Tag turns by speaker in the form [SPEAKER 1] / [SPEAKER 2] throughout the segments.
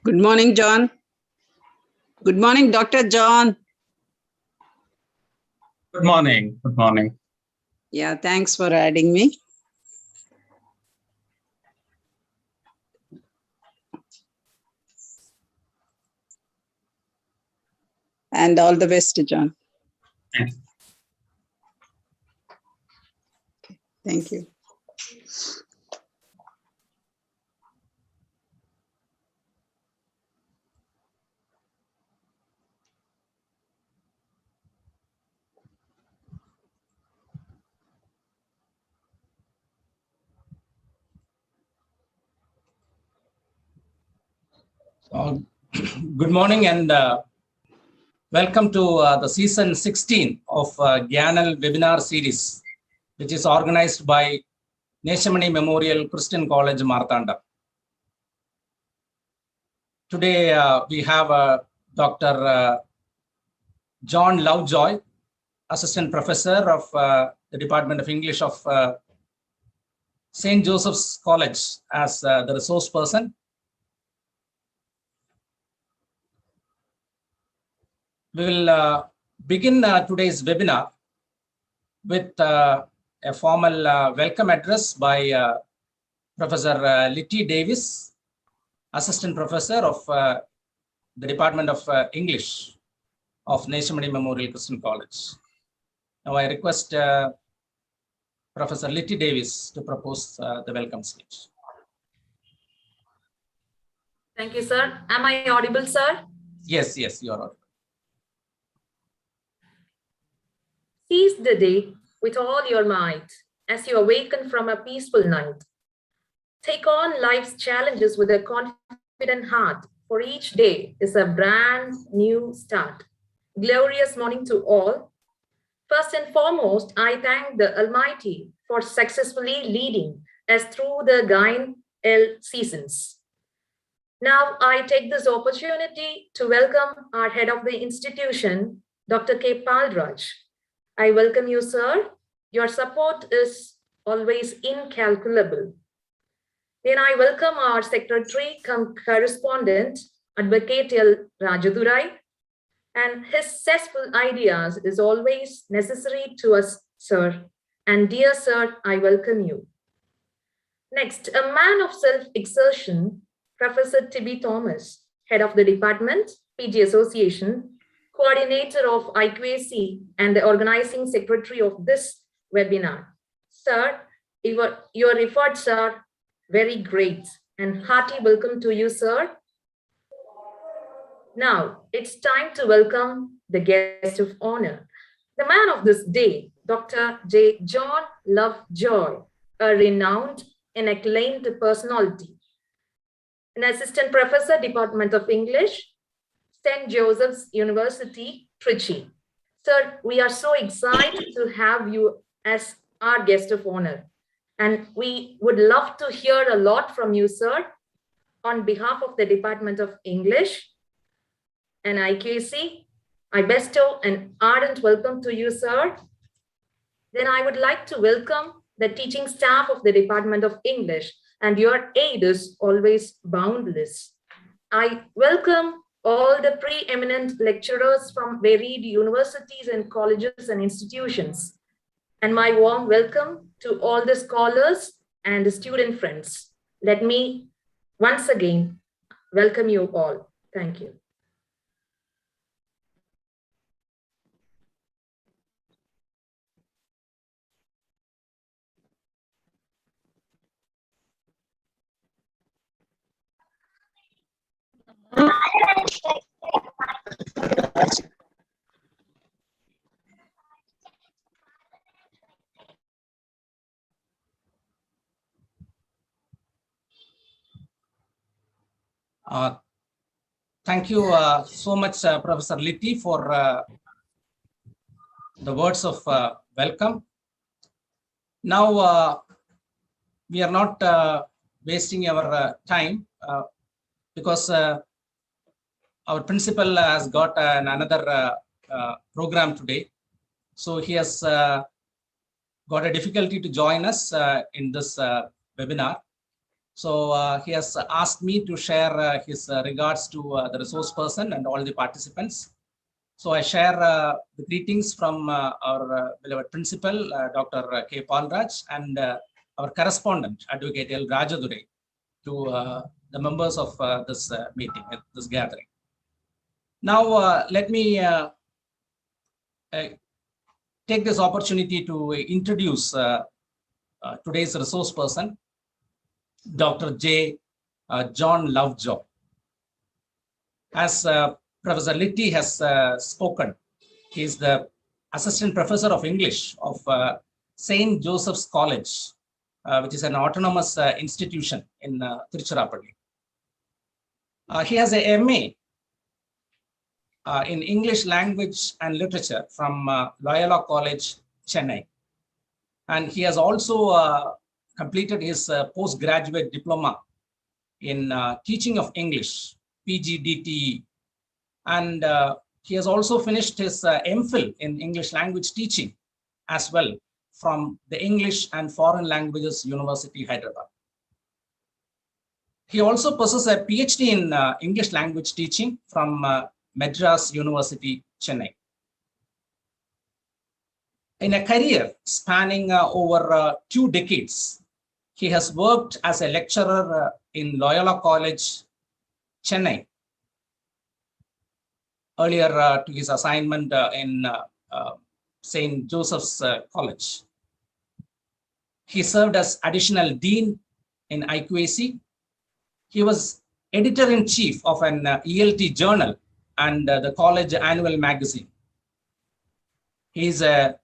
[SPEAKER 1] Good morning, John. Good morning, Dr. John.
[SPEAKER 2] Good morning. Good morning.
[SPEAKER 1] Yeah, thanks for adding me. And all the best to John.
[SPEAKER 2] Thank you.
[SPEAKER 1] Thank you.
[SPEAKER 3] Good morning and welcome to the season 16 of GyaanELL webinar series, which is organized by Neshamani Memorial Christian College, Marthanda. Today we have Dr. John Lovejoy, Assistant Professor of the Department of English of St. Joseph's College as the resource person. We will begin today's webinar with a formal welcome address by Professor Litty Davis, Assistant Professor of the Department of English of Neshamani Memorial Christian College. Now I request Professor Litty Davis to propose the welcome speech.
[SPEAKER 4] Thank you, sir. Am I audible, sir?
[SPEAKER 3] Yes, you are audible.
[SPEAKER 4] Seize the day with all your might as you awaken from a peaceful night. Take on life's challenges with a confident heart, for each day is a brand new start. Glorious morning to all. First and foremost, I thank the Almighty for successfully leading us through the GyaanELL seasons. Now, I take this opportunity to welcome our head of the institution, Dr. K. Palraj. I welcome you, sir. Your support is always incalculable. Then I welcome our secretary cum correspondent, Advocate L. Rajadurai, and his zestful ideas is always necessary to us, sir. And dear sir, I welcome you. Next, a man of self-exertion, Professor Tibby Thomas, head of the department, PG Association, coordinator of IQAC and the organizing secretary of this webinar. Sir, your efforts are very great and hearty welcome to you, sir. Now, it's time to welcome the guest of honor, the man of this day, Dr. J. John Lovejoy, a renowned and acclaimed personality, an assistant professor, Department of English, St. Joseph's University, Trichy. Sir, we are so excited to have you as our guest of honor. And we would love to hear a lot from you, sir, on behalf of the Department of English and IQAC. I bestow an ardent welcome to you, sir. Then I would like to welcome the teaching staff of the Department of English, and your aid is always boundless. I welcome all the preeminent lecturers from varied universities and colleges and institutions. And my warm welcome to all the scholars and the student friends. Let me once again welcome you all. Thank you.
[SPEAKER 3] Thank you so much, Professor Litty, for the words of welcome. Now, we are not wasting our time because our principal has got another program today. So he has got a difficulty to join us in this webinar. So he has asked me to share his regards to the resource person and all the participants. So I share the greetings from our beloved principal, Dr. K. Palraj, and our correspondent, Advocate L. Rajadure, to the members of this meeting, this gathering. Now, let me take this opportunity to introduce today's resource person, Dr. John Lovejoy. As Professor Litty has spoken, he is the Assistant Professor of English of St. Joseph's College, which is an autonomous institution in Tiruchirappalli. He has a MA in English Language and Literature from Loyola College, Chennai. And he has also completed his postgraduate diploma in teaching of English, PGDTE. And he has also finished his MPhil in English language teaching as well from the English and Foreign Languages University, Hyderabad. He also possesses a PhD in English language teaching from Madras University, Chennai. In a career spanning over 2 decades, he has worked as a lecturer in Loyola College, Chennai, earlier to his assignment in St. Joseph's College. He served as additional dean in IQAC. He was editor-in-chief of an ELT journal and the college annual magazine. He is a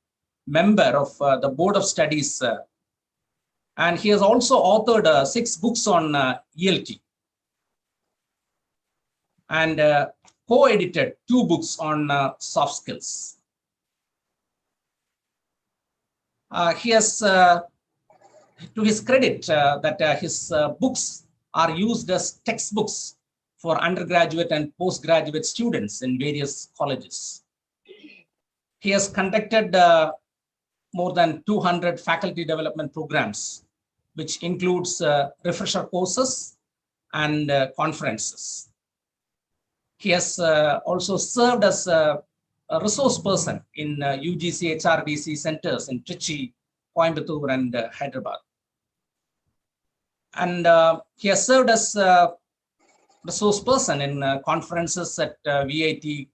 [SPEAKER 3] member of the Board of Studies, and he has also authored 6 books on ELT and co-edited 2 books on soft skills. He has, to his credit, that his books are used as textbooks for undergraduate and postgraduate students in various colleges. He has conducted more than 200 faculty development programs, which includes refresher courses and conferences. He has also served as a resource person in UGC HRDC centers in Trichy, Coimbatore, and Hyderabad. And he has served as a resource person in conferences at VIT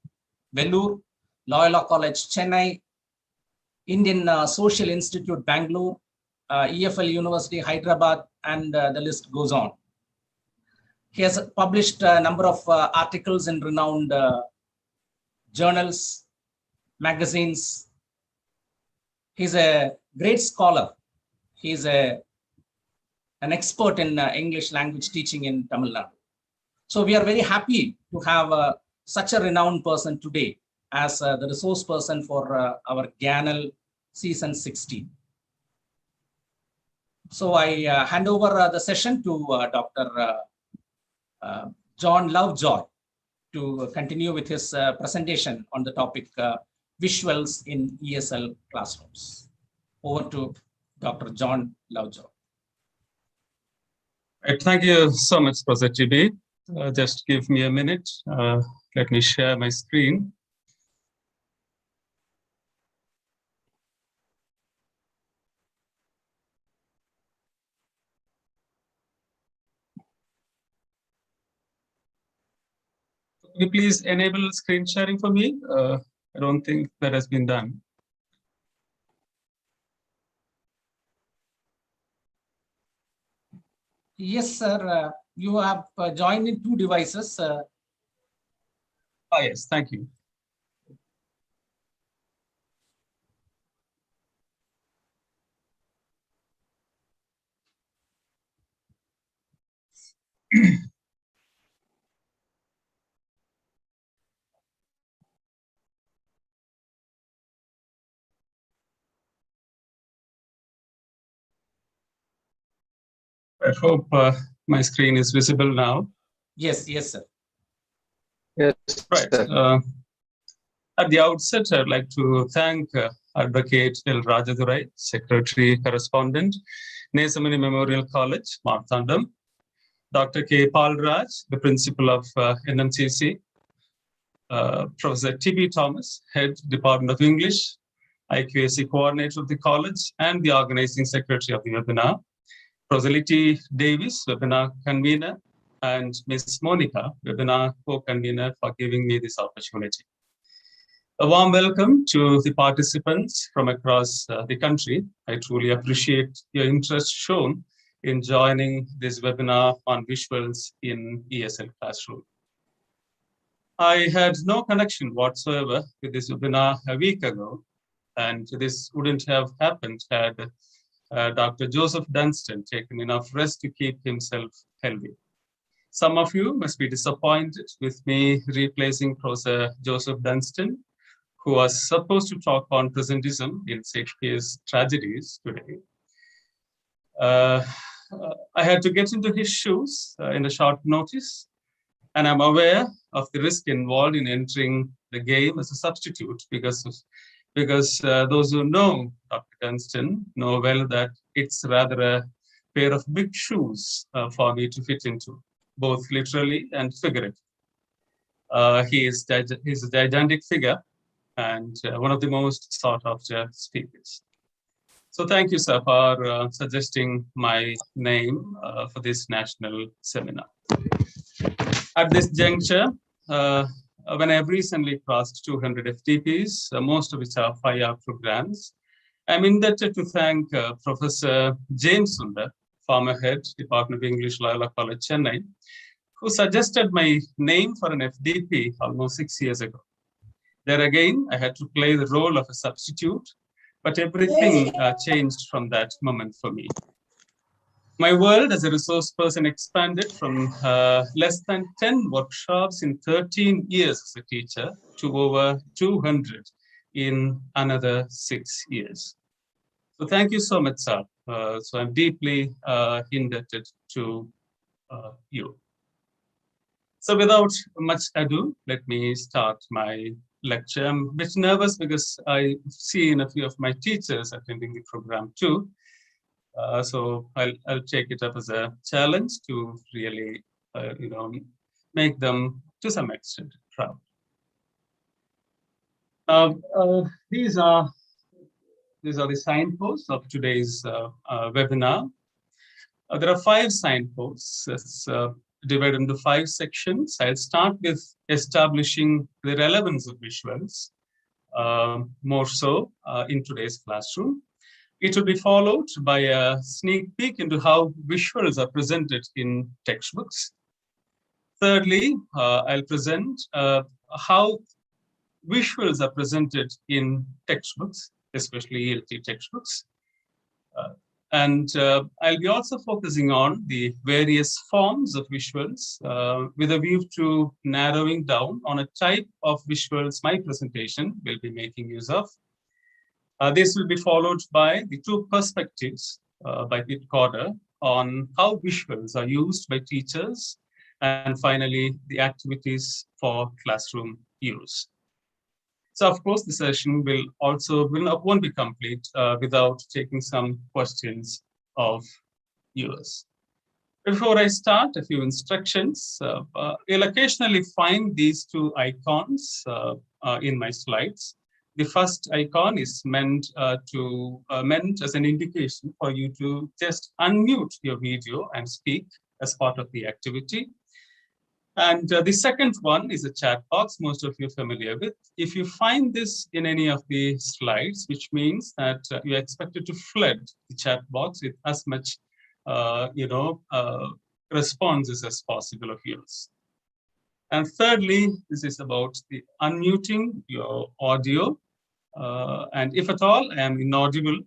[SPEAKER 3] Vellore, Loyola College, Chennai, Indian Social Institute, Bangalore, EFL University, Hyderabad, and the list goes on. He has published a number of articles in renowned journals, magazines. He's a great scholar. He's an expert in English language teaching in Tamil Nadu. So we are very happy to have such a renowned person today as the resource person for our GyaanELL season 16. So I hand over the session to Dr. John Lovejoy to continue with his presentation on the topic visuals in ESL classrooms. Over to Dr. John Lovejoy.
[SPEAKER 2] Thank you so much, Professor TB. Just give me a minute. Let me share my screen. Could you please enable screen sharing for me? I don't think that has been done.
[SPEAKER 3] Yes, sir. You have joined in 2 devices.
[SPEAKER 2] Yes, thank you. I hope my screen is visible now.
[SPEAKER 3] Yes, yes, sir.
[SPEAKER 5] Yes.
[SPEAKER 2] Right. At the outset, I'd like to thank Advocate L. Rajadure, Secretary Correspondent, Nesamani Memorial College, Marthandam, Dr. K. Palraj, the principal of NMCC, Professor T.B. Thomas, Head, Department of English, IQAC Coordinator of the College, and the Organizing Secretary of the webinar, Professor Litty Davis, Webinar Convener, and Ms. Monica, Webinar Co-Convener, for giving me this opportunity. A warm welcome to the participants from across the country. I truly appreciate your interest shown in joining this webinar on visuals in ESL classroom. I had no connection whatsoever with this webinar a week ago, and this wouldn't have happened had Dr. Joseph Dunstan taken enough rest to keep himself healthy. Some of you must be disappointed with me replacing Professor Joseph Dunstan, who was supposed to talk on presentism in Shakespeare's tragedies today. I had to get into his shoes in a short notice, and I'm aware of the risk involved in entering the game as a substitute because those who know Dr. Dunstan know well that it's rather a pair of big shoes for me to fit into, both literally and figuratively. He's a gigantic figure and one of the most sought after speakers. So thank you, sir, for suggesting my name for this national seminar. At this juncture, when I've recently crossed 200 FTPs, most of which are 5-hour programs, I'm indebted to thank Professor James Sundar, former head, Department of English, Loyola College, Chennai, who suggested my name for an FDP almost 6 years ago. There again, I had to play the role of a substitute, but everything changed from that moment for me. My world as a resource person expanded from less than 10 workshops in 13 years as a teacher to over 200 in another 6 years. So thank you so much, sir. So I'm deeply indebted to you. So without much ado, let me start my lecture. I'm a bit nervous because I've seen a few of my teachers attending the program too. So I'll take it up as a challenge to really, make them to some extent proud. These are the signposts of today's webinar. There are 5 signposts. It's divided into 5 sections. I'll start with establishing the relevance of visuals, more so in today's classroom. It will be followed by a sneak peek into how visuals are presented in textbooks. Thirdly, I'll present how visuals are presented in textbooks, especially ELT textbooks. And I'll be also focusing on the various forms of visuals with a view to narrowing down on a type of visuals my presentation will be making use of. This will be followed by the 2 perspectives by Pete Corder on how visuals are used by teachers, and finally, the activities for classroom use. So of course, the session won't be complete without taking some questions of yours. Before I start, a few instructions. You'll occasionally find these 2 icons in my slides. The first icon is meant as an indication for you to just unmute your video and speak as part of the activity. And the second one is a chat box, most of you are familiar with. If you find this in any of the slides, which means that you're expected to flood the chat box with as much, responses as possible of yours. And thirdly, this is about the unmuting your audio. And if at all I am inaudible,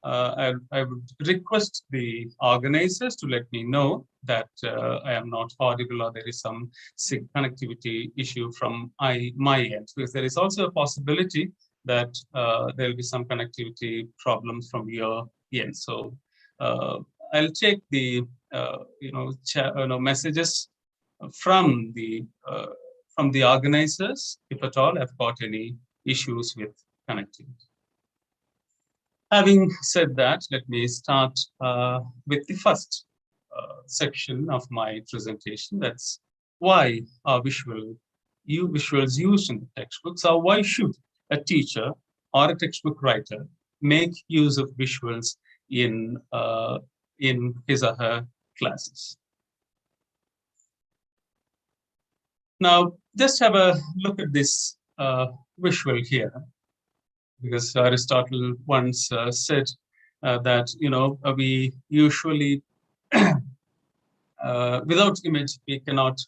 [SPEAKER 2] I would request the organizers to let me know that I am not audible or there is some connectivity issue from my end, because there is also a possibility that there will be some connectivity problems from your end. So I'll take the messages from the organizers if at all I've got any issues with connectivity. Having said that, let me start with the first section of my presentation. That's why are visuals used in the textbooks, or why should a teacher or a textbook writer make use of visuals in his or her classes. Now, just have a look at this visual here, because Aristotle once said that, we usually, without image, we cannot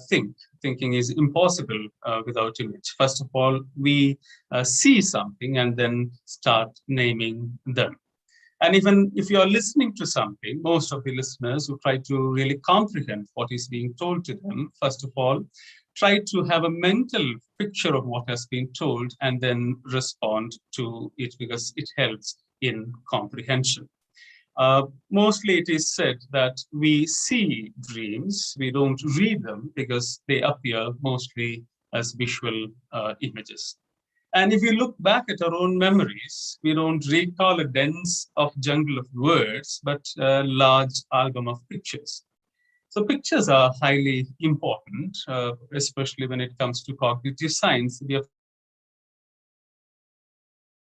[SPEAKER 2] think. Thinking is impossible without image. First of all, we see something and then start naming them. And even if you are listening to something, most of the listeners who try to really comprehend what is being told to them, first of all, try to have a mental picture of what has been told and then respond to it, because it helps in comprehension. Mostly it is said that we see dreams, we don't read them because they appear mostly as visual images. And if you look back at our own memories, we don't recall a dense jungle of words, but a large album of pictures. So pictures are highly important, especially when it comes to cognitive science. We have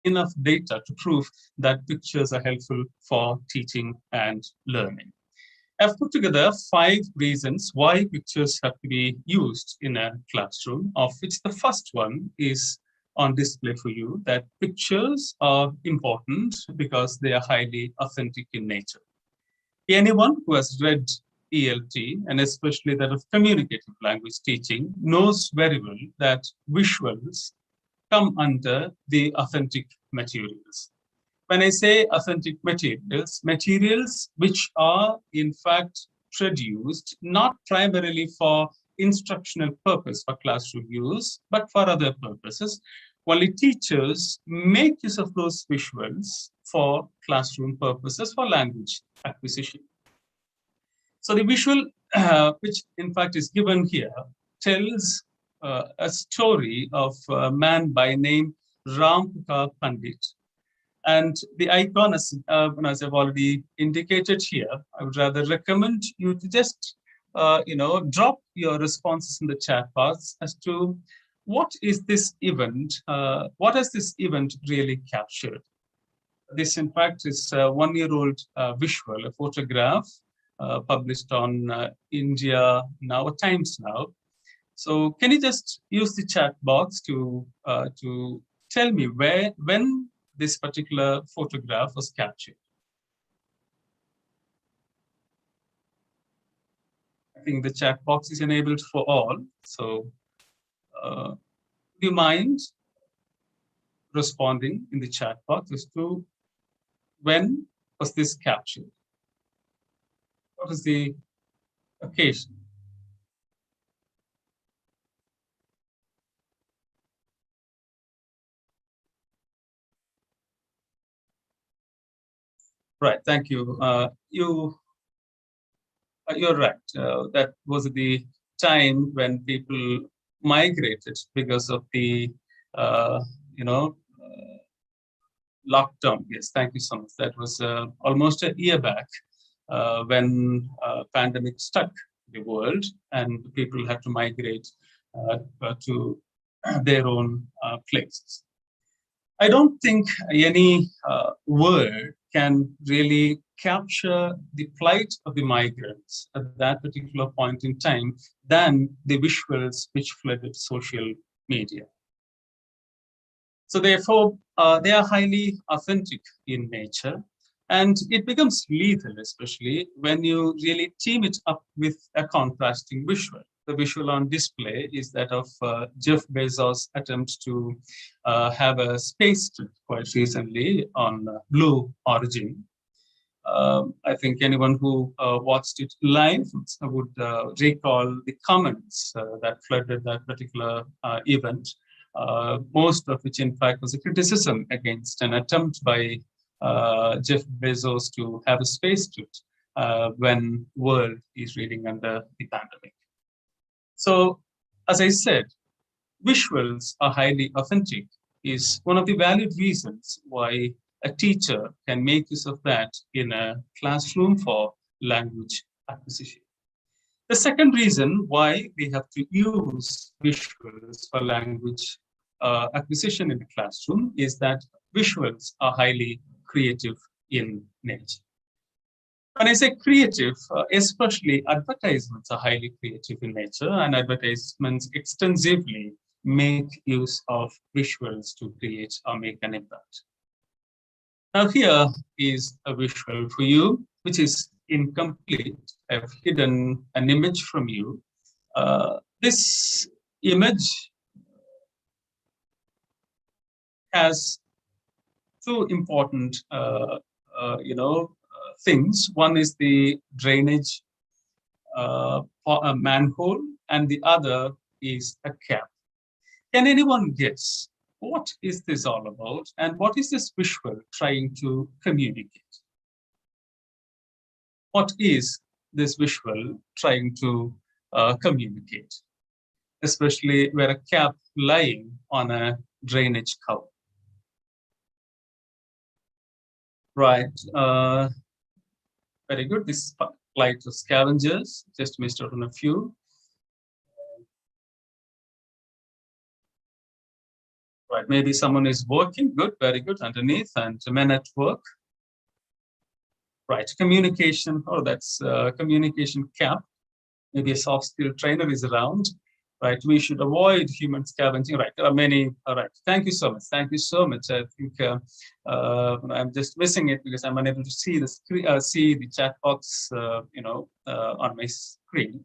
[SPEAKER 2] enough data to prove that pictures are helpful for teaching and learning. I've put together 5 reasons why pictures have to be used in a classroom, of which the first one is on display for you, that pictures are important because they are highly authentic in nature. Anyone who has read ELT, and especially that of communicative language teaching, knows very well that visuals come under the authentic materials. When I say authentic materials, materials which are in fact produced not primarily for instructional purpose for classroom use, but for other purposes. Only teachers make use of those visuals for classroom purposes, for language acquisition. So the visual, which in fact is given here, tells a story of a man by name Rampukar Pandit. And the icon, as I've already indicated here, I would rather recommend you to just drop your responses in the chat box as to what is this event, what has this event really captured. This, in fact, is a 1-year-old visual, a photograph published on India Now, Times Now. So can you just use the chat box to tell me when this particular photograph was captured? I think the chat box is enabled for all. So do you mind responding in the chat box as to when was this captured? What is the occasion? Right, thank you. You're right. That was the time when people migrated because of the, lockdown. Yes, thank you so much. That was almost a year back when pandemic struck the world and people had to migrate to their own places. I don't think any word can really capture the plight of the migrants at that particular point in time than the visuals which flooded social media. So therefore, they are highly authentic in nature, and it becomes lethal, especially when you really team it up with a contrasting visual. The visual on display is that of Jeff Bezos' attempt to have a space trip quite recently on Blue Origin. I think anyone who watched it live would recall the comments that flooded that particular event, most of which in fact was a criticism against an attempt by Jeff Bezos to have a space trip when world is reeling under the pandemic. So, as I said, visuals are highly authentic is one of the valid reasons why a teacher can make use of that in a classroom for language acquisition. The second reason why we have to use visuals for language acquisition in the classroom is that visuals are highly creative in nature. When I say creative, especially advertisements are highly creative in nature, and advertisements extensively make use of visuals to create or make an impact. Now here is a visual for you, which is incomplete. I've hidden an image from you. This image has two important, things. One is the drainage manhole, and the other is a cap. Can anyone guess what is this all about, and what is this visual trying to communicate? What is this visual trying to communicate, especially where a cap lying on a drainage cover? Right. Very good. This applied to scavengers. Just missed out on a few. Right. Maybe someone is working. Good. Very good. Underneath, and men at work. Right. Communication. Oh, that's communication cap. Maybe a soft skill trainer is around. Right. We should avoid human scavenging. Right. There are many. All right. Thank you so much. Thank you so much. I think I'm just missing it because I'm unable to see the screen, see the chat box, on my screen.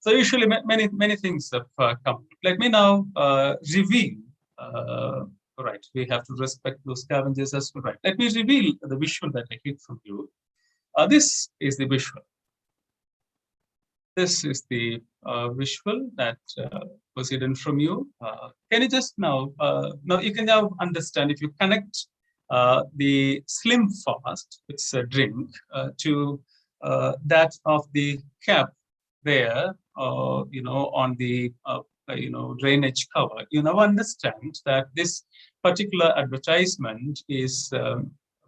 [SPEAKER 2] So usually many things have come. Let me now reveal. Right. We have to respect those scavengers as well. Right. Let me reveal the visual that I hid from you. This is the visual. This is the visual that was hidden from you. Can you just now you can now understand if you connect the Slim Fast, it's a drink, to that of the cap there, on the drainage cover. You now understand that this particular advertisement is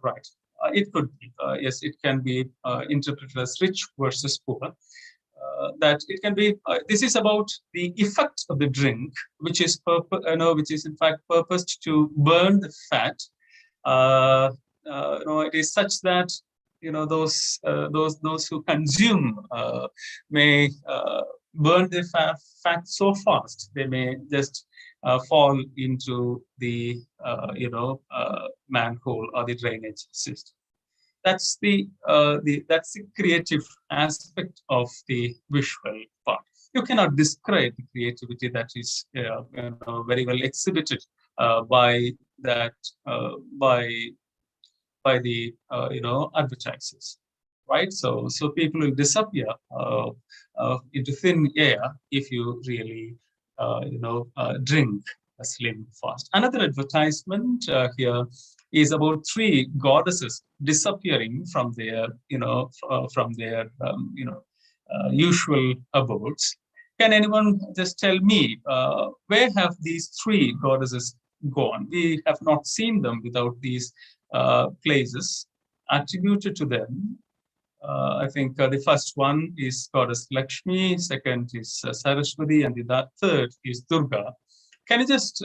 [SPEAKER 2] right. It could be, yes, it can be interpreted as rich versus poor. That it can be. This is about the effect of the drink, which is in fact purposed to burn the fat. It is such that those who consume may burn the fat so fast they may just fall into the manhole or the drainage system. That's the creative aspect of the visual part. You cannot describe the creativity that is very well exhibited by the advertisers, right? So people will disappear into thin air if you really drink a Slim Fast. Another advertisement here is about three goddesses disappearing from their usual abodes. Can anyone just tell me where have these three goddesses gone? We have not seen them without these places attributed to them. I think the first one is goddess Lakshmi, second is Saraswati, and the third is Durga. Can you just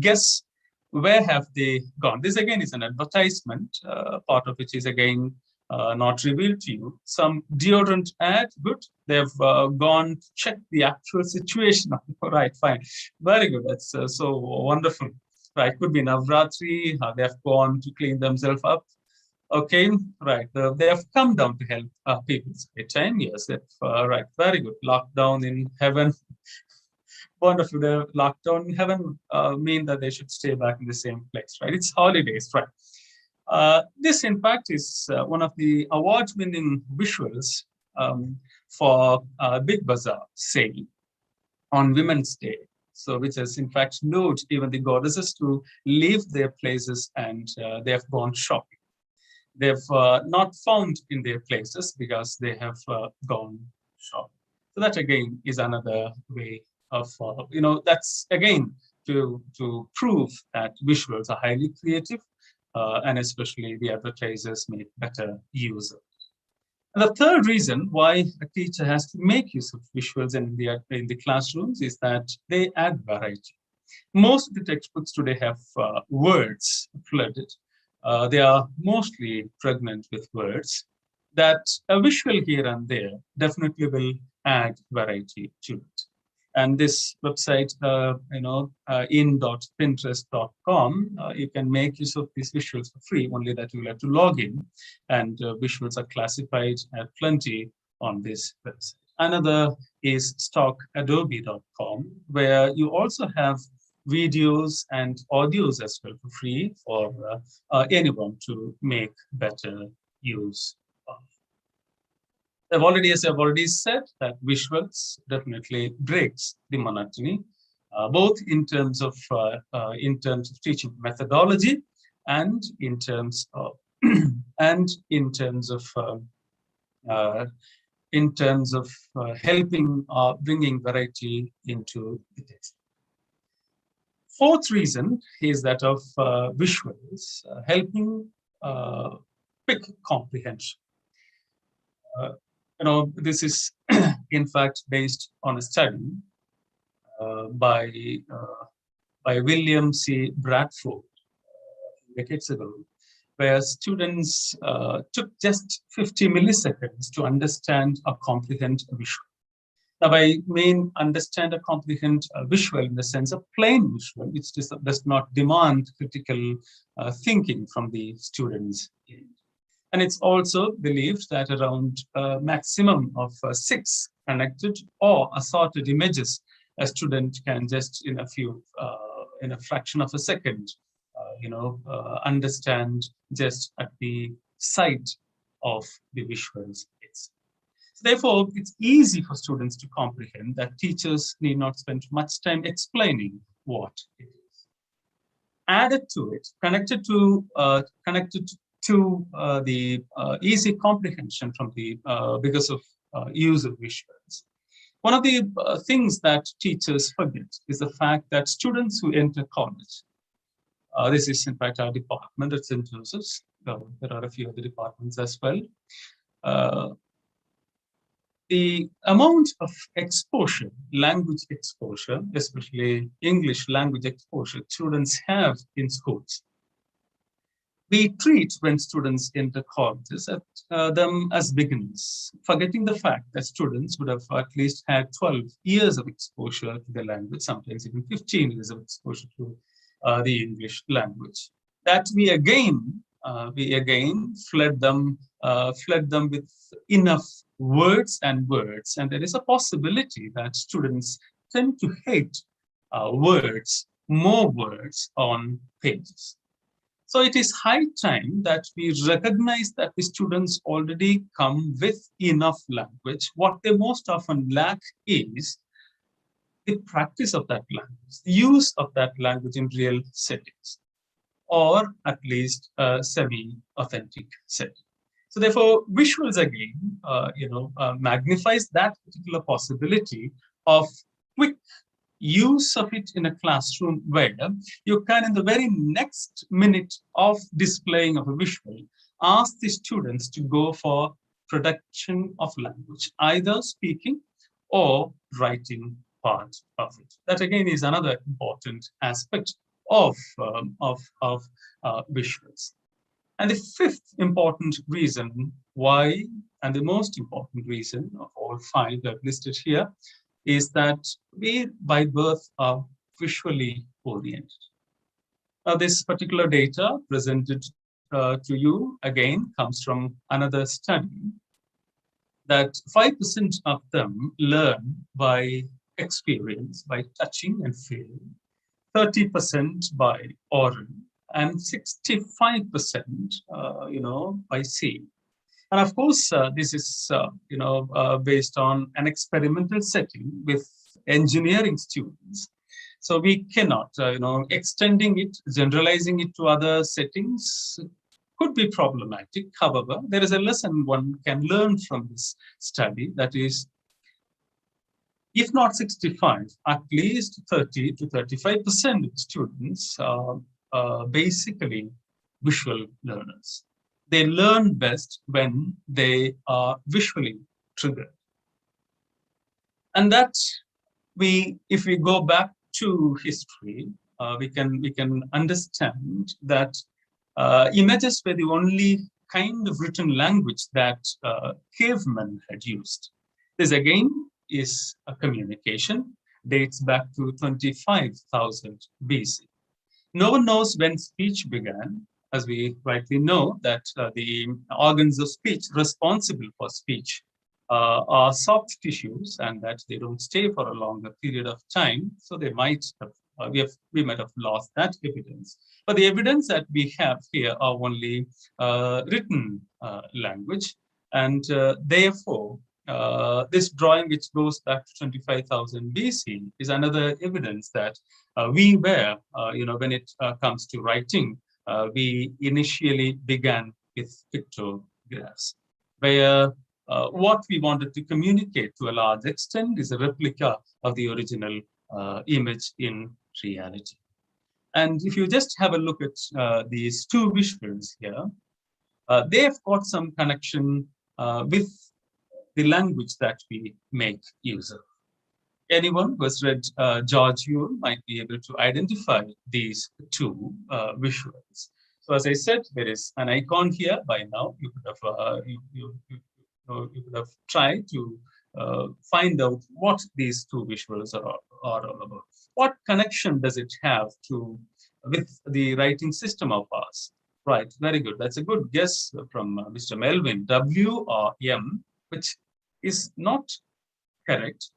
[SPEAKER 2] guess where have they gone? This again is an advertisement, part of which is again not revealed to you. Some deodorant ad, good. They've gone to check the actual situation. Right, fine, very good. That's so wonderful. Right, could be Navratri. They have gone to clean themselves up. Okay, right. They have come down to help people. Time, yes. Right, very good. Lockdown in heaven. Wonderful. The lockdown in heaven mean that they should stay back in the same place, right? It's holidays, right? This, in fact, is one of the award-winning visuals for Big Bazaar sale on Women's Day. So, which has in fact lured even the goddesses to leave their places and they have gone shopping. They've not found in their places because they have gone shopping. So that again is another way of, that's again to prove that visuals are highly creative and especially the advertisers make better use of it. And the third reason why a teacher has to make use of visuals in the classrooms is that they add variety. Most of the textbooks today have words flooded. They are mostly pregnant with words. That a visual here and there definitely will add variety to it. And this website, in.pinterest.com, you can make use of these visuals for free, only that you will have to log in. And visuals are classified at plenty on this website. Another is stockadobe.com, where you also have videos and audios as well for free for anyone to make better use of. As I've already said, that visuals definitely breaks the monotony, both in terms of teaching methodology and in terms of helping bringing variety into the text. Fourth reason is that of visuals helping quick comprehension. This is in fact based on a study by William C. Bradford decades ago, where students took just 50 milliseconds to understand or comprehend a visual. Now, I mean understand or comprehend a visual in the sense of plain visual, which does not demand critical thinking from the students. And it's also believed that around a maximum of 6 connected or assorted images a student can just in a fraction of a second, understand just at the sight of the visuals. Therefore, it's easy for students to comprehend that teachers need not spend much time explaining what it is. Added to it, connected to the easy comprehension from the because of use of visuals. One of the things that teachers forget is the fact that students who enter college, this is in fact our department at St. Joseph's, there are a few other departments as well, the amount of exposure, language exposure, especially English language exposure students have in schools, we treat when students enter colleges them as beginners, forgetting the fact that students would have at least had 12 years of exposure to the language, sometimes even 15 years of exposure to the English language. That we again flood them with enough words, and there is a possibility that students tend to hate more words on pages. So it is high time that we recognize that the students already come with enough language. What they most often lack is the practice of that language, the use of that language in real settings, or at least a semi-authentic setting. So therefore, visuals again, magnifies that particular possibility of quick use of it in a classroom where you can, in the very next minute of displaying of a visual, ask the students to go for production of language, either speaking or writing part of it. That again is another important aspect of visuals. And the fifth important reason why, and the most important reason of all 5 that I've listed here, is that we by birth are visually oriented. Now, this particular data presented to you again comes from another study that 5% of them learn by experience, by touching and feeling, 30% by oral, and 65%, by seeing. And of course, this is, based on an experimental setting with engineering students. So we cannot, extending it, generalizing it to other settings could be problematic. However, there is a lesson one can learn from this study, that is, if not 65, at least 30 to 35% of students are basically visual learners. they learn best when they are visually triggered. And that if we go back to history, we can understand that images were the only kind of written language that cavemen had used. This again is a communication, dates back to 25,000 BC. No one knows when speech began, as we rightly know that the organs of speech responsible for speech are soft tissues, and that they don't stay for a longer period of time. So they might have, we might have lost that evidence. But the evidence that we have here are only written language, and therefore this drawing, which goes back to 25,000 BC, is another evidence that we were, when it comes to writing, we initially began with pictographs, where what we wanted to communicate to a large extent is a replica of the original image in reality. And if you just have a look at these two visuals here, they've got some connection with the language that we make use of. Anyone who has read George Orwell might be able to identify these two visuals. So as I said, there is an icon here. By now, you could have you could have tried to find out what these two visuals are all about. What connection does it have with the writing system of ours? Right, very good. That's a good guess from Mr. Melvin. W or M, which is not correct,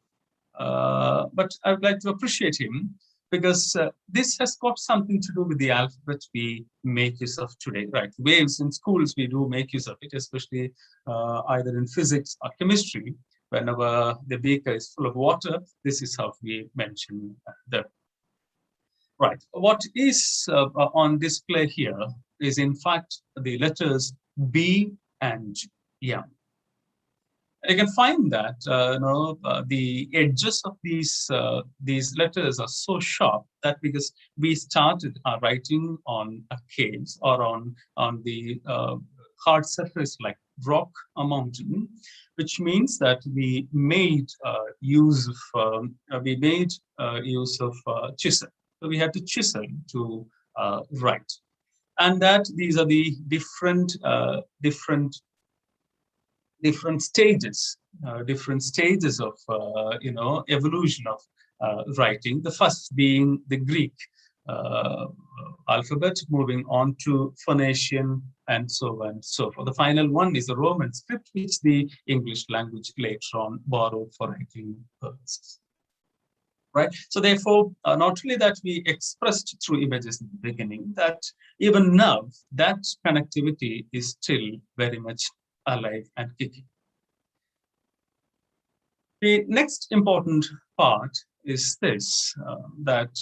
[SPEAKER 2] but I would like to appreciate him, because this has got something to do with the alphabet we make use of today, right? Waves in schools, we do make use of it, especially either in physics or chemistry. Whenever the beaker is full of water, this is how we mention them. Right, what is on display here is in fact the letters B and M. You can find that the edges of these letters are so sharp that because we started our writing on a cave or on the hard surface like rock or mountain, which means that we made use of chisel. So we had to chisel to write, and that these are the different stages of evolution of writing. The first being the Greek alphabet, moving on to Phoenician, and so on and so forth. The final one is the Roman script, which the English language later on borrowed for writing purposes. Right. So therefore, not only that we expressed through images in the beginning, that even now that connectivity is still very much alive and kicking. The next important part is this, that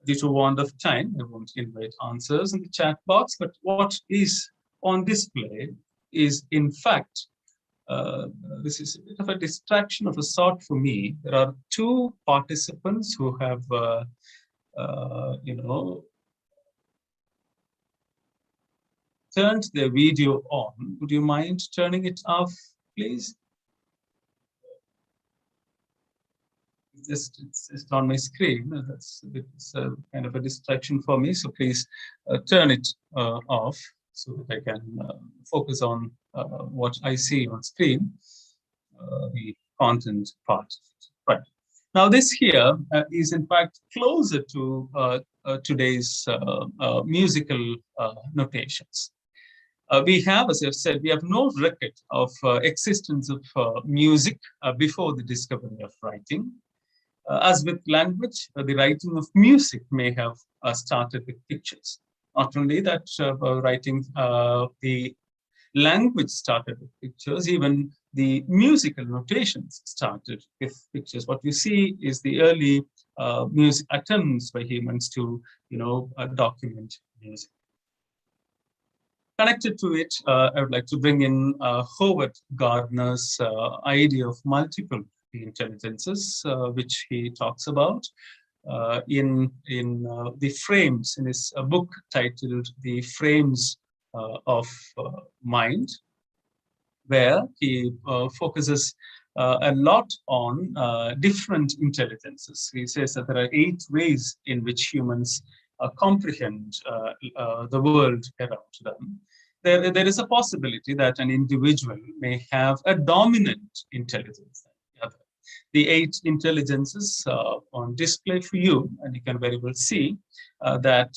[SPEAKER 2] due to want of time, I won't invite answers in the chat box, but what is on display is in fact, this is a bit of a distraction of a sort for me. There are two participants who have, turned their video on. Would you mind turning it off, please? It's just on my screen. That's kind of a distraction for me. So please turn it off so that I can focus on what I see on screen, the content part. Right. Now this here is in fact closer to today's musical notations. We have, as I've said, we have no record of existence of music before the discovery of writing. As with language, the writing of music may have started with pictures. Not only that, writing, the language started with pictures, even the musical notations started with pictures. What you see is the early music attempts by humans to, document music. Connected to it, I would like to bring in Howard Gardner's idea of multiple intelligences, which he talks about in the frames, in his book titled "The Frames of mind, where he focuses a lot on different intelligences. He says that there are 8 ways in which humans comprehend the world around them. There is a possibility that an individual may have a dominant intelligence than the other. The 8 intelligences on display for you, and you can very well see that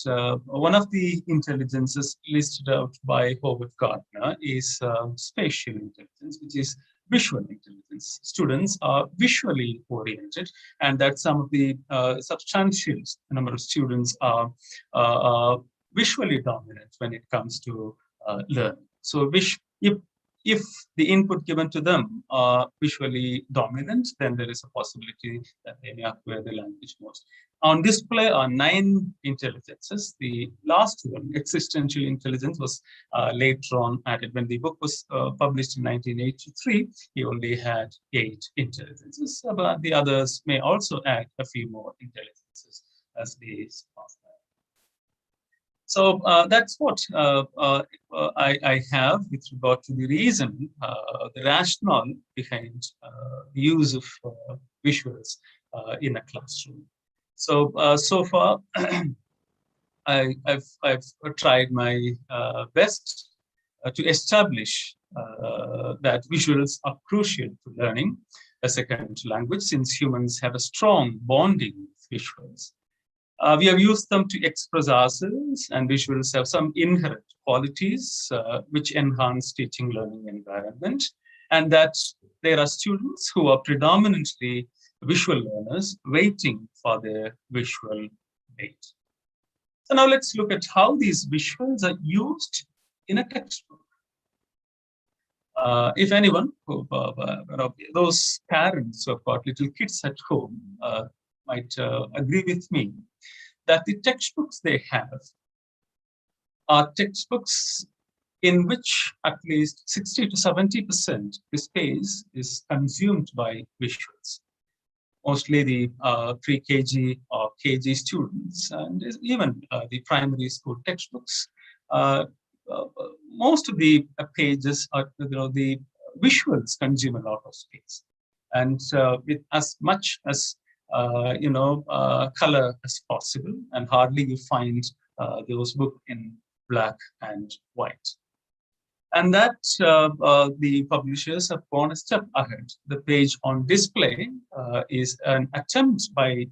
[SPEAKER 2] one of the intelligences listed out by Howard Gardner is spatial intelligence, which is visual intelligence. Students are visually oriented, and that some of the substantial number of students are visually dominant when it comes to learning. So if the input given to them are visually dominant, then there is a possibility that they may acquire the language most. On display are 9 intelligences. The last one, existential intelligence, was later on added. When the book was published in 1983, he only had 8 intelligences, but the others may also add a few more intelligences as they pass by. So that's what I have with regard to the reason, the rationale behind the use of visuals in a classroom. So so far, I've tried my best to establish that visuals are crucial to learning a second language, since humans have a strong bonding with visuals. We have used them to express ourselves, and visuals have some inherent qualities which enhance teaching learning environment, and that there are students who are predominantly visual learners waiting for their visual aid. So now let's look at how these visuals are used in a textbook. If anyone, those parents who have got little kids at home might agree with me, that the textbooks they have are textbooks in which at least 60 to 70% the space is consumed by visuals. Mostly the pre-KG or KG students, and even the primary school textbooks. Most of the pages are, the visuals consume a lot of space, and with as much as color as possible, and hardly you find those books in black and white. And that the publishers have gone a step ahead. The page on display is an attempt by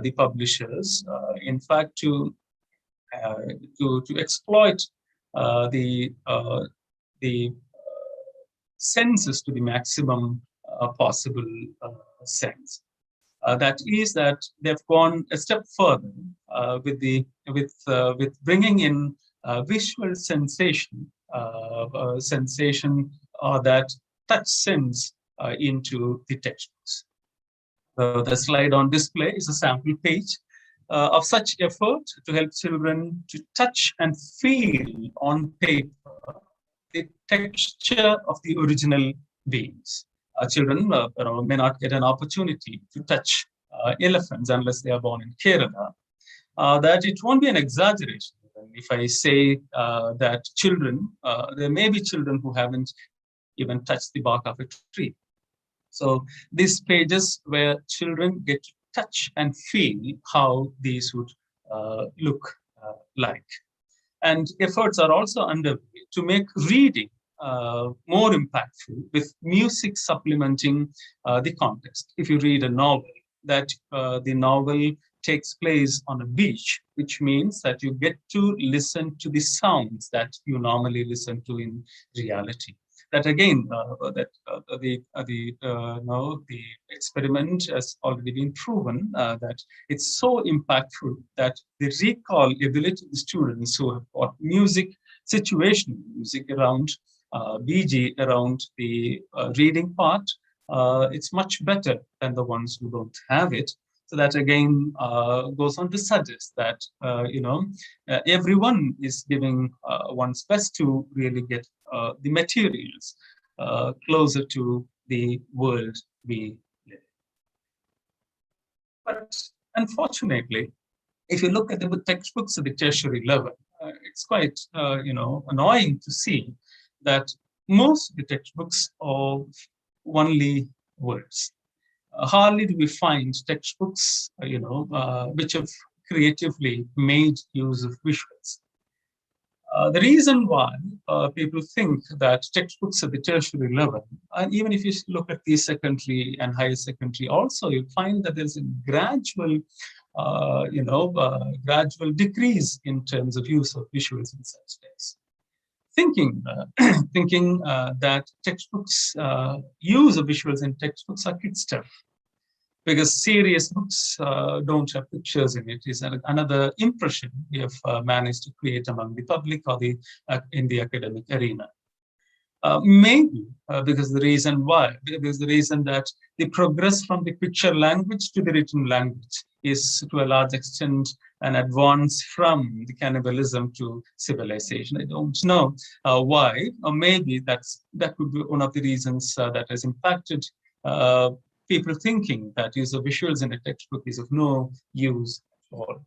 [SPEAKER 2] the publishers, in fact, to exploit the senses to the maximum possible sense. That is that they've gone a step further with bringing in visual sensation, that touch sense into the textbooks. The slide on display is a sample page of such effort to help children to touch and feel on paper the texture of the original beings. Children may not get an opportunity to touch elephants unless they are born in Kerala. That it won't be an exaggeration if I say that children, there may be children who haven't even touched the bark of a tree. So these pages where children get to touch and feel how these would look like. And efforts are also underway to make reading more impactful, with music supplementing the context. If you read a novel, that the novel takes place on a beach, which means that you get to listen to the sounds that you normally listen to in reality. That again, the experiment has already been proven that it's so impactful that the recall ability of the students who have got music, situational music around BG, around the reading part, it's much better than the ones who don't have it. So that again goes on to suggest that everyone is giving one's best to really get the materials closer to the world we live in. But unfortunately, if you look at the textbooks at the tertiary level, it's quite, annoying to see that most of the textbooks are only words. Hardly do we find textbooks, which have creatively made use of visuals. The reason why people think that textbooks at the tertiary level, and even if you look at the secondary and higher secondary also, you find that there's a gradual, gradual decrease in terms of use of visuals in such days. Thinking that textbooks, use of visuals in textbooks are kid stuff, because serious books don't have pictures in it, is another impression we have managed to create among the public or in the academic arena. Maybe because the reason that the progress from the picture language to the written language is to a large extent an advance from the cannibalism to civilization. I don't know why, or maybe that could be one of the reasons that has impacted people thinking that use of visuals in a textbook is of no use at all.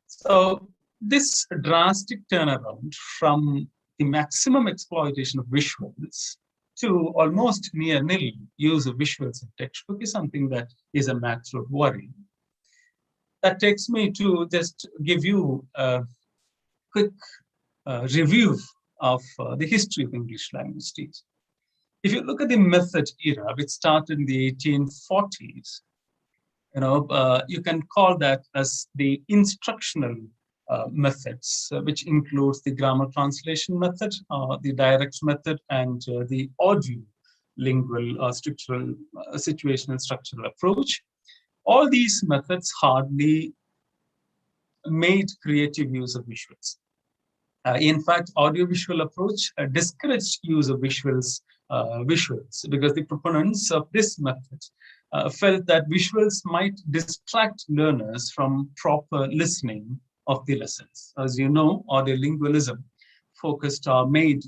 [SPEAKER 2] So this drastic turnaround from the maximum exploitation of visuals to almost near nil use of visuals in textbook is something that is a matter of worry. That takes me to just give you a quick review of the history of English language teaching. If you look at the method era, which started in the 1840s, you can call that as the instructional methods, which includes the grammar translation method, the direct method, and the audio lingual structural situational structural approach. All these methods hardly made creative use of visuals. In fact, audiovisual approach discouraged use of visuals because the proponents of this method felt that visuals might distract learners from proper listening of the lessons. As you know, audiolingualism focused or made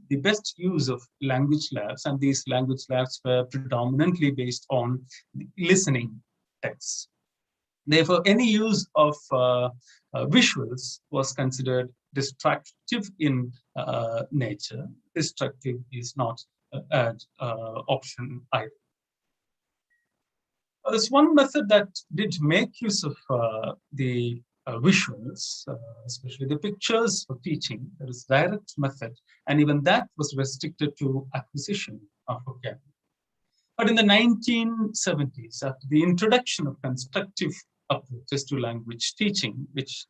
[SPEAKER 2] the best use of language labs, and these language labs were predominantly based on listening texts. Therefore, any use of visuals was considered distractive in nature. Destructive is not an option either. There's one method that did make use of the visuals, especially the pictures for teaching. There is direct method, and even that was restricted to acquisition of vocabulary. But in the 1970s, after the introduction of constructive approaches to language teaching, which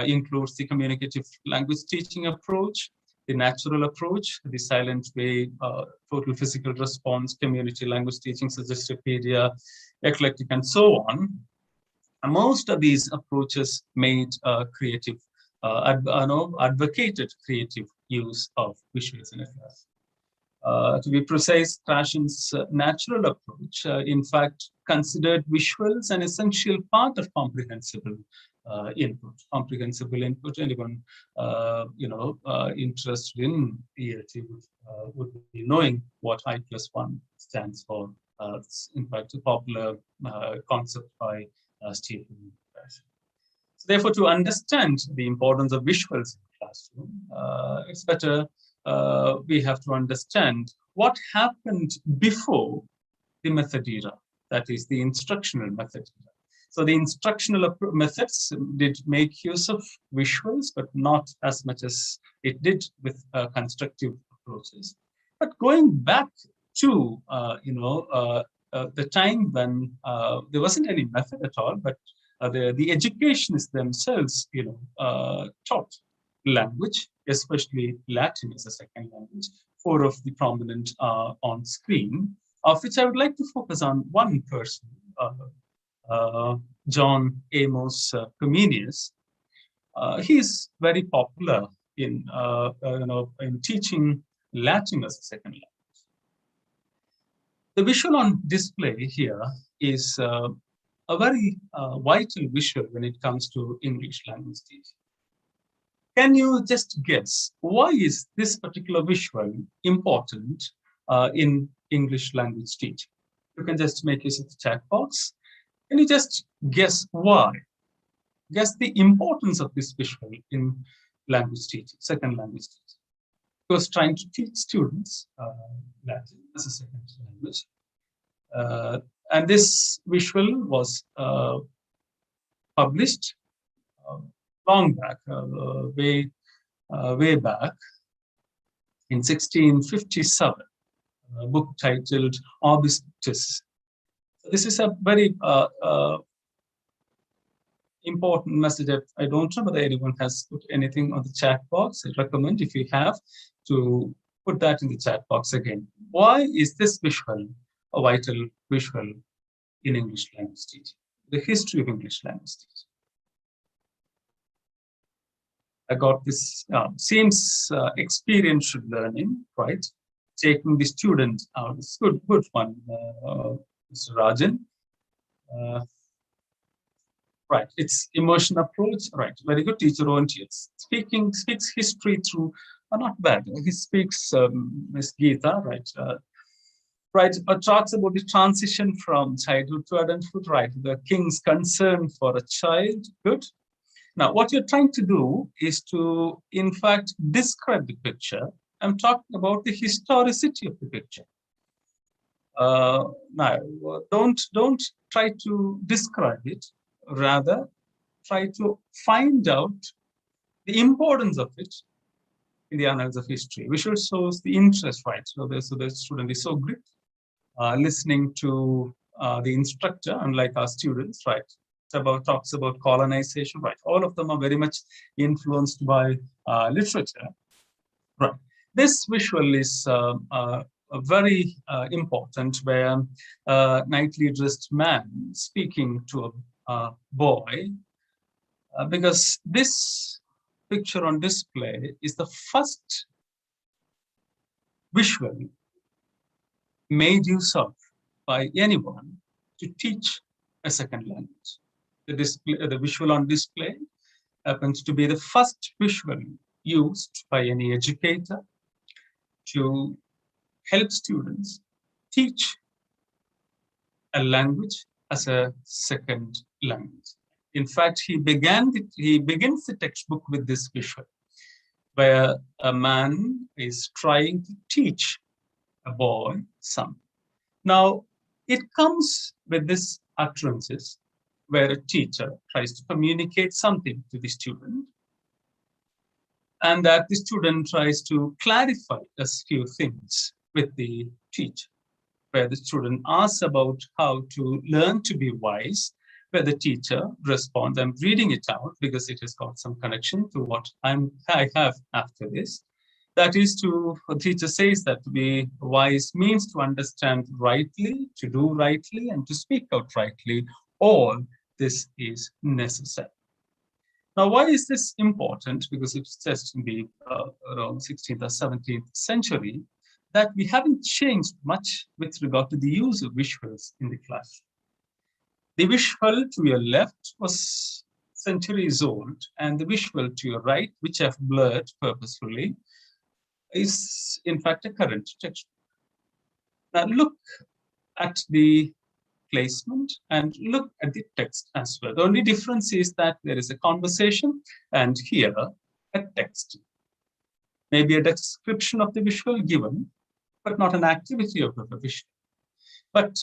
[SPEAKER 2] includes the communicative language teaching approach, the natural approach, the silent way, total physical response, community language teaching, Suggestopedia, eclectic, and so on. Most of these approaches made advocated creative use of visuals in a class. To be precise, Krashen's natural approach, in fact, considered visuals an essential part of comprehensible input. Comprehensible input, anyone interested in ELT would be knowing what I+1 stands for. It's in fact a popular concept by Stephen Krashen. So therefore, to understand the importance of visuals in the classroom, it's better we have to understand what happened before the method era, that is the instructional method era. So the instructional methods did make use of visuals, but not as much as it did with constructive approaches. But going back to the time when there wasn't any method at all, but the educationists themselves, taught language, especially Latin as a second language. 4 of the prominent on screen, of which I would like to focus on one person, John Amos Comenius. He is very popular in teaching Latin as a second language. The visual on display here is a very vital visual when it comes to English language teaching. Can you just guess why is this particular visual important in English language teaching? You can just make use of the chat box. Can you just guess why? guess the importance of this visual in language teaching, second language teaching. He was trying to teach students Latin as a second language. And this visual was published long back, way back in 1657, a book titled Arbustus. This is a very important message. I don't know whether anyone has put anything on the chat box. I recommend, if you have, to put that in the chat box again. Why is this visual a vital visual in English language teaching? The history of English language teaching. I got this, seems experiential learning, right? Taking the student out. It's good one, Mr. Rajan. Right, it's immersion approach. Right, very good, teacher volunteers. Speaks history through, not bad. He speaks Miss Geeta, right? Right, talks about the transition from childhood to adulthood. Right, the king's concern for a child. Good. Now, what you're trying to do is to, in fact, describe the picture. I'm talking about the historicity of the picture. Now, don't try to describe it. Rather, try to find out the importance of it in the annals of history. Visual shows the interest, right? So the student is so great listening to the instructor, unlike our students, right? Talks about colonization, right? All of them are very much influenced by literature, right? This visual is very important, where a nicely dressed man speaking to a boy, because this picture on display is the first visual made use of by anyone to teach a second language. The visual on display happens to be the first visual used by any educator to help students teach a language as a second language. In fact, he begins the textbook with this visual, where a man is trying to teach a boy something. Now, it comes with these utterances where a teacher tries to communicate something to the student, and that the student tries to clarify a few things with the teacher, where the student asks about how to learn to be wise, where the teacher responds. I'm reading it out because it has got some connection to what I have after this. That is, the teacher says that to be wise means to understand rightly, to do rightly, and to speak out rightly. All this is necessary. Now, why is this important? Because it's just in the around 16th or 17th century that we haven't changed much with regard to the use of visuals in the classroom. The visual to your left was centuries old, and the visual to your right, which I've blurred purposefully, is in fact a current textbook. Now look at the placement and look at the text as well. The only difference is that there is a conversation and here a text. Maybe a description of the visual given, but not an activity of the visual. But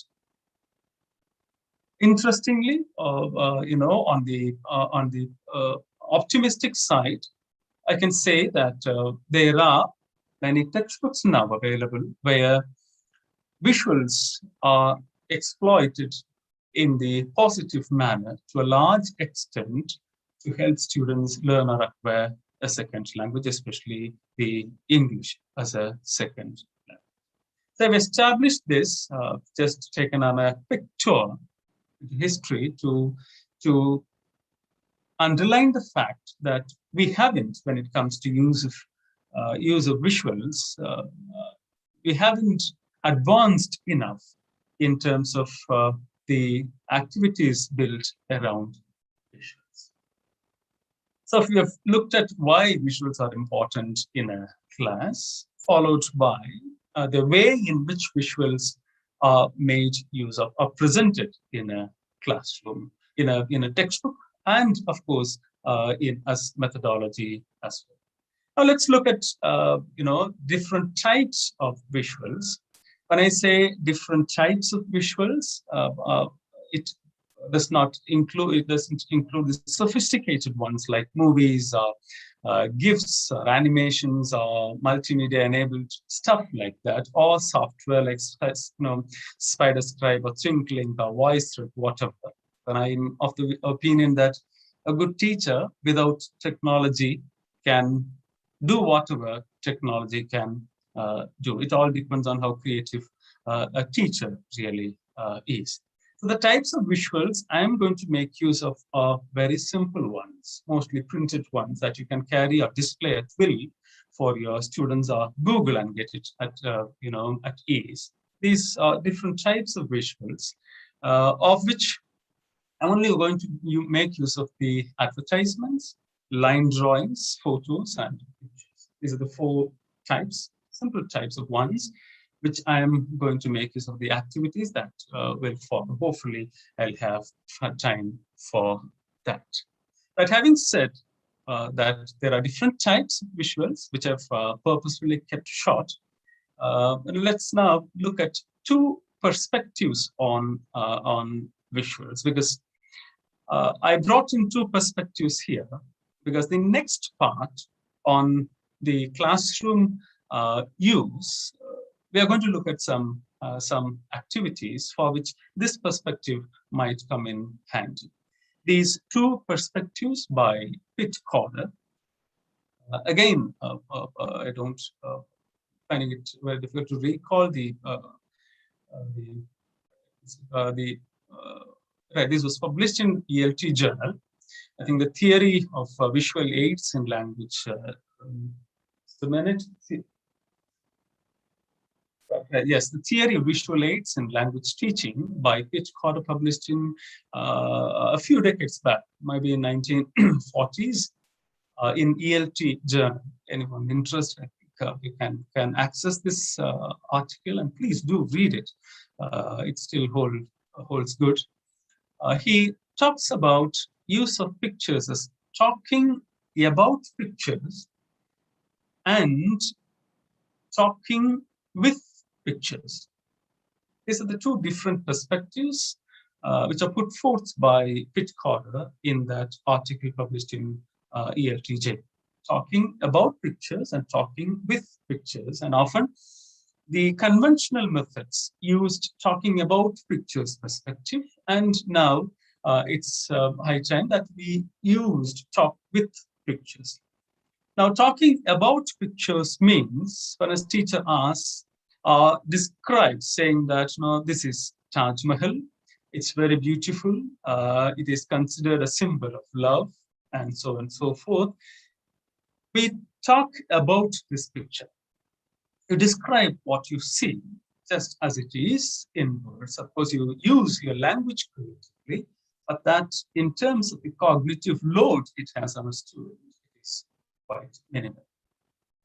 [SPEAKER 2] interestingly, on the optimistic side, I can say that there are many textbooks now available where visuals are exploited in the positive manner to a large extent to help students learn or acquire a second language, especially the English as a second language. So I've established this, just taken on a quick tour into history to underline the fact that we haven't, when it comes to use of visuals, we haven't advanced enough in terms of the activities built around visuals. So if we have looked at why visuals are important in a class, followed by the way in which visuals are made use of, are presented in a classroom, in a textbook, and of course, in as methodology as well. Now let's look at different types of visuals. When I say different types of visuals, it doesn't include the sophisticated ones like movies or GIFs or animations or multimedia enabled stuff like that, or software like Spider Scribe or ThinkLink or VoiceThread, whatever. And I'm of the opinion that a good teacher without technology can do whatever technology can do. It all depends on how creative a teacher really is. So the types of visuals, I'm going to make use of are very simple ones, mostly printed ones that you can carry or display at will for your students or Google and get it at at ease. These are different types of visuals, of which I'm only going to make use of the advertisements, line drawings, photos, and pictures. These are the four types, simple types of ones, which I am going to make use of the activities that will follow. Hopefully, I'll have time for that. But having said that there are different types of visuals, which I've purposefully kept short, let's now look at two perspectives on visuals, because I brought in two perspectives here, because the next part on the classroom use, we are going to look at some activities for which this perspective might come in handy. These two perspectives by Pitt Corder. Again, I don't finding it very difficult to recall right, this was published in ELT journal. I think the theory of visual aids in language. Just a minute. Yes, the theory of visual aids in language teaching by Pitt Corder, published in a few decades back, maybe in 1940s, in ELT journal. Anyone interested, I think you can access this article, and please do read it. It still holds good. He talks about use of pictures as talking about pictures and talking with pictures. These are the two different perspectives which are put forth by Pitt Corder in that article published in ELTJ. Talking about pictures and talking with pictures, and often the conventional methods used talking about pictures perspective, and now it's high time that we used talk with pictures. Now, talking about pictures means when a teacher asks, describes, saying that, this is Taj Mahal, it's very beautiful, it is considered a symbol of love, and so on and so forth. We talk about this picture. You describe what you see just as it is in words. Of course, you use your language creatively, but that in terms of the cognitive load it has on a student, it is quite minimal.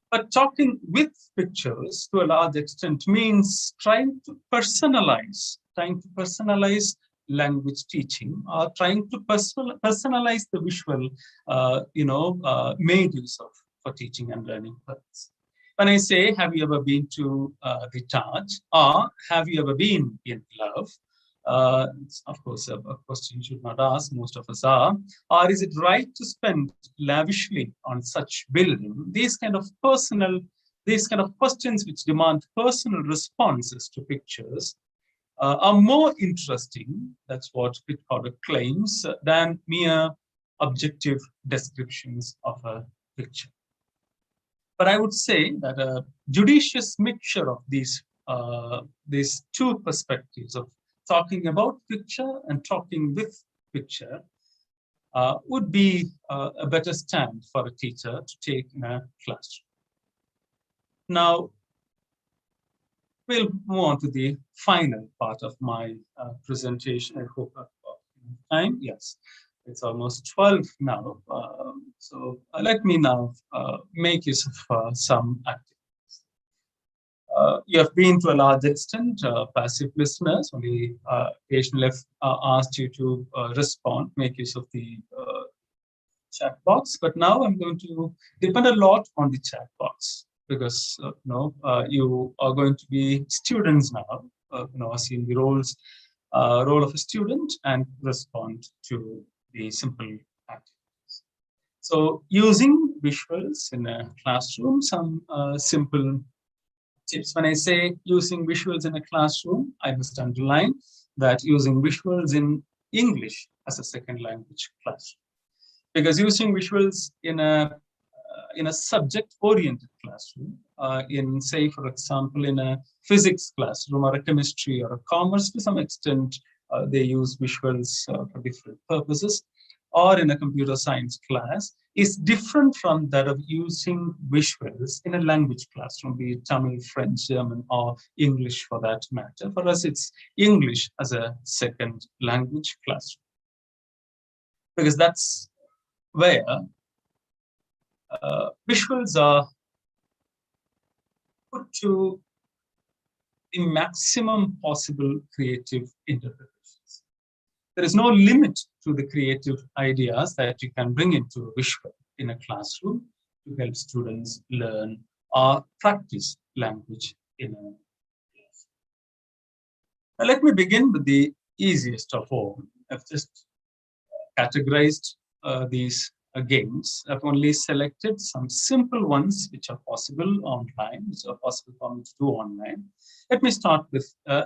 [SPEAKER 2] But talking with pictures to a large extent means trying to personalize language teaching, or trying to personalize the visual, made use of for teaching and learning purposes. When I say, have you ever been to the Taj, or have you ever been in love? It's of course a question you should not ask, most of us are. Or is it right to spend lavishly on such building? These kind of questions which demand personal responses to pictures are more interesting, that's what Pitt Corder claims, than mere objective descriptions of a picture. But I would say that a judicious mixture of these two perspectives of talking about picture and talking with picture would be a better stand for a teacher to take in a classroom. Now, we'll move on to the final part of my presentation. I hope I've got time. Yes, it's almost 12 now. So let me now make use of some activities. You have been to a large extent passive listeners, only occasionally asked you to respond, make use of the chat box. But now I'm going to depend a lot on the chat box because you are going to be students now, assume the role of a student and respond to the simple activities. So using visuals in a classroom, some simple tips. When I say using visuals in a classroom, I must underline that using visuals in English as a second language classroom. Because using visuals in a subject-oriented classroom, in say, for example, in a physics classroom or a chemistry or a commerce, to some extent, they use visuals for different purposes, or in a computer science class, is different from that of using visuals in a language classroom, be it Tamil, French, German, or English for that matter. For us, it's English as a second language classroom. Because that's where visuals are put to the maximum possible creative interpretations. There is no limit to the creative ideas that you can bring into a visual in a classroom to help students learn or practice language in a class. Now, let me begin with the easiest of all. I've just categorized these games. I've only selected some simple ones which are possible online, which are possible for me to do online. Let me start with a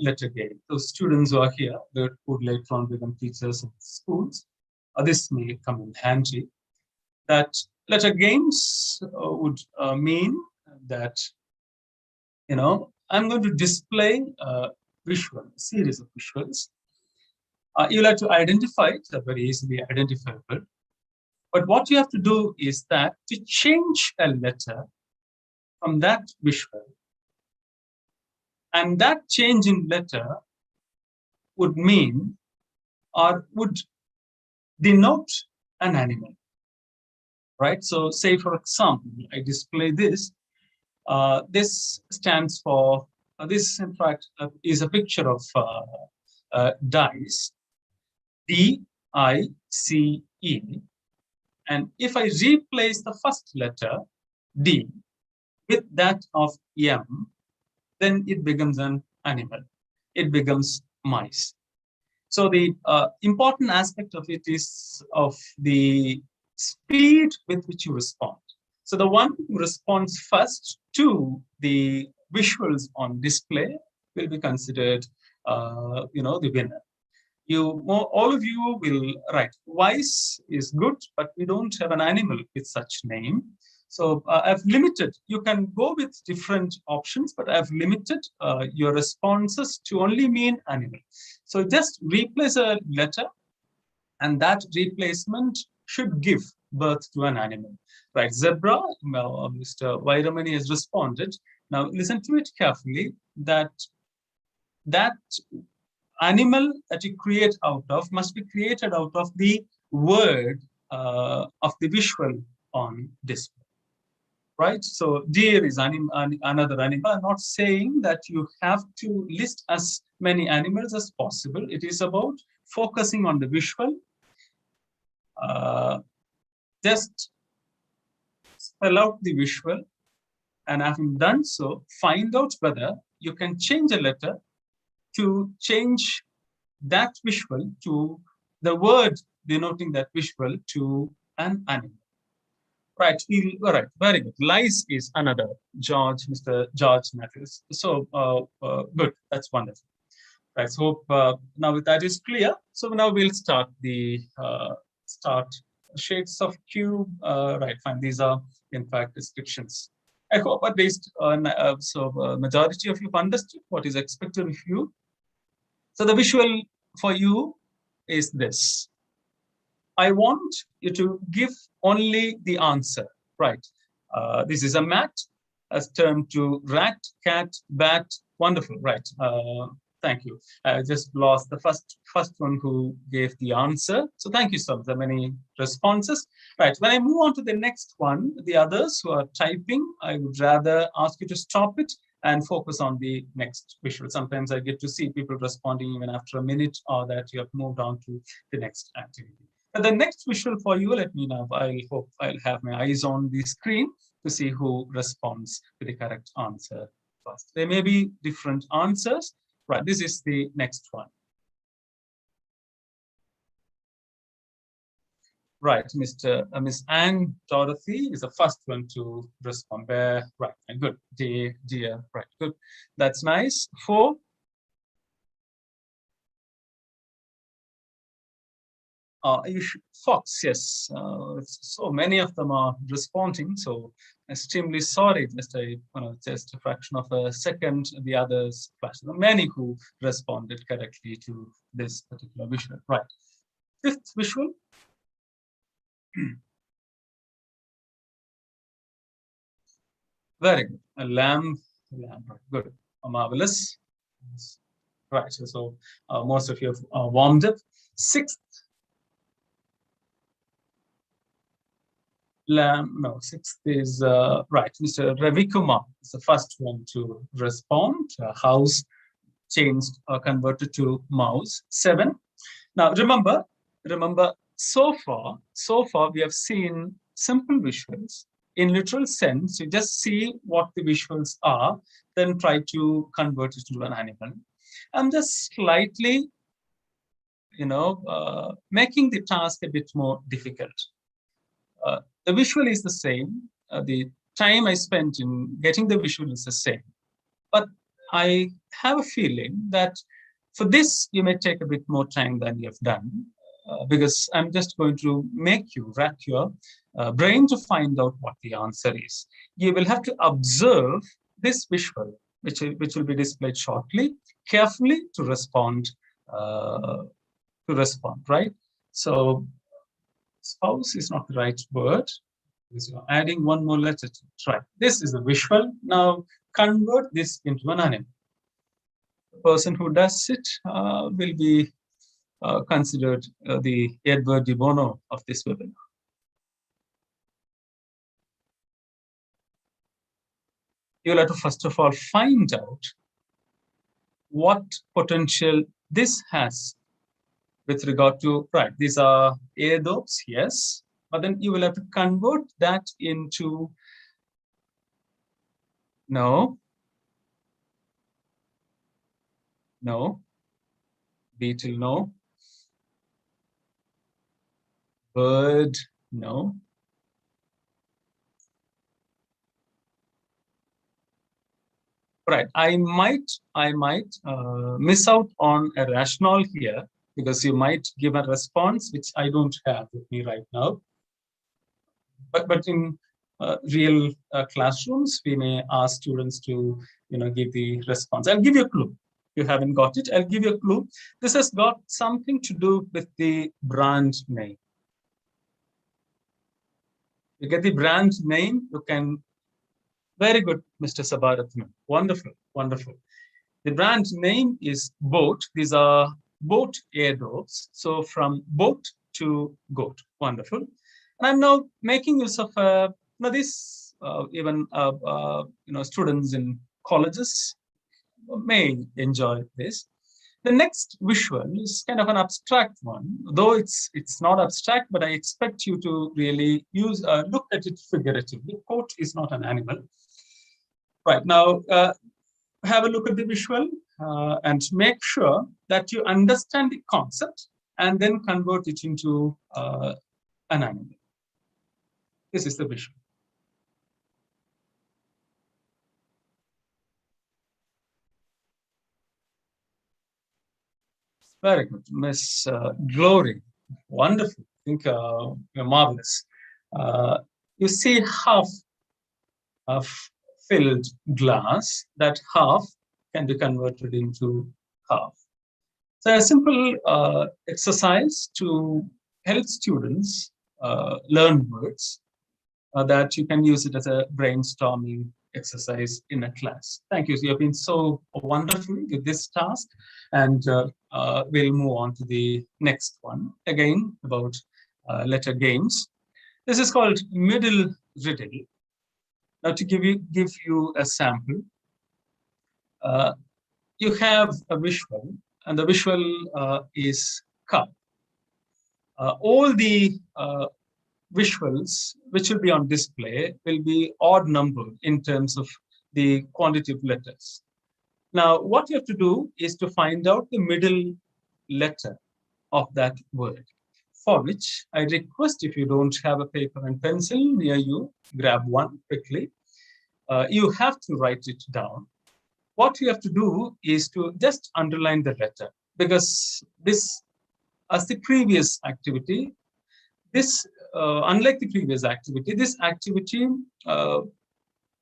[SPEAKER 2] letter game. Those students who are here, they would later on become teachers in schools. This may come in handy. That letter games would mean that, I'm going to display a series of visuals. You'll have to identify it, they're very easily identifiable. But what you have to do is that to change a letter from that visual, and that change in letter would mean or would denote an animal, right? So say, for example, I display this. This stands for, this in fact is a picture of dice, D-I-C-E. And if I replace the first letter, D, with that of M, then it becomes an animal. It becomes mice. So the important aspect of it is of the speed with which you respond. So the one who responds first to the visuals on display will be considered, the winner. All of you will write. Wise is good, but we don't have an animal with such name. So I've limited, you can go with different options, but I've limited your responses to only mean animal. So just replace a letter, and that replacement should give birth to an animal. Right, zebra, Mr. Vairamani has responded. Now listen to it carefully, that animal that you create out of must be created out of the word of the visual on display. Right, so deer is another animal. I'm not saying that you have to list as many animals as possible. It is about focusing on the visual. Just spell out the visual, and having done so, find out whether you can change a letter to change that visual to the word denoting that visual to an animal. Right, all right, very good. Lice is another, Mr. George Matthews. So good, that's wonderful. Right, so now that is clear. So now we'll start the shades of cube. Right, fine, these are in fact descriptions. I hope at least majority of you have understood what is expected of you. So the visual for you is this. I want you to give only the answer, right? This is a mat, as turned to rat, cat, bat, wonderful, right? Thank you. I just lost the first one who gave the answer. So thank you so much. There are many responses. Right. When I move on to the next one, the others who are typing, I would rather ask you to stop it and focus on the next visual. Sometimes I get to see people responding even after a minute, or that you have moved on to the next activity. But the next visual for you, let me know. I hope I'll have my eyes on the screen to see who responds to the correct answer first. There may be different answers. Right, this is the next one. Right, Miss Anne Dorothy is the first one to respond. Right, good. Dear, right, good. That's nice. 4. Fox, yes. So many of them are responding. So extremely sorry. Just a fraction of a second. The others flashed. Many who responded correctly to this particular visual. Right. 5th visual. Very good. A lamb. Good. Marvelous. Right. So most of you have warmed up. 6th. No, 6th is right. Mr. Ravi Kumar is the first one to respond. House changed or converted to mouse. 7. Now remember, so far we have seen simple visuals. In literal sense, you just see what the visuals are, then try to convert it to an animal. I'm just slightly, making the task a bit more difficult. The visual is the same. The time I spent in getting the visual is the same. But I have a feeling that for this, you may take a bit more time than you have done, because I'm just going to make you rack your brain to find out what the answer is. You will have to observe this visual, which will be displayed shortly, carefully to respond, right? So spouse is not the right word. You're adding one more letter to try. This is a visual. Now convert this into an animal. The person who does it will be considered the Edward de Bono of this webinar. You'll have to first of all find out what potential this has with regard to, right, these are airdrops, yes, but then you will have to convert that into, no, beetle, no, bird, no, right. I might miss out on a rationale here, because you might give a response which I don't have with me right now. But in real classrooms, we may ask students to give the response. I'll give you a clue. If you haven't got it, I'll give you a clue. This has got something to do with the brand name. You get the brand name, you can. Very good, Mr. Sabarathan. Wonderful, wonderful. The brand name is Boat. These are boat airdrops. So from boat to goat. Wonderful. And I'm now making use of this. Even students in colleges may enjoy this. The next visual is kind of an abstract one, though it's not abstract, but I expect you to really look at it figuratively. Goat is not an animal. Right, now have a look at the visual and make sure that you understand the concept and then convert it into an animal. This is the visual. Very good, Miss Glory. Wonderful. I think you're marvelous. You see half of filled glass. That half can be converted into half. So a simple exercise to help students learn words that you can use it as a brainstorming exercise in a class. Thank you. You have been so wonderful with this task, and we'll move on to the next one, again about letter games. This is called Middle Riddle. Now, to give you a sample, you have a visual, and the visual is cup. All the visuals which will be on display will be odd numbered in terms of the quantity of letters. Now, what you have to do is to find out the middle letter of that word, for which I request, if you don't have a paper and pencil near you, grab one quickly. You have to write it down. What you have to do is to just underline the letter, because this, as the previous activity, this, unlike the previous activity, this activity will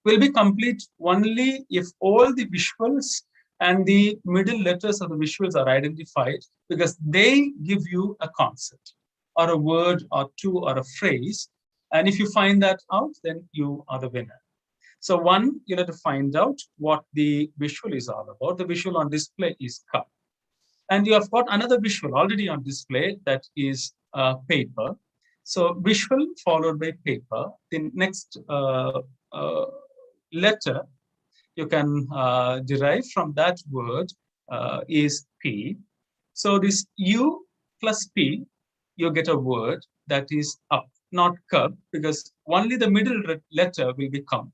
[SPEAKER 2] be complete only if all the visuals and the middle letters of the visuals are identified, because they give you a concept or a word or two or a phrase. And if you find that out, then you are the winner. So one, you have to find out what the visual is all about. The visual on display is cup. And you have got another visual already on display, that is paper. So visual followed by paper. The next letter you can derive from that word is P. So this U plus P, you get a word that is up, not cup, because only the middle letter will be counted.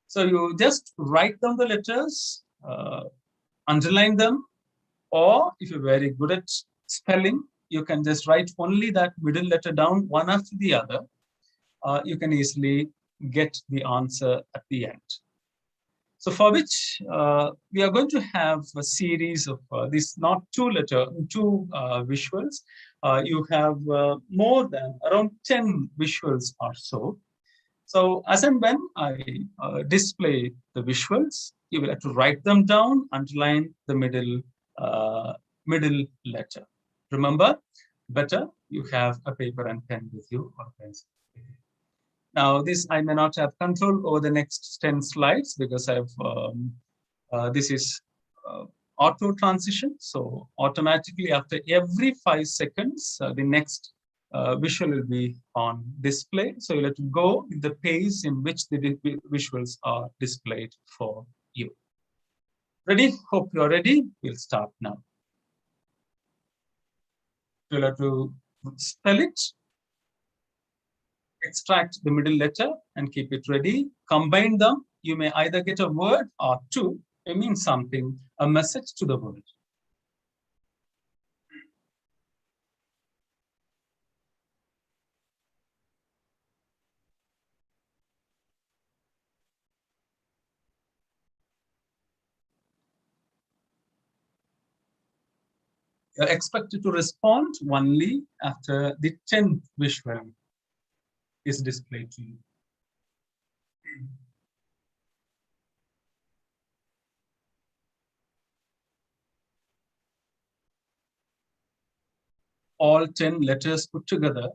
[SPEAKER 2] So you just write down the letters, underline them, or if you're very good at spelling, you can just write only that middle letter down one after the other. You can easily get the answer at the end. So for which we are going to have a series of these, not two visuals. You have more than around 10 visuals or so. So as and when I display the visuals, you will have to write them down, underline the middle letter. Remember, better you have a paper and pen with you, or pencil. Now, this I may not have control over the next 10 slides, because I've this is auto transition. So automatically after every 5 seconds, the next visual will be on display. So you'll have to go with the pace in which the visuals are displayed for you. Ready? Hope you're ready. We'll start now. You'll have to spell it, extract the middle letter and keep it ready. Combine them. You may either get a word or two. It means something, a message to the word. You're expected to respond only after the 10th visual is displayed to you. All 10 letters put together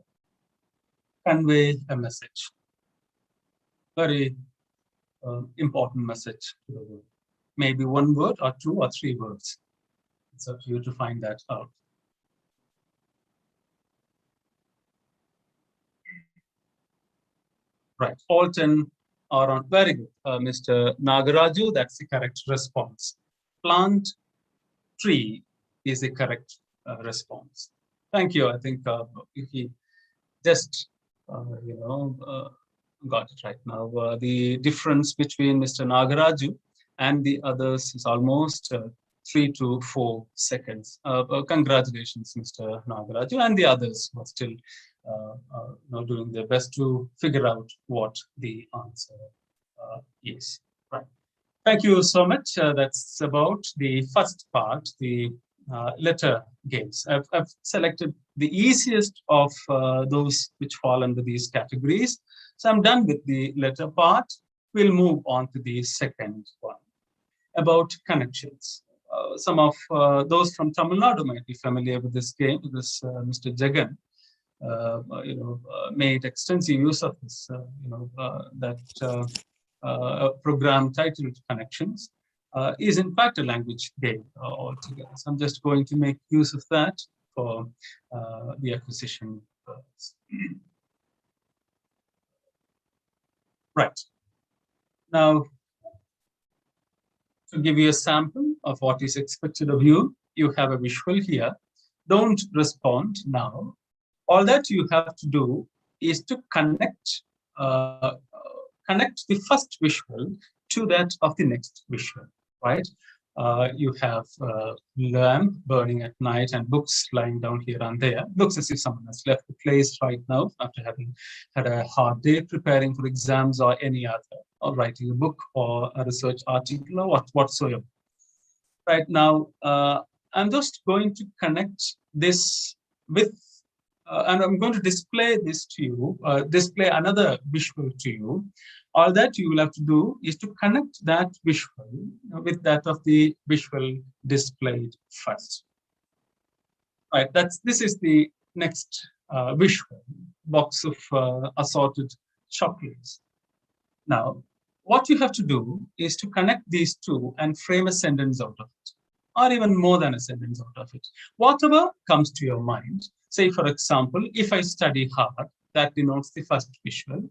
[SPEAKER 2] convey a message. Very important message to the world. Maybe one word or two or three words. It's up to you to find that out. Right, all 10 are on. Very good, Mr. Nagaraju, that's the correct response. Plant, tree is the correct response. Thank you. I think he just, got it right now. The difference between Mr. Nagaraju and the others is almost 3 to 4 seconds. Congratulations, Mr. Nagaraju, and the others who are still doing their best to figure out what the answer is. Right. Thank you so much. That's about the first part, the letter games. I've selected the easiest of those which fall under these categories. So I'm done with the letter part. We'll move on to the second one, about connections. Some of those from Tamil Nadu might be familiar with this game, because Mr. Jagan made extensive use of this, program titled Connections, is in fact a language game altogether. So I'm just going to make use of that for the acquisition purpose. Right. Now, to give you a sample of what is expected of you, you have a visual here. Don't respond now. All that you have to do is to connect the first visual to that of the next visual, right? You have lamp burning at night and books lying down here and there. Looks as if someone has left the place right now after having had a hard day preparing for exams or any other, or writing a book or a research article or whatsoever. Right now, I'm just going to connect this with, and I'm going to display this to you, display another visual to you. All that you will have to do is to connect that visual with that of the visual displayed first. Right, this is the next visual box of assorted chocolates. Now, what you have to do is to connect these two and frame a sentence out of it, or even more than a sentence out of it. Whatever comes to your mind, say, for example, if I study hard, that denotes the first visual.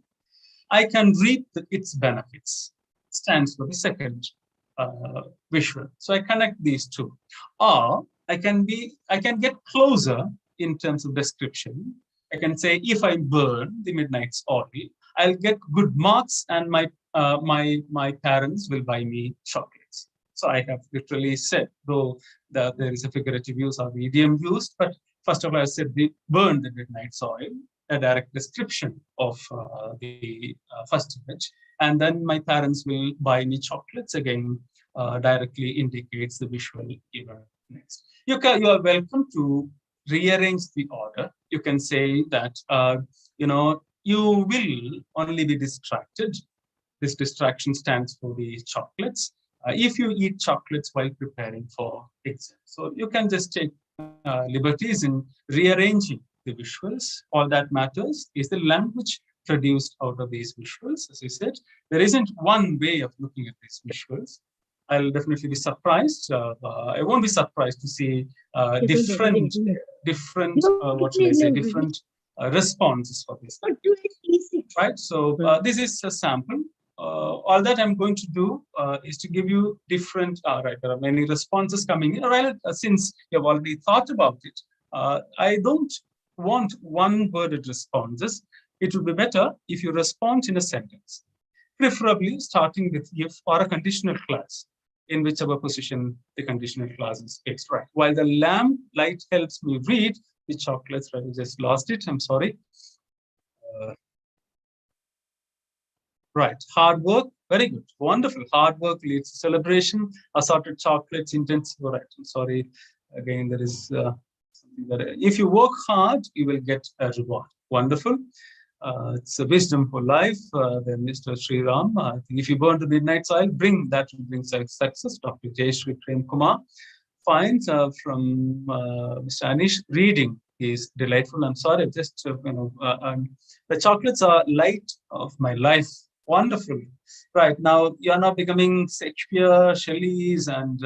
[SPEAKER 2] I can reap its benefits, stands for the second visual. So I connect these two. Or I can get closer in terms of description. I can say, if I burn the midnight's oil, I'll get good marks and my parents will buy me chocolates. So I have literally said, though that there is a figurative use or the idiom used, but first of all, I said burn the midnight's oil, a direct description of the first image. And then my parents will buy me chocolates, again, directly indicates the visual given next. You are welcome to rearrange the order. You can say that, you will only be distracted. This distraction stands for the chocolates. If you eat chocolates while preparing for exam. So you can just take liberties in rearranging the visuals. All that matters is the language produced out of these visuals. As I said, there isn't one way of looking at these visuals. I'll definitely be surprised. I won't be surprised to see different responses for this. Right. So this is a sample. All that I'm going to do is to give you different. Right. There are many responses coming in. Right. Since you've already thought about it, I don't want one-worded responses. It would be better if you respond in a sentence, preferably starting with if or a conditional clause, in whichever position the conditional clause is fixed. Right. While the lamp light helps me read, the chocolates, right, I just lost it. I'm sorry. Right. Hard work. Very good. Wonderful. Hard work leads to celebration. Assorted chocolates, intensive. Right. I'm sorry. Again, there is something that if you work hard, you will get a reward. Wonderful. It's a wisdom for life. Then Mr. Sriram, I think if you burn the midnight's oil, bring success. Dr. Jayashree Prem Kumar finds from Mr. Anish, reading is delightful. I'm sorry, just the chocolates are light of my life. Wonderful. Right now, you're not becoming Shakespeare, Shelley's, and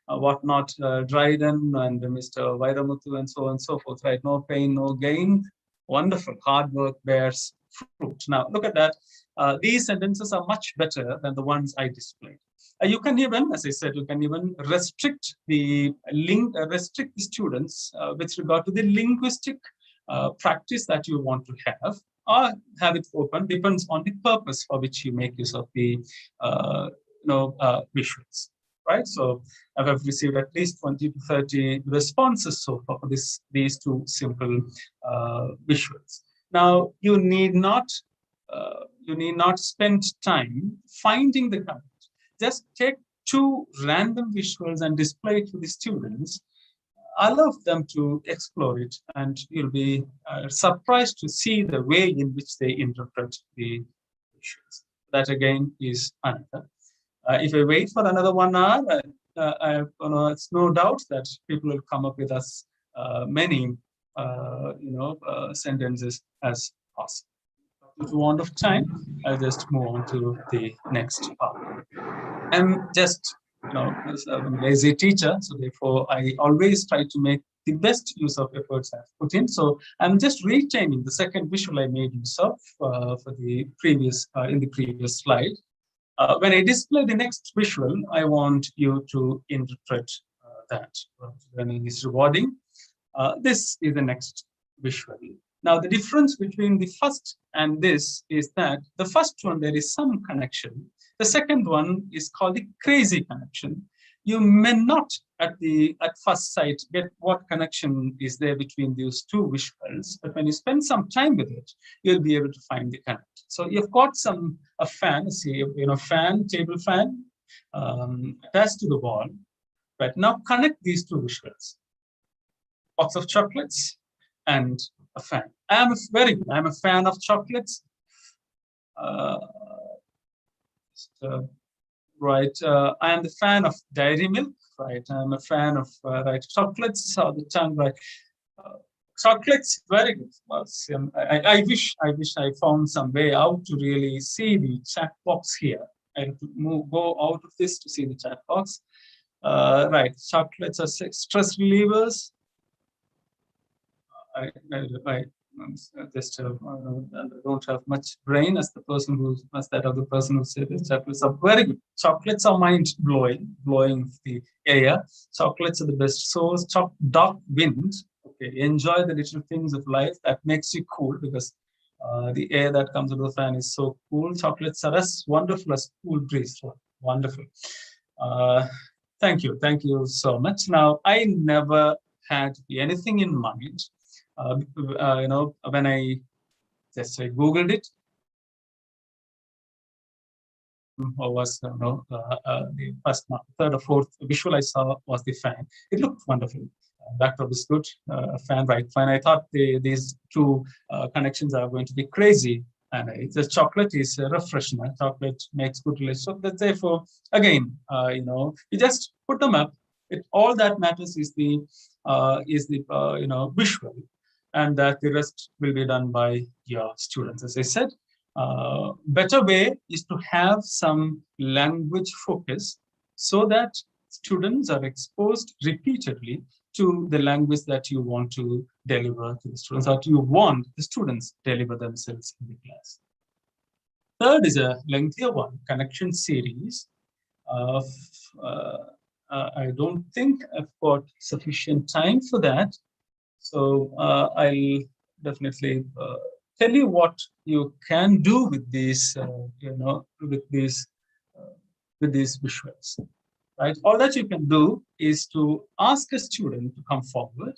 [SPEAKER 2] whatnot, Dryden and Mr. Vairamuthu, and so on and so forth. Right? No pain, no gain. Wonderful. Hard work bears fruit. Now, look at that. These sentences are much better than the ones I displayed. You can even, as I said, you can even restrict the students with regard to the linguistic practice that you want to have, or have it open. Depends on the purpose for which you make use of the visuals. Right, so I have received at least 20 to 30 responses so far for these two simple visuals. Now you need not spend time finding the content. Just take two random visuals and display it to the students. Allow them to explore it, and you'll be surprised to see the way in which they interpret the visuals. That again is another. If I wait for another 1 hour, it's no doubt that people will come up with as many sentences as possible. due to want of time, I'll just move on to the next part. I'm just, I'm a lazy teacher, so therefore I always try to make the best use of efforts I've put in. So I'm just retaining the second visual I made use of for the previous in the previous slide. When I display the next visual, I want you to interpret that. Learning is rewarding. This is the next visual. Now, the difference between the first and this is that the first one, there is some connection. The second one is called the crazy connection. You may not at first sight get what connection is there between these two visuals, but when you spend some time with it, you'll be able to find the connect. So you've got a fan, say, table fan, attached to the wall. Right now, connect these two visuals: box of chocolates and a fan. I'm a fan of chocolates. Right, I am the fan of dairy milk. Right, I'm a fan of chocolates. So the tongue, right. Chocolates, very good. I wish I found some way out to really see the chat box here. I have to go out of this to see the chat box. Right, chocolates are stress relievers. I just don't have much brain as that other person who said this. Chocolates are very good. Chocolates are mind blowing the air. Chocolates are the best source. Dark wind. Okay, enjoy the little things of life that makes you cool, because the air that comes out of the fan is so cool. Chocolates are as wonderful as cool breeze. Wonderful. Thank you so much. Now, I never had anything in mind. When I just Googled it, or was the first, third or fourth visual I saw was the fan. It looked wonderful. Backdrop is good, fan, right, fine. I thought these two connections are going to be crazy, and the chocolate is refreshing. Chocolate makes good relationship. So therefore, again, you just put them up. All that matters is the visual, and that the rest will be done by your students. As I said, better way is to have some language focus so that students are exposed repeatedly to the language that you want to deliver to the students, or you want the students deliver themselves in the class. Third is a lengthier one, connection series. I don't think I've got sufficient time for that. So I'll definitely tell you what you can do with these, with these visuals. Right? All that you can do is to ask a student to come forward,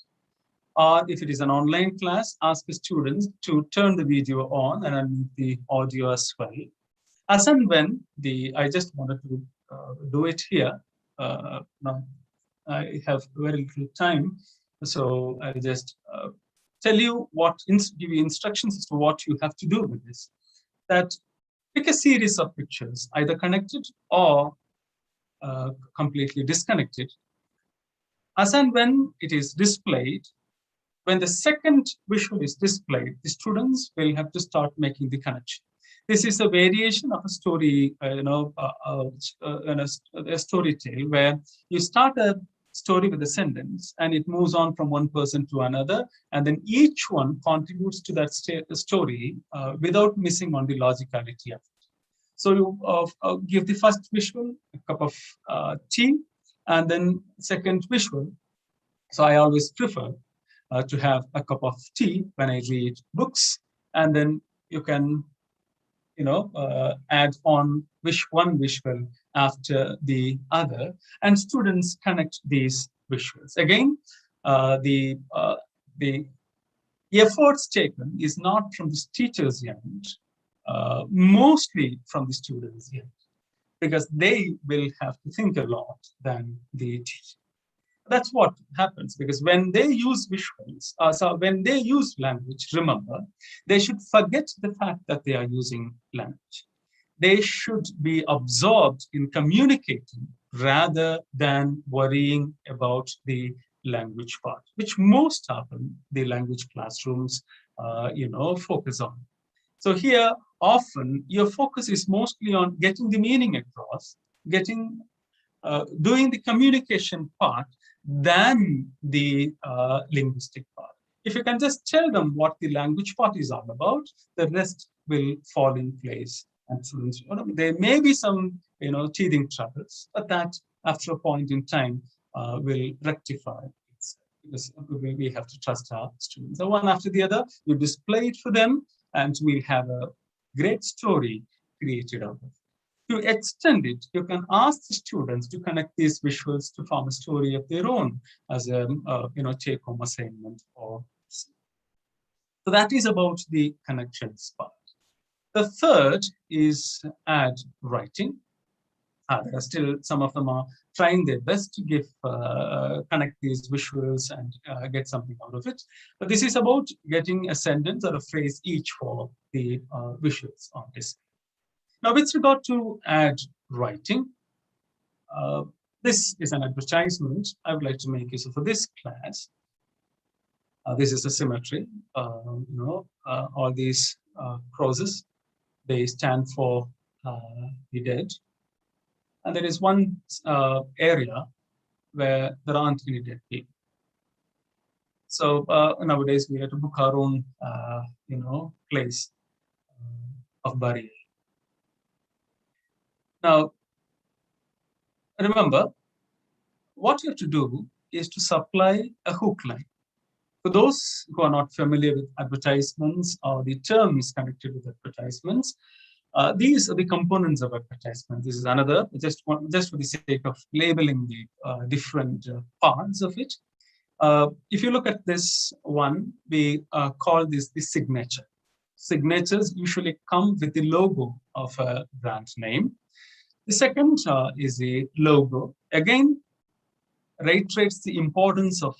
[SPEAKER 2] or if it is an online class, ask a student to turn the video on and unmute the audio as well. As and when I just wanted to do it here. Now I have very little time, so I'll just tell you give you instructions as to what you have to do with this. That pick a series of pictures, either connected or completely disconnected. As and when it is displayed, when the second visual is displayed, the students will have to start making the connection. This is a variation of a story, a story tale where you start a story with a sentence and it moves on from one person to another, and then each one contributes to that story without missing on the logicality of it. So you give the first visual a cup of tea, and then second visual. So I always prefer to have a cup of tea when I read books, and then you can, add on one visual after the other, and students connect these visuals. Again, the efforts taken is not from the teacher's end, mostly from the students' end, because they will have to think a lot than the teacher. That's what happens, because when they use visuals, when they use language, remember, they should forget the fact that they are using language. They should be absorbed in communicating rather than worrying about the language part, which most often the language classrooms, focus on. So here, often your focus is mostly on getting the meaning across, doing the communication part than the linguistic part. If you can just tell them what the language part is all about, the rest will fall in place. And students, there may be some, teething troubles, but that after a point in time will rectify itself, because we have to trust our students. So one after the other, you display it for them, and we'll have a great story created out of it. To extend it, you can ask the students to connect these visuals to form a story of their own as a take-home assignment. So that is about the connections part. The third is add writing. There are still some of them are trying their best to connect these visuals and get something out of it. But this is about getting a sentence or a phrase each for the visuals on display. Now, with regard to add writing, this is an advertisement I would like to make use of for this class. This is a symmetry. All these crosses, they stand for the dead. And there is one area where there aren't any dead people. So nowadays we have to book our own, place of burial. Now, remember, what you have to do is to supply a hook line. For those who are not familiar with advertisements or the terms connected with advertisements, these are the components of advertisement. This is another, just for the sake of labeling the different parts of it. If you look at this one, we call this the signature. Signatures usually come with the logo of a brand name. The second is the logo. Again, reiterates the importance of,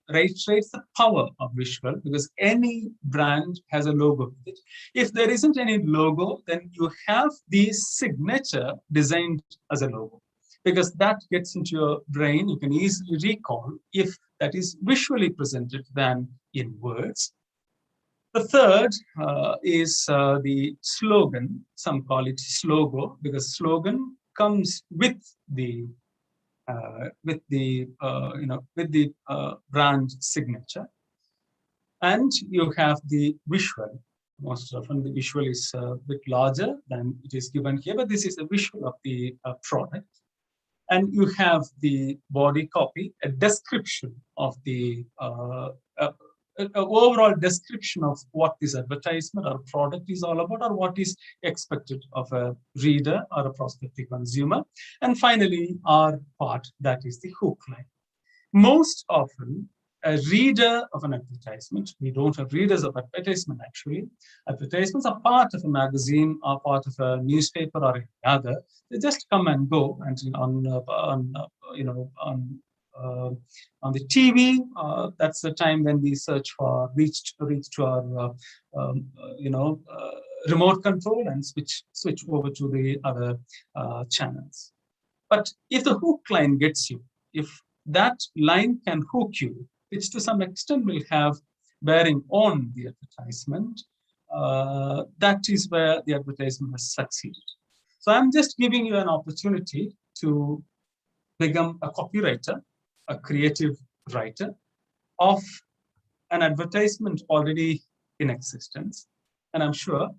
[SPEAKER 2] reiterates the power of visual, because any brand has a logo with it. If there isn't any logo, then you have the signature designed as a logo, because that gets into your brain. You can easily recall if that is visually presented than in words. The third is the slogan. Some call it slogo, because slogan comes with the brand signature. And you have the visual. Most often the visual is a bit larger than it is given here, but this is a visual of the product. And you have the body copy, a description of the overall description of what this advertisement or product is all about, or what is expected of a reader or a prospective consumer. And finally, our part, that is the hook line. Most often, a reader of an advertisement, we don't have readers of advertisement actually. Advertisements are part of a magazine or part of a newspaper or any other. They just come and go, and on the TV, that's the time when we search for reach to our remote control and switch over to the other channels. But if the hook line gets you, if that line can hook you, which to some extent will have bearing on the advertisement, that is where the advertisement has succeeded. So I'm just giving you an opportunity to become a copywriter, a creative writer of an advertisement already in existence. And I'm sure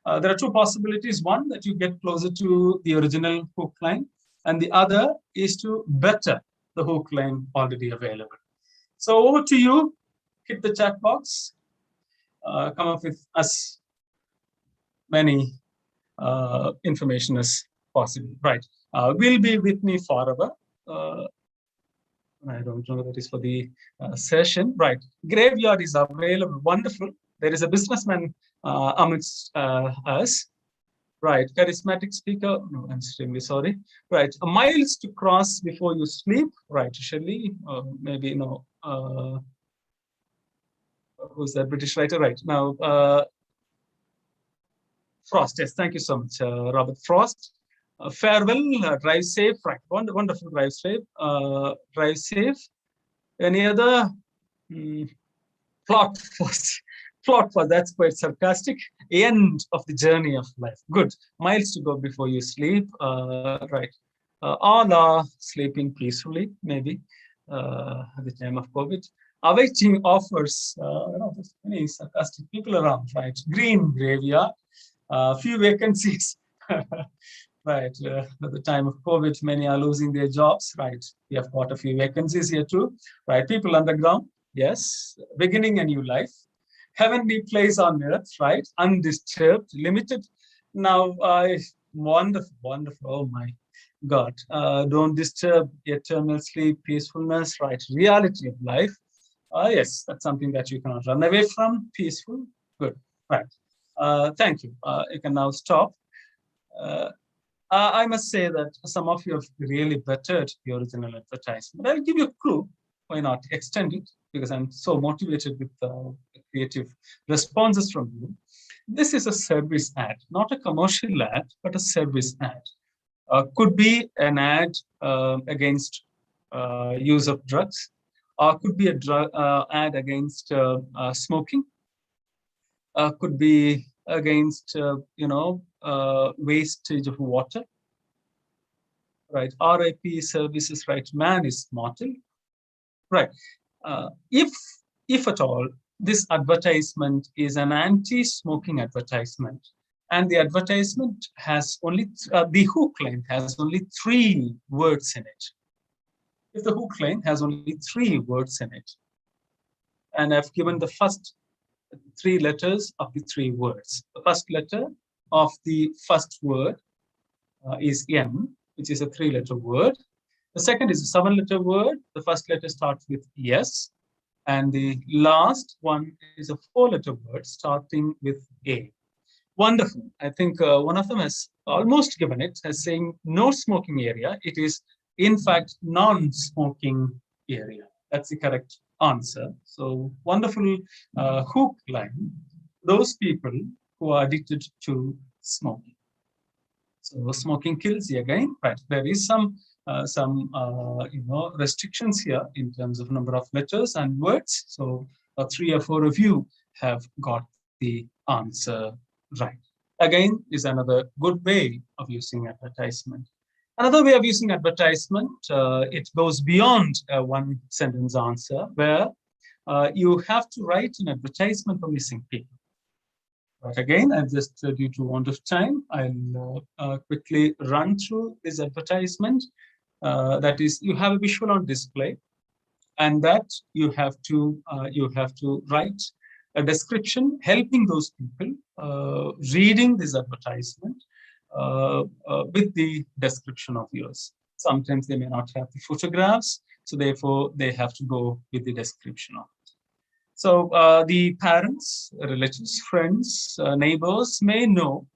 [SPEAKER 2] there are two possibilities. One, that you get closer to the original hook line, and the other is to better the hook line already available. So over to you, hit the chat box, come up with as many information as possible. Right, will be with me forever. I don't know that is for the session. Right, graveyard is available. Wonderful. There is a businessman amongst us. Right, charismatic speaker. No, I'm extremely sorry. Right, miles to cross before you sleep. Right, Shelley. Maybe no. Who's that British writer? Right now, Frost. Yes, thank you so much, Robert Frost. Farewell. Drive safe. Right, wonderful. Drive safe. Drive safe. Any other plot plot was, that's quite sarcastic. End of the journey of life. Good. Miles to go before you sleep. Right. All are sleeping peacefully, maybe, at the time of COVID. Awaiting offers. There's many sarcastic people around, right? Green graveyard. Few vacancies. Right. At the time of COVID, many are losing their jobs. Right. We have got a few vacancies here too. Right. People underground. Yes. Beginning a new life. Heavenly place on earth. Right. Undisturbed. Limited. Now, wonderful, wonderful. Oh my God. Don't disturb eternal sleep, peacefulness. Right. Reality of life. Yes, that's something that you cannot run away from. Peaceful. Good. Right. Thank you. You can now stop. I must say that some of you have really bettered the original advertisement. I'll give you a clue. Why not extend it? Because I'm so motivated with creative responses from you. This is a service ad, not a commercial ad, but a service ad. Could be an ad against use of drugs, or could be a drug ad against smoking. Could be against wastage of water, right? RIP services, right? Man is mortal, right? If at all this advertisement is an anti-smoking advertisement, and the advertisement has only the hook line has only 3 words in it. If the hook line has only 3 words in it, and I've given the first 3 letters of the 3 words. The first letter of the first word is M, which is a 3-letter word. The second is a 7-letter word. The first letter starts with S, and the last one is a 4-letter word starting with A. Wonderful. I think one of them has almost given it as saying no smoking area. It is, in fact, non-smoking area. That's the correct answer. So wonderful hook line. Those people who are addicted to smoking. So smoking kills you again, right? There is some restrictions here in terms of number of letters and words. So 3 or 4 of you have got the answer right. Again, is another good way of using advertisement. Another way of using advertisement, it goes beyond one sentence answer, where you have to write an advertisement for missing people. But again, I've just, due to want of time, I'll quickly run through this advertisement. That is, you have a visual on display, and that you have to write a description helping those people reading this advertisement with the description of yours. Sometimes they may not have the photographs, so therefore they have to go with the description of it. So the parents, relatives, friends, neighbors may know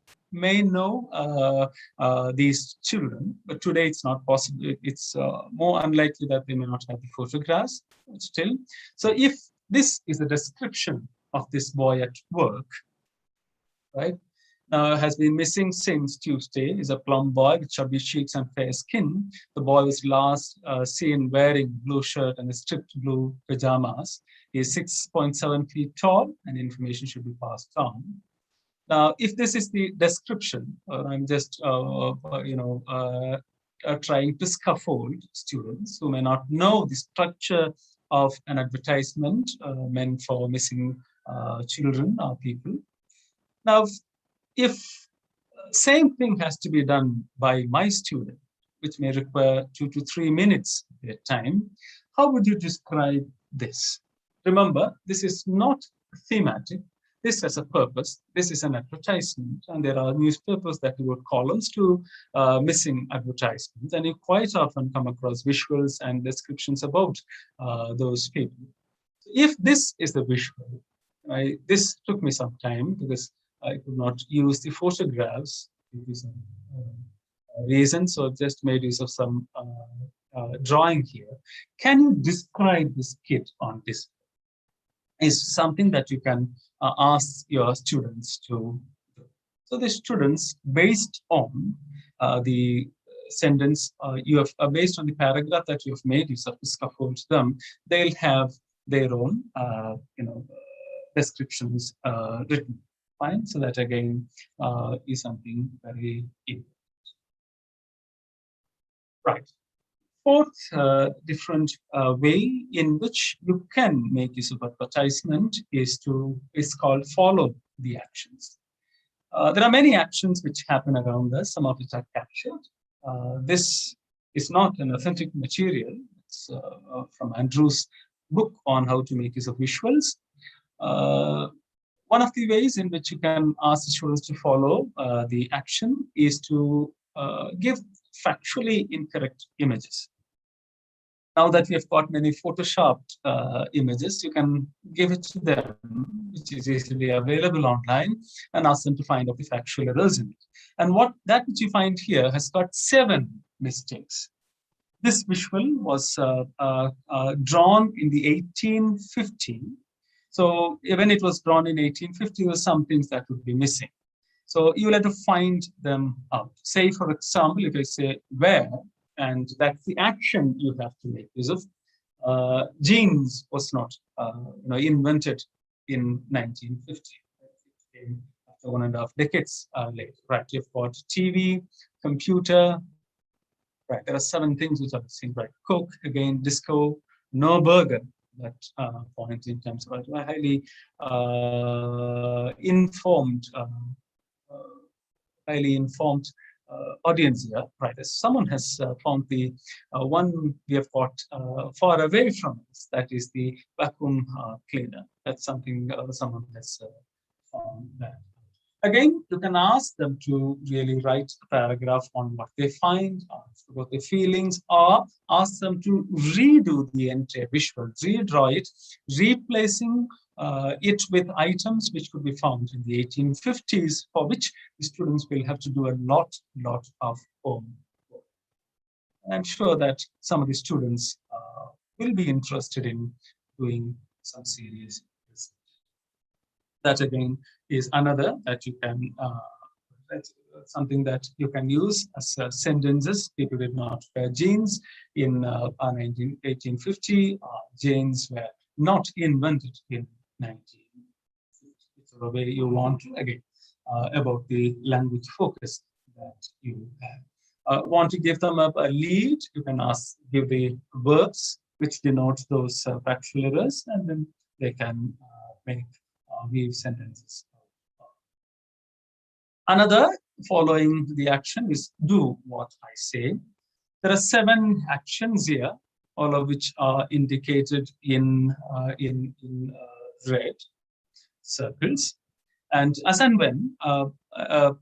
[SPEAKER 2] these children, but today it's not possible. It's more unlikely that they may not have the photographs still. So if this is the description of this boy at work, right? Has been missing since Tuesday, is a plump boy with chubby cheeks and fair skin. The boy was last seen wearing blue shirt and a stripped blue pajamas. He is 6.7 feet tall, and information should be passed on. Now, if this is the description, I'm just trying to scaffold students who may not know the structure of an advertisement meant for missing children or people. Now, if same thing has to be done by my student, which may require 2 to 3 minutes of their time, how would you describe this? Remember, this is not thematic. This has a purpose. This is an advertisement, and there are newspapers that devote columns to missing advertisements, and you quite often come across visuals and descriptions about those people. If this is the visual, this took me some time because I could not use the photographs due to some reasons, so just made use of some drawing here. Can you describe this kid on display? Is something that you can ask your students to do. So the students, based on the sentence you have, based on the paragraph that you have made use of to scaffold them, they'll have their own, description is written. Fine. So that again is something very important. Right. Fourth different way in which you can make use of advertisement is called follow the actions. There are many actions which happen around us. Some of which are captured. This is not an authentic material. It's from Andrew's book on how to make use of visuals. One of the ways in which you can ask the students to follow the action is to give factually incorrect images. Now that we have got many photoshopped images, you can give it to them, which is easily available online, and ask them to find out the factual errors in it. And that which you find here has got 7 mistakes. This visual was drawn in the 1850. So when it was drawn in 1850, there were some things that would be missing. So you will have to find them out. Say, for example, if I say where, and that's the action you have to make use of. Jeans was not invented in 1950. It came after 1.5 decades later. Right, you've got TV, computer. Right, there are 7 things which are missing. Right, Coke, again, disco, no burger. That point in terms of a highly informed audience here, right? As someone has found the one we have got far away from us, that is the vacuum cleaner. That's something someone has found that. Again, you can ask them to really write a paragraph on what they find, what their feelings are, ask them to redo the entire visual, redraw it, replacing it with items which could be found in the 1850s, for which the students will have to do a lot of homework. I'm sure that some of the students will be interested in doing some serious research. That again is another that you can, that's something that you can use as sentences. People did not wear jeans in 1850. Jeans were not invented in 1950. It's the way you want to, again, about the language focus that you have. Want to give them a lead, you can give the verbs which denote those factual errors, and then they can weave sentences. Another following the action is do what I say. There are 7 actions here, all of which are indicated in red circles. And as and when a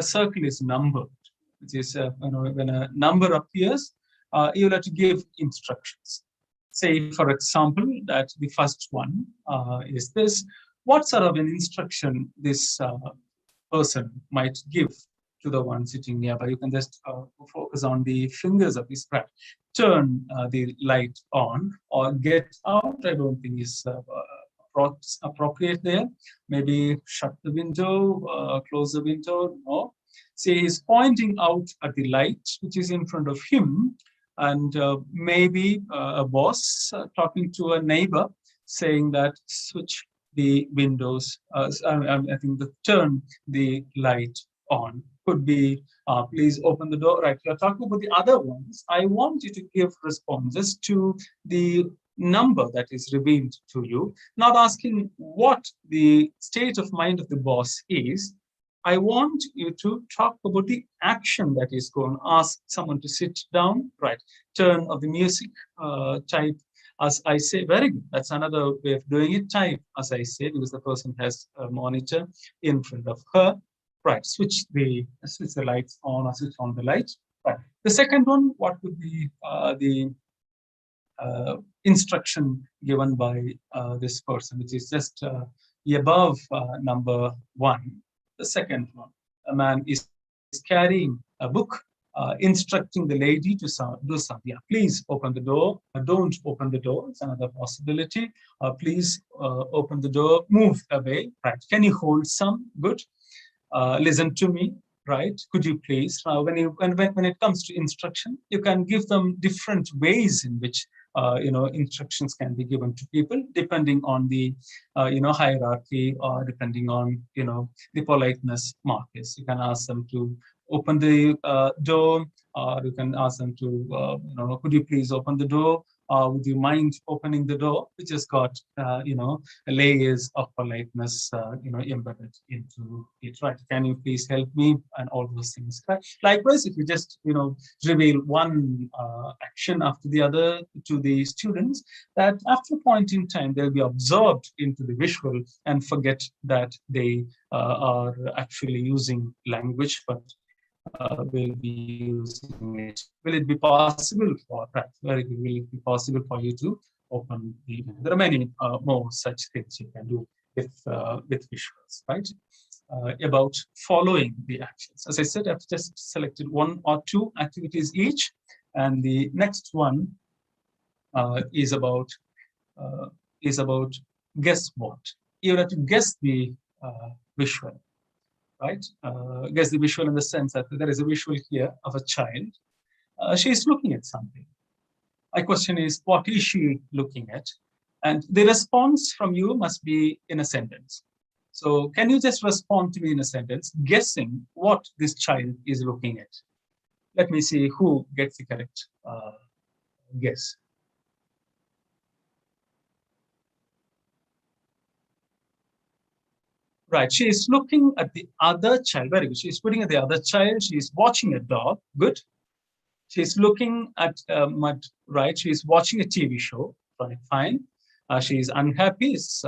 [SPEAKER 2] circle is numbered, which is when a number appears, you'll have to give instructions. Say, for example, that the first one is this. What sort of an instruction this person might give to the one sitting nearby? You can just focus on the fingers of his hand. Turn the light on or get out. I don't think is appropriate there. Maybe shut the window, close the window. No. See, he's pointing out at the light which is in front of him, and maybe a boss talking to a neighbor saying that switch the windows, I think turn the light on. Could be, please open the door. Right, you're talking about the other ones. I want you to give responses to the number that is revealed to you, not asking what the state of mind of the boss is. I want you to talk about the action that is going. Ask someone to sit down, right? Turn of the music, type as I say. Very good. That's another way of doing it. Type as I say, because the person has a monitor in front of her. Right. Switch the lights on or switch on the light. Right. The second one, what would be the instruction given by this person, which is just above number 1. The second one, a man is carrying a book, instructing the lady to do something. Yeah, please open the door. Don't open the door. It's another possibility. Please open the door. Move away. Right. Can you hold some? Good. Listen to me. Right. Could you please? When it comes to instruction, you can give them different ways in which instructions can be given to people depending on the, hierarchy, or depending on, the politeness markers. You can ask them to open the door, or you can ask them to, could you please open the door? Would you mind opening the door? Which has got, layers of politeness, embedded into it, right? Can you please help me? And all those things, right? Likewise, if you just, reveal one action after the other to the students, that after a point in time, they'll be absorbed into the visual and forget that they are actually using language, but will be using it. Will it be possible for that? Will it be possible for you to open the? There are many more such things you can do with visuals, right? About following the actions. As I said, I've just selected one or two activities each, and the next one is about guess what. You have to guess the visual. Right? Guess the visual in the sense that there is a visual here of a child. She is looking at something. My question is, what is she looking at? And the response from you must be in a sentence. So can you just respond to me in a sentence, guessing what this child is looking at? Let me see who gets the correct guess. Right, she is looking at the other child. Very good. She's looking at the other child. She's watching a dog. Good. She's looking at mud. Right. She's watching a TV show. Right. Fine. She's unhappy. It's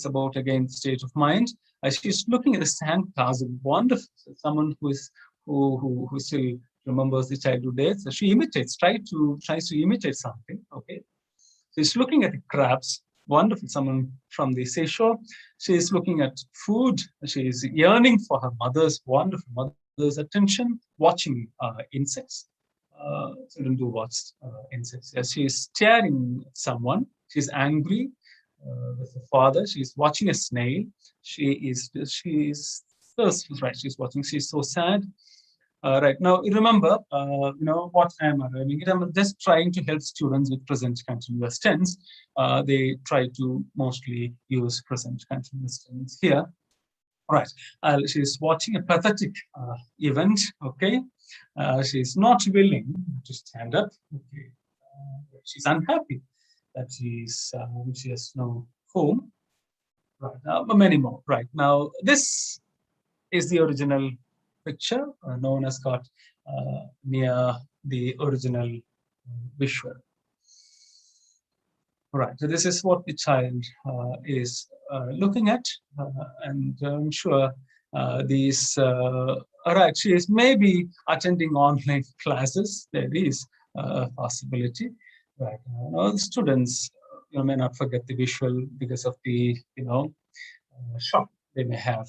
[SPEAKER 2] about, again, state of mind. She's looking at the sandcastle. Wonderful. Someone who still remembers the childhood days. So she imitates. Tries to imitate something. Okay. She's looking at the crabs. Wonderful, someone from the seashore. She is looking at food. She is yearning for her mother's attention, watching insects. Children do watch insects. Yes, she is staring at someone. She's angry with her father. She's watching a snail. She's right. She's watching. She's so sad. Right now, remember, what am I learning? I'm just trying to help students with present continuous tense. They try to mostly use present continuous tense here. Right. She's watching a pathetic event. Okay. She's not willing to stand up. Okay. She's unhappy that she has no home. Right. Many more. Right. Now, this is the original picture. No one has got near the original visual. Right, so this is what the child is looking at, and I'm sure these, right, she is maybe attending online classes. There is a possibility. Right, the students may not forget the visual because of the shock they may have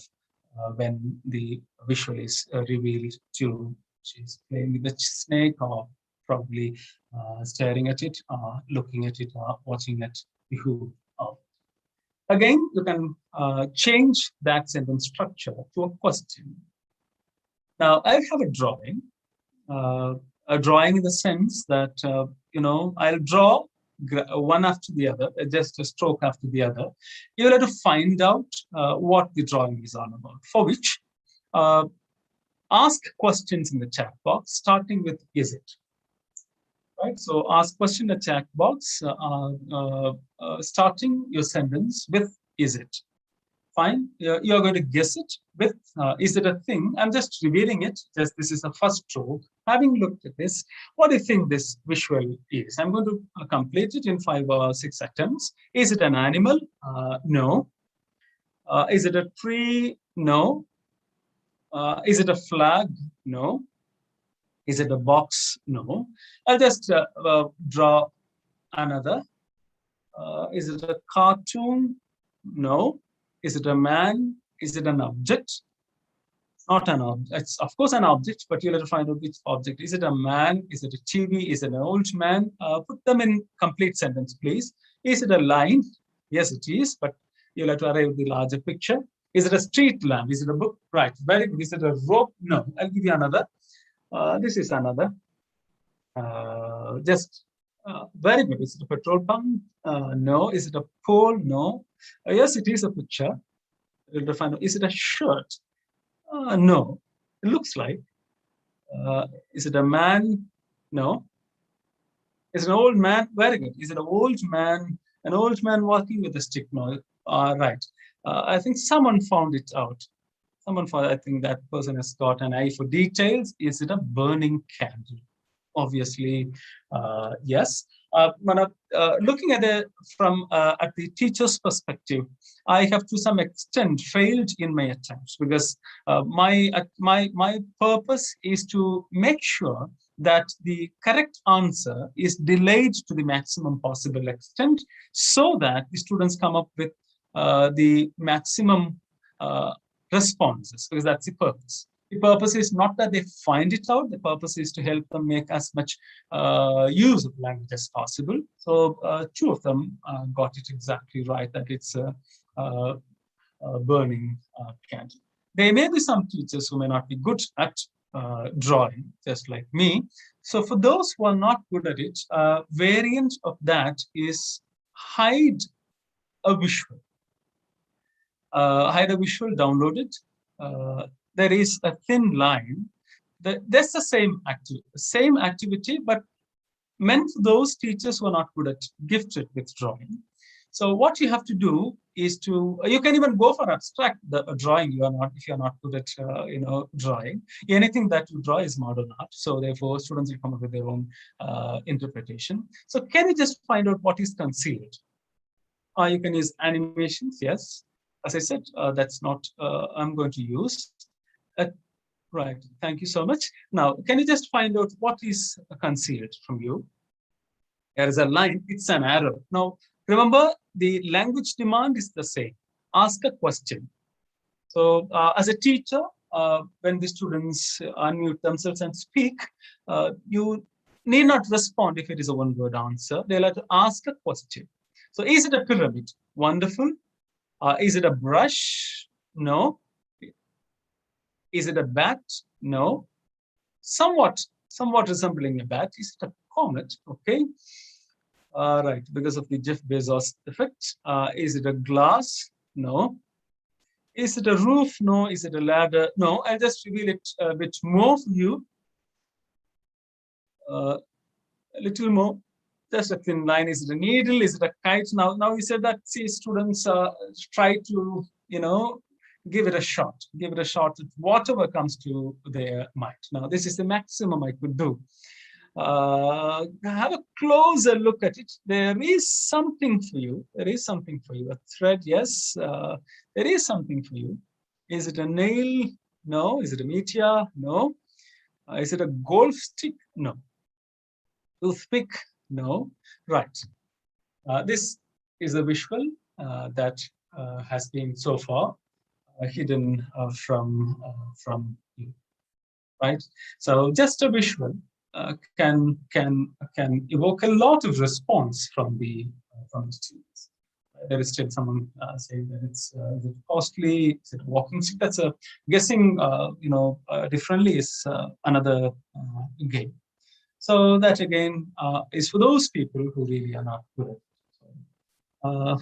[SPEAKER 2] when the visual is revealed to she's playing with the snake, or probably staring at it, looking at it, or watching at the who. Again, you can change that sentence structure to a question. Now, I have a drawing in the sense that, I'll draw one after the other, just a stroke after the other. You'll have to find out what the drawing is all about, for which ask questions in the chat box, starting with is it. Right, so ask question in the chat box, starting your sentence with is it. Fine, you're going to guess it with is it a thing? I'm just revealing it, just this is the first stroke. Having looked at this, what do you think this visual is? I'm going to complete it in 5 or 6 attempts. Is it an animal? No. Is it a tree? No. Is it a flag? No. Is it a box? No. I'll just draw another. Is it a cartoon? No. Is it a man? Is it an object? Not an object. It's of course an object, but you'll have to find out which object. Is it a man? Is it a TV? Is it an old man? Put them in complete sentence, please. Is it a line? Yes, it is, but you'll have to arrive at the larger picture. Is it a street lamp? Is it a book? Right, very good. Is it a rope? No. I'll give you another. This is another. Just Very good. Is it a petrol pump? No. Is it a pole? No. Yes, it is a picture. We'll define. Is it a shirt? No. It looks like. Is it a man? No. Is it an old man? Very good. Is it an old man? An old man walking with a stick? No. Right. I think someone found it out. Someone found. I think that person has got an eye for details. Is it a burning candle? Obviously, yes. Looking at it from at the teacher's perspective, I have to some extent failed in my attempts because my purpose is to make sure that the correct answer is delayed to the maximum possible extent, so that the students come up with the maximum responses, because that's the purpose. The purpose is not that they find it out. The purpose is to help them make as much use of language as possible. So two of them got it exactly right, that it's a burning candle. There may be some teachers who may not be good at drawing, just like me. So for those who are not good at it, variant of that is hide a visual. Hide a visual, download it. There is a thin line. That's the same activity, but meant for those teachers who are not good at gifted with drawing. So what you have to do is to, you can even go for abstract drawing. You are not, if you are not good at drawing. Anything that you draw is modern art. So therefore, students will come up with their own interpretation. So can you just find out what is concealed? You can use animations. Yes, as I said, that's not I'm going to use. Right. Thank you so much. Now, can you just find out what is concealed from you? There is a line. It's an arrow. Now, remember, the language demand is the same. Ask a question. So as a teacher, when the students unmute themselves and speak, you need not respond if it is a one-word answer. They'll have to ask a question. So is it a pyramid? Wonderful. Is it a brush? No. Is it a bat? No. Somewhat resembling a bat. Is it a comet? Okay. Right, because of the Jeff Bezos effect. Is it a glass? No. Is it a roof? No. Is it a ladder? No. I'll just reveal it a bit more for you. A little more. Just a thin line. Is it a needle? Is it a kite? Now we said that, see, students try to, give it a shot. Give it a shot at whatever comes to their mind. Now, this is the maximum I could do. Have a closer look at it. There is something for you. There is something for you. A thread, yes. There is something for you. Is it a nail? No. Is it a meteor? No. Is it a golf stick? No. Toothpick? No. Right. This is a visual that has been so far hidden from you. Right. So just a visual can evoke a lot of response from the students. There is still someone saying that is it costly? Is it a walking stick? That's a guessing. Differently is another game. So that again is for those people who really are not good at it. So,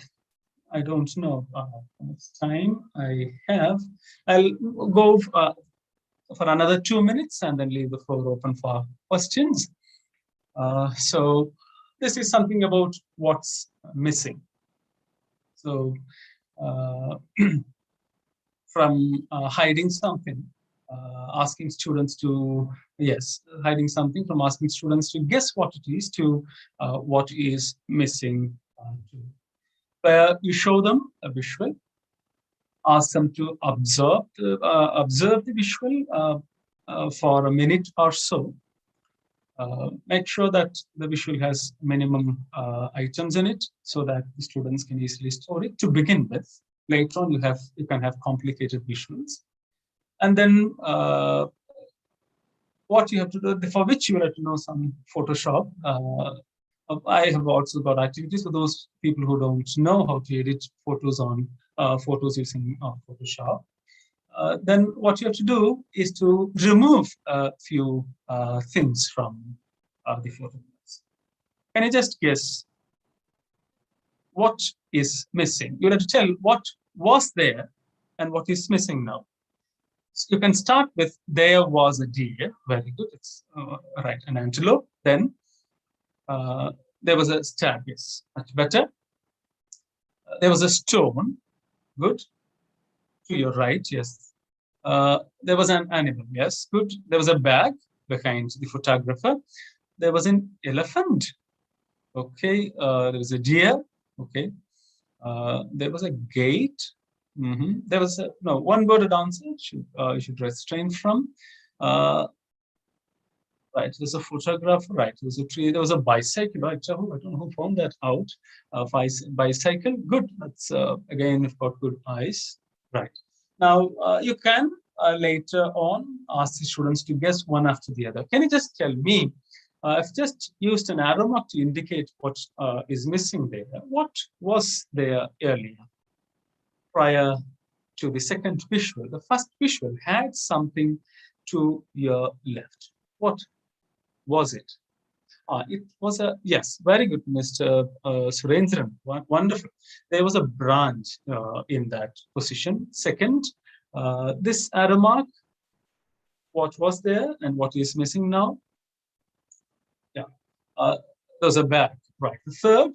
[SPEAKER 2] I don't know how much time I have. I'll go for another 2 minutes and then leave the floor open for questions. So this is something about what's missing. So from hiding something, asking students to, hiding something, from asking students to guess what it is, to what is missing. Where you show them a visual, ask them to observe the visual for a minute or so. Make sure that the visual has minimum items in it, so that the students can easily store it to begin with. Later on, you can have complicated visuals, and then what you have to do, for which you will have to know some Photoshop. I have also got activities for those people who don't know how to edit photos on photos using Photoshop. Then what you have to do is to remove a few things from the photographs. Can you just guess what is missing? You'll have to tell what was there and what is missing now. So you can start with there was a deer. Very good. It's right, an antelope. Then there was a stag. Yes, much better. There was a stone. Good. To your right, yes. There was an animal. Yes, good. There was a bag behind the photographer. There was an elephant. Okay. There was a deer. Okay. There was a gate. There was a no one-worded answer. You should refrain from. Right, there's a photographer. Right, there's a tree. There was a bicycle. Right, I don't know who found that out. Bicycle. Good. That's again, you've got good eyes. Right. Now you can later on ask the students to guess one after the other. Can you just tell me? I've just used an arrow mark to indicate what is missing there. What was there earlier, prior to the second visual? The first visual had something to your left. What was it? It was a, yes, very good, Mr. Surendran. Wonderful. There was a branch in that position. Second, this arrow mark, what was there and what is missing now? Yeah, there's a bag, right. The third,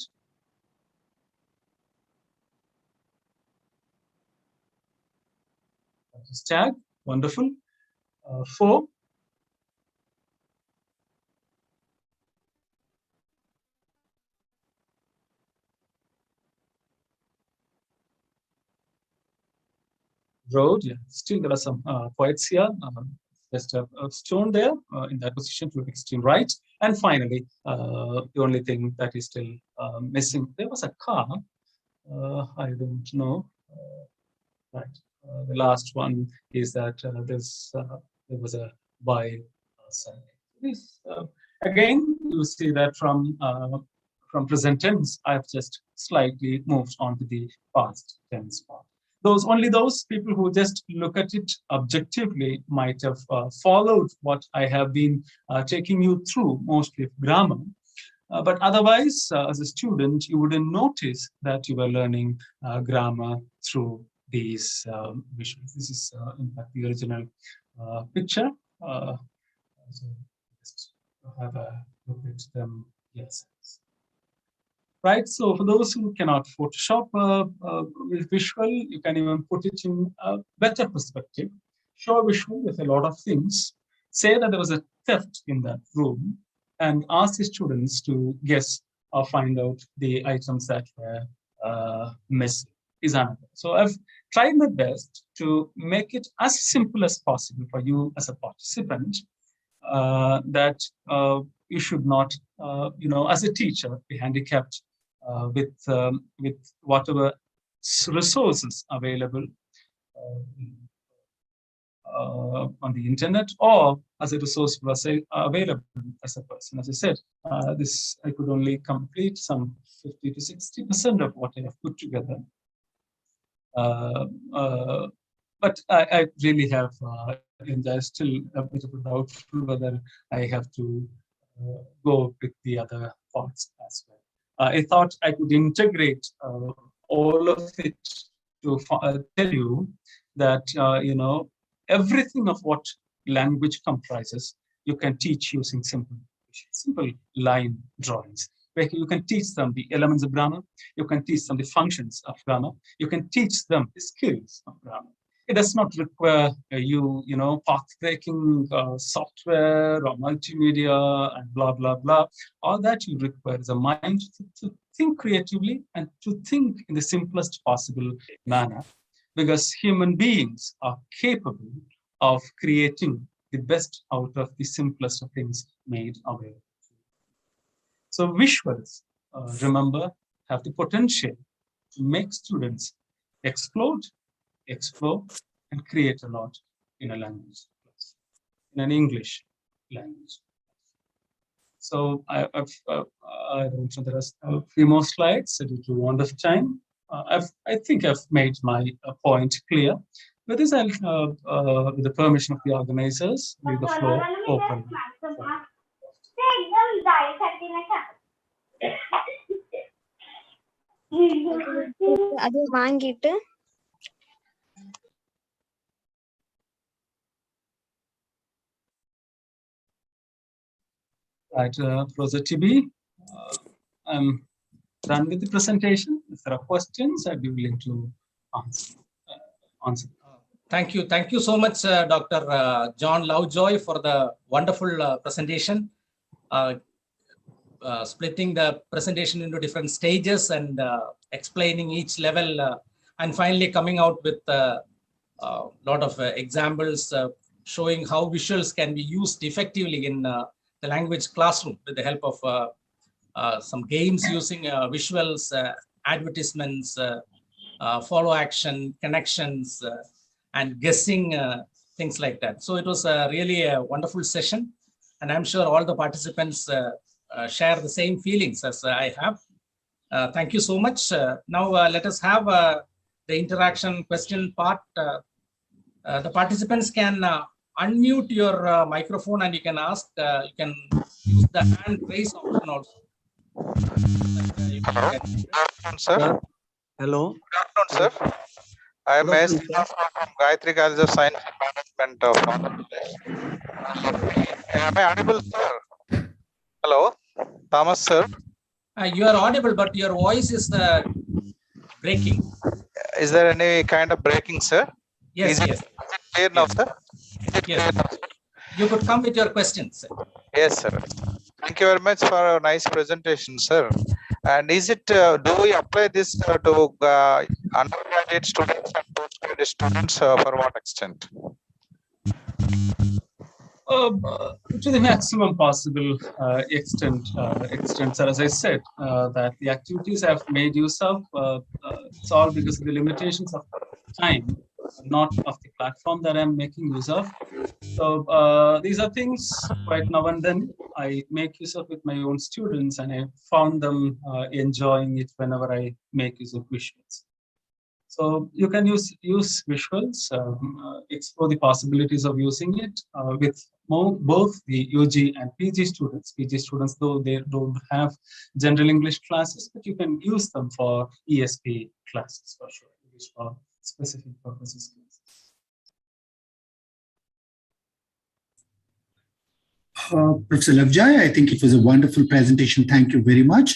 [SPEAKER 2] tag, wonderful. 4, road. Yeah, still there are some poets here. Just a stone there in that position to the extreme right. And finally, the only thing that is still missing, there was a car. I don't know. Right. The last one is that there was a bicycle. This again, you see that from present tense, I've just slightly moved on to the past tense part. Only those people who just look at it objectively might have followed what I have been taking you through, mostly grammar. But otherwise, as a student, you wouldn't notice that you were learning grammar through these visuals. This is, in fact, the original picture. So just have a look at them. Yes. Right, so for those who cannot Photoshop with visual, you can even put it in a better perspective. Show a visual with a lot of things. Say that there was a theft in that room and ask the students to guess or find out the items that were missing. So I've tried my best to make it as simple as possible for you as a participant, that you should not, as a teacher, be handicapped with whatever resources available on the internet, or as a resource available as a person. As I said, I could only complete some 50 to 60% of what I have put together. But I really have, and there's still a bit of a doubt whether I have to go with the other parts as well. I thought I could integrate all of it to tell you that, everything of what language comprises, you can teach using simple line drawings. Where you can teach them the elements of grammar, you can teach them the functions of grammar, you can teach them the skills of grammar. It does not require path-breaking software or multimedia and blah, blah, blah. All that you require is a mind to think creatively and to think in the simplest possible manner, because human beings are capable of creating the best out of the simplest of things made available. So visuals, remember, have the potential to make students explore, and create a lot in a language, in an English language. So I don't know, there are a few more slides due to want of time. I think I've made my point clear. With this, I'll, with the permission of the organizers, leave the floor open.
[SPEAKER 5] அது வாங்கிட்டு
[SPEAKER 2] Right, Professor TB, I'm done with the presentation. If there are questions, I'd be willing to answer.
[SPEAKER 3] Thank you so much, Dr. John Lovejoy, for the wonderful presentation, splitting the presentation into different stages and explaining each level, and finally coming out with a lot of examples showing how visuals can be used effectively in the language classroom with the help of some games using visuals, advertisements, follow action, connections, and guessing, things like that. So it was really a wonderful session, and I'm sure all the participants share the same feelings as I have. Thank you so much. Now let us have the interaction question part. The participants can unmute your microphone and you can ask, you can use the hand raise option also.
[SPEAKER 6] Hello. Good afternoon, sir.
[SPEAKER 7] Hello.
[SPEAKER 6] Good afternoon, sir. I am S. from Gayatri College of Science and Management of Andhra Pradesh. Am I audible, sir? Hello, Thomas, sir.
[SPEAKER 3] You are audible, but your voice is breaking.
[SPEAKER 6] Is there any kind of breaking, sir?
[SPEAKER 3] Yes,
[SPEAKER 6] Is
[SPEAKER 3] yes.
[SPEAKER 6] it clear now, sir? Is it
[SPEAKER 3] Yes.
[SPEAKER 6] clear now, sir?
[SPEAKER 3] You could come with your questions, sir.
[SPEAKER 6] Yes, sir. Thank you very much for a nice presentation, sir. And is it, do we apply this to undergraduate students and postgraduate students for what extent?
[SPEAKER 2] To the maximum possible extent, sir, as I said, that the activities I've made use of, it's all because of the limitations of time, not of the platform that I'm making use of. So these are things quite now and then I make use of with my own students, and I found them enjoying it whenever I make use of visuals. So you can use visuals, explore the possibilities of using it with both the UG and PG students. PG students, though they don't have general English classes, but you can use them for ESP classes for sure, English for specific purposes classes.
[SPEAKER 8] Professor Lovejoy, I think it was a wonderful presentation. Thank you very much.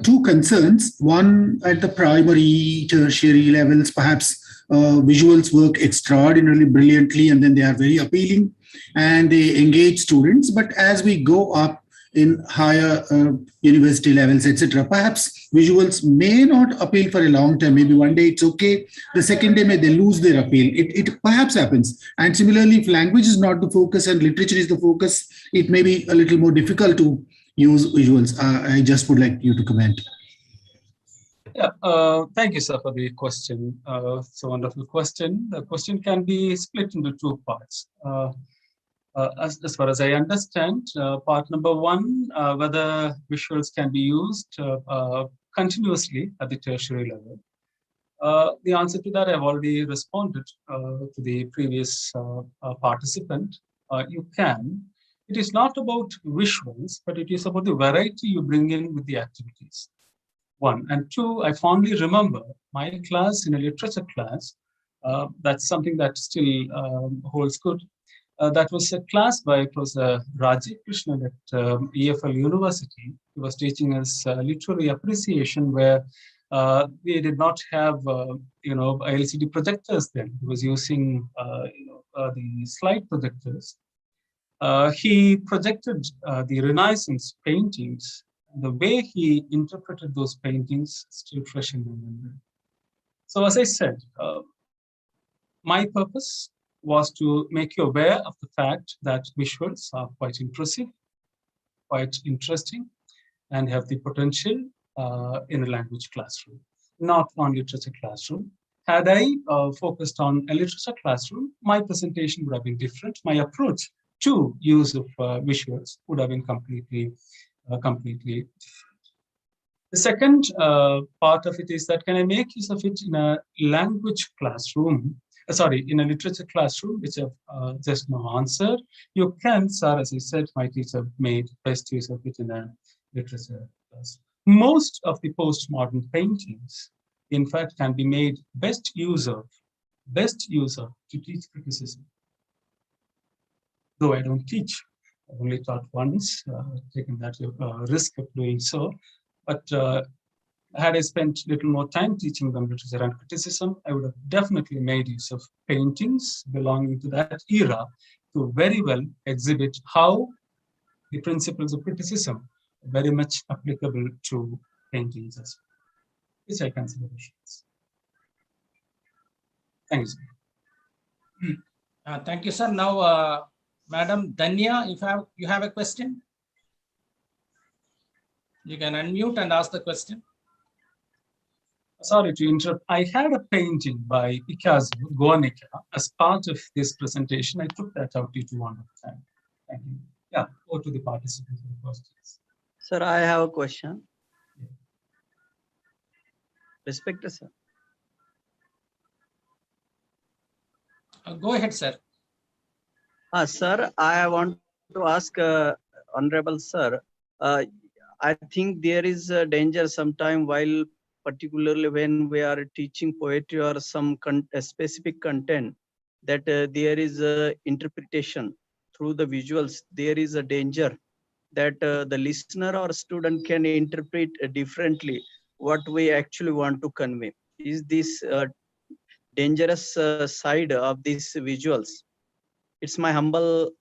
[SPEAKER 8] Two concerns. One, at the primary, tertiary levels, perhaps visuals work extraordinarily brilliantly, and then they are very appealing and they engage students. But as we go up in higher university levels, etc., perhaps visuals may not appeal for a long time. Maybe one day it's okay. The second day, may they lose their appeal. It perhaps happens. And similarly, if language is not the focus and literature is the focus, it may be a little more difficult to use visuals. I just would like you to comment.
[SPEAKER 2] Yeah, thank you, sir, for the question. It's a wonderful question. The question can be split into two parts. As far as I understand, part number one, whether visuals can be used continuously at the tertiary level. The answer to that, I've already responded to the previous participant. You can. It is not about visuals, but it is about the variety you bring in with the activities. One. And two, I fondly remember my class in a literature class. That's something that still holds good. That was a class by Professor Rajiv Krishnan at ESL University. He was teaching us literary appreciation, where we did not have, LCD projectors then. He was using, the slide projectors. He projected the Renaissance paintings. The way he interpreted those paintings still fresh in my memory. So as I said, my purpose was to make you aware of the fact that visuals are quite impressive, quite interesting, and have the potential in a language classroom, not one literature classroom. Had I focused on a literature classroom, my presentation would have been different. My approach to use of visuals would have been completely different. The second part of it is that, can I make use of it in a language classroom? In a literature classroom, which I've just now answered. You can, sir, as I said, my teacher made best use of it in a literature classroom. most of the postmodern paintings, in fact, can be made best use of to teach criticism. Though I don't teach, I've only taught once, taken that risk of doing so. But had I spent a little more time teaching them literature and criticism, I would have definitely made use of paintings belonging to that era to very well exhibit how the principles of criticism are very much applicable to paintings as well, which I consider issues. Thanks.
[SPEAKER 3] Thank you, sir. Now, Madam Danya, if you have a question, you can unmute and ask the question.
[SPEAKER 2] Sorry to interrupt. I had a painting by Picasso, Guernica, as part of this presentation. I took that out due to one of time. Thank you. Yeah, go to the participants with the questions.
[SPEAKER 5] Sir, I have a question. Respected sir.
[SPEAKER 3] Go ahead, sir.
[SPEAKER 5] Sir, I want to ask Honorable Sir, I think there is a danger sometime while, particularly when we are teaching poetry or some specific content, that there is a interpretation through the visuals. There is a danger that the listener or student can interpret differently what we actually want to convey. Is this dangerous side of these visuals? It's my humble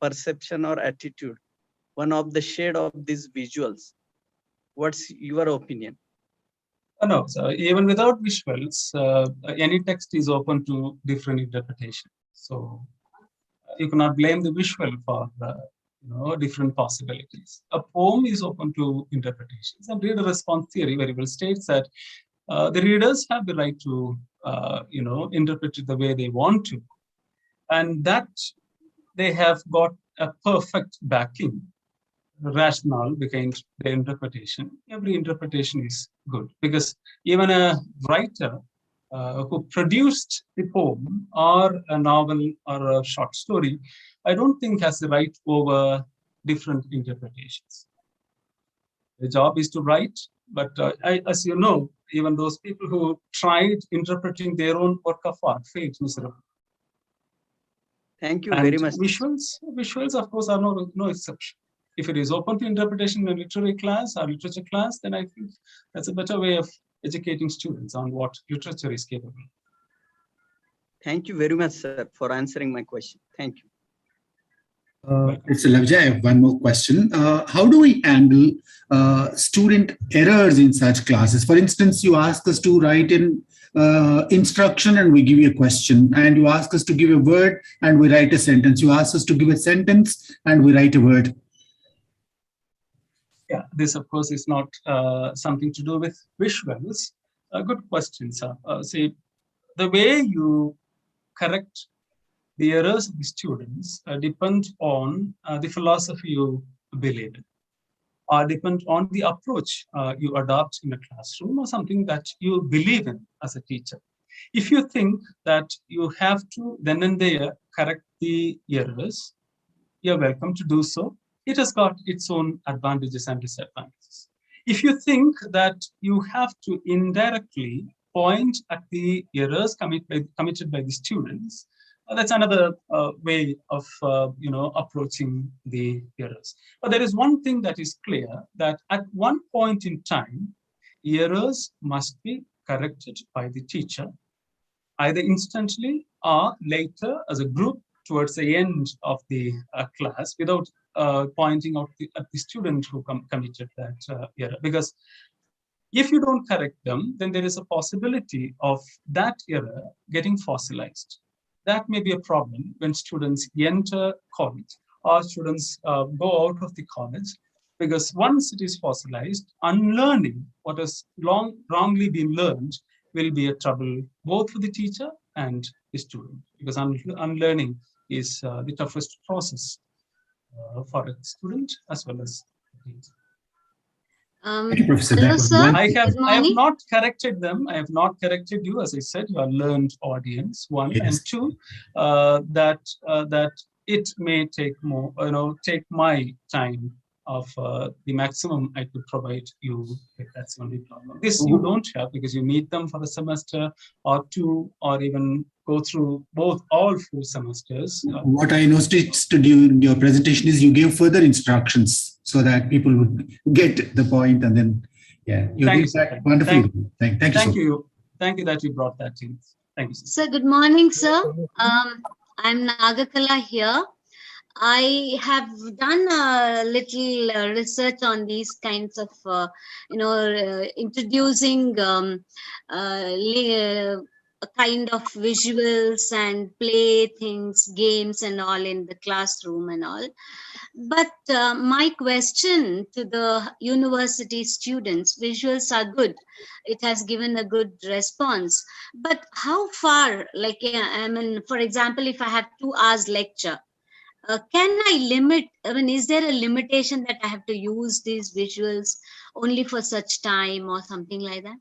[SPEAKER 5] perception or attitude. One of the shade of these visuals. What's your opinion?
[SPEAKER 2] No, so even without visuals, any text is open to different interpretation. So you cannot blame the visual for different possibilities. A poem is open to interpretations, and reader response theory very well states that the readers have the right to interpret it the way they want to, and that they have got a perfect backing rationale behind the interpretation. Every interpretation is good, because even a writer who produced the poem or a novel or a short story, I don't think has the right over different interpretations. The job is to write, but as you know, even those people who tried interpreting their own work of art failed miserably.
[SPEAKER 5] Thank you
[SPEAKER 2] And
[SPEAKER 5] very much.
[SPEAKER 2] Visuals, of course, are no exception. If it is open to interpretation in a literary class or literature class, then I think that's a better way of educating students on what literature is capable of.
[SPEAKER 5] Thank you very much, sir, for answering my question. Thank you.
[SPEAKER 8] It's Lavjay. I have one more question. How do we handle student errors in such classes? For instance, you ask us to write in instruction and we give you a question, and you ask us to give a word and we write a sentence. You ask us to give a sentence and we write a word.
[SPEAKER 2] Yeah, this of course is not something to do with visuals. Good question, sir. See, the way you correct the errors of the students depend on the philosophy you believe in, or depend on the approach you adopt in a classroom, or something that you believe in as a teacher. If you think that you have to then and there correct the errors, you're welcome to do so. It has got its own advantages and disadvantages. If you think that you have to indirectly point at the errors committed by the students, that's another way of approaching the errors. But there is one thing that is clear, that at one point in time, errors must be corrected by the teacher, either instantly or later as a group towards the end of the class, without pointing out at the student who committed that error. Because if you don't correct them, then there is a possibility of that error getting fossilized. That may be a problem when students enter college or students go out of the college, because once it is fossilized, unlearning what has wrongly been learned will be a trouble both for the teacher and the student, because unlearning is the toughest process for a student as well as the teacher.
[SPEAKER 8] Thank you, Professor.
[SPEAKER 7] Hello, sir.
[SPEAKER 2] I have
[SPEAKER 7] Good morning.
[SPEAKER 2] not corrected them. I have not corrected you. As I said, you are learned audience, one.
[SPEAKER 8] Yes.
[SPEAKER 2] And two, that it may take more, take my time of the maximum I could provide you, if that's the only problem. This you don't have because you meet them for a semester or two, or even go through all 4 semesters.
[SPEAKER 8] What I noticed during your presentation is you gave further instructions so that people would get the point, and then, yeah, you did that wonderfully. Thank you.
[SPEAKER 2] Thank you. Thank you that you brought that in. Thank you, sir.
[SPEAKER 7] Sir, good morning, sir. I'm Nagakala here. I have done a little research on these kinds of, introducing a kind of visuals and play things, games and all in the classroom and all. But my question to the university students, visuals are good. It has given a good response. But how far, like, I mean, for example, if I have 2 hours lecture, can I limit, is there a limitation that I have to use these visuals only for such time or something like that?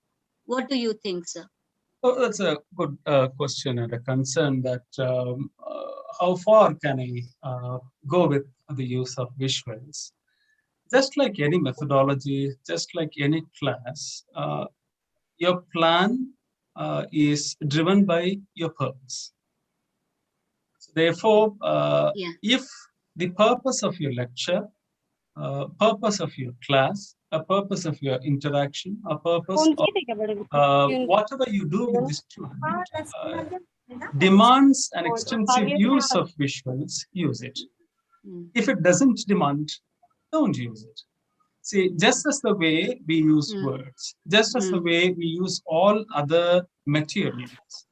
[SPEAKER 7] What do you think, sir?
[SPEAKER 2] Oh, that's a good question and a concern that how far can I go with the use of visuals? Just like any methodology, just like any class, your plan is driven by your purpose. So therefore, if the purpose of your lecture, purpose of your class, a purpose of your interaction, a purpose of whatever you do with the student demands an extensive use of visuals, use it. If it doesn't demand, don't use it. See, just as the way we use words, just as the way we use all other materials,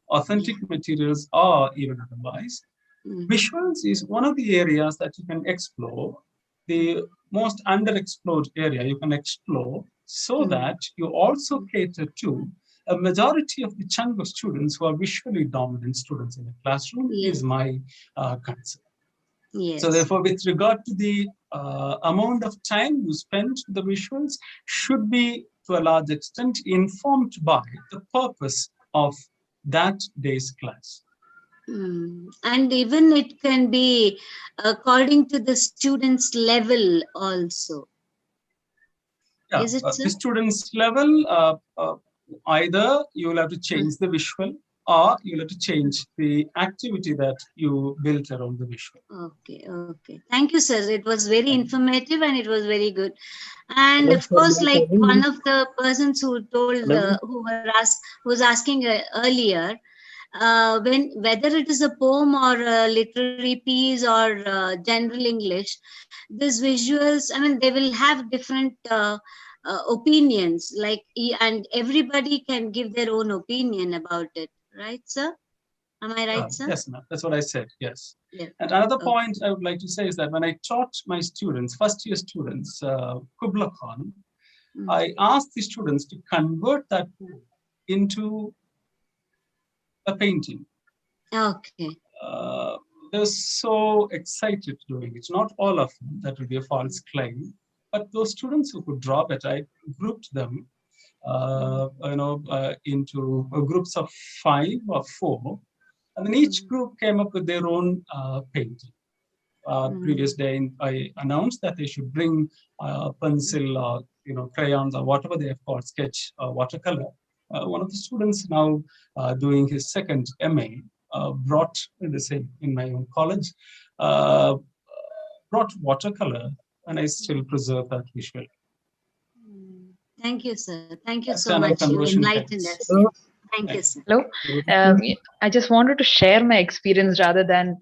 [SPEAKER 2] authentic materials or even otherwise, visuals is one of the areas that you can explore, the most underexplored area you can explore, so that you also cater to a majority of the chunk of students who are visually dominant students in the classroom, is my concern.
[SPEAKER 7] Yes.
[SPEAKER 2] So therefore, with regard to the amount of time you spend with the visuals should be, to a large extent, informed by the purpose of that day's class.
[SPEAKER 7] And even it can be according to the student's level also.
[SPEAKER 2] Yeah,
[SPEAKER 7] is it,
[SPEAKER 2] the student's level, either you will have to change the visual, or you'll have to change the activity that you built around the visual.
[SPEAKER 7] Okay, okay. Thank you, sir. It was very informative and it was very good. And of course, like one of the persons who told, who was asking earlier, whether it is a poem or a literary piece or general English, these visuals, they will have different opinions, like, and everybody can give their own opinion about it. Right, sir? Am I right, sir?
[SPEAKER 2] Yes, ma'am. That's what I said. Yes.
[SPEAKER 7] Yeah.
[SPEAKER 2] And another point I would like to say is that when I taught my students, first-year students, Kubla Khan, I asked the students to convert that into a painting.
[SPEAKER 7] Okay.
[SPEAKER 2] They're so excited doing it. Not all of them, that would be a false claim. But those students who could draw better, I grouped them into groups of 5 or 4, and then each group came up with their own painting. Previous day, I announced that they should bring pencil or crayons or whatever they have called, sketch or watercolor. One of the students now doing his second MA brought in my own college, brought watercolor, and I still preserve that visual.
[SPEAKER 7] Thank you, sir. Thank you so much. You enlightened us. Thank you, sir.
[SPEAKER 9] Hello. I just wanted to share my experience rather than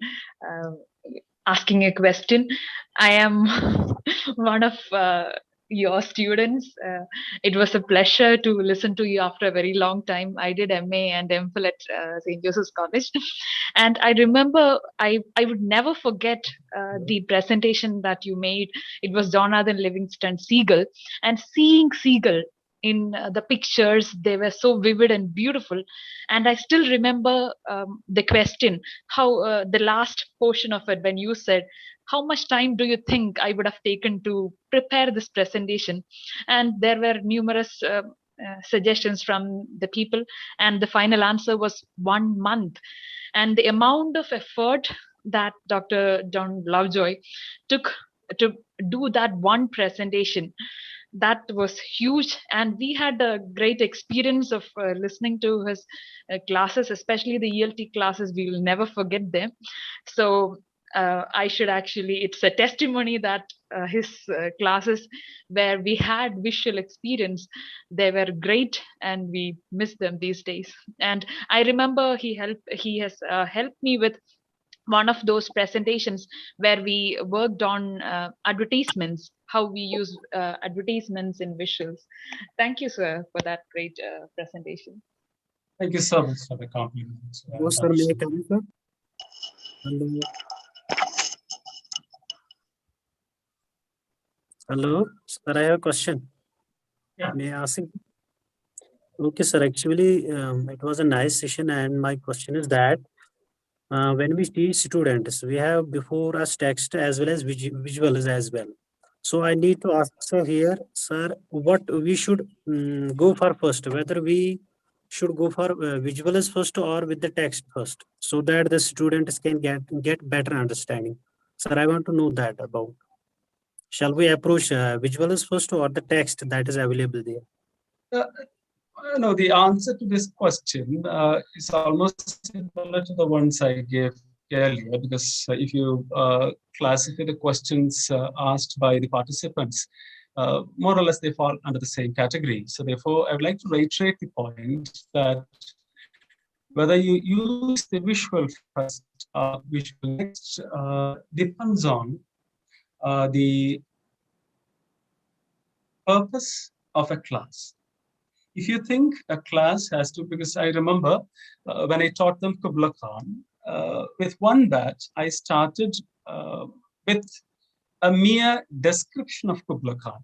[SPEAKER 9] asking a question. I am one of your students. It was a pleasure to listen to you after a very long time. I did MA and MPhil at St. Joseph's College. And I remember I would never forget the presentation that you made. It was Jonathan Livingston Seagull. And seeing Seagull in the pictures, they were so vivid and beautiful. And I still remember the question, how the last portion of it, when you said, how much time do you think I would have taken to prepare this presentation? And there were numerous suggestions from the people. And the final answer was 1 month. And the amount of effort that Dr. John Lovejoy took to do that one presentation. That was huge, and we had a great experience of listening to his classes, especially the ELT classes. We will never forget them. So I should actually, it's a testimony that his classes where we had visual experience, they were great, and we miss them these days. And I remember he has helped me with one of those presentations where we worked on advertisements, how we use advertisements in visuals. Thank you, sir, for that great presentation.
[SPEAKER 2] Thank you so much for the compliment.
[SPEAKER 10] Hello, sir. May I come in, sir? Hello. Hello, sir. I have a question.
[SPEAKER 2] Yeah.
[SPEAKER 10] May I ask? Okay, sir. Actually, it was a nice session, and my question is that when we teach students, we have before us text as well as visuals as well. So I need to ask sir here, sir, what we should go for first, whether we should go for visuals first or with the text first, so that the students can get better understanding. Sir, I want to know that about. Shall we approach visuals first or the text that is available there?
[SPEAKER 2] No, the answer to this question is almost similar to the ones I gave earlier, because if you classify the questions asked by the participants, more or less they fall under the same category. So therefore, I would like to reiterate the point that whether you use the visual first or visual next depends on the purpose of a class. If you think a class has to, because I remember when I taught them Kubla Khan, with one batch, I started with a mere description of Kubla Khan,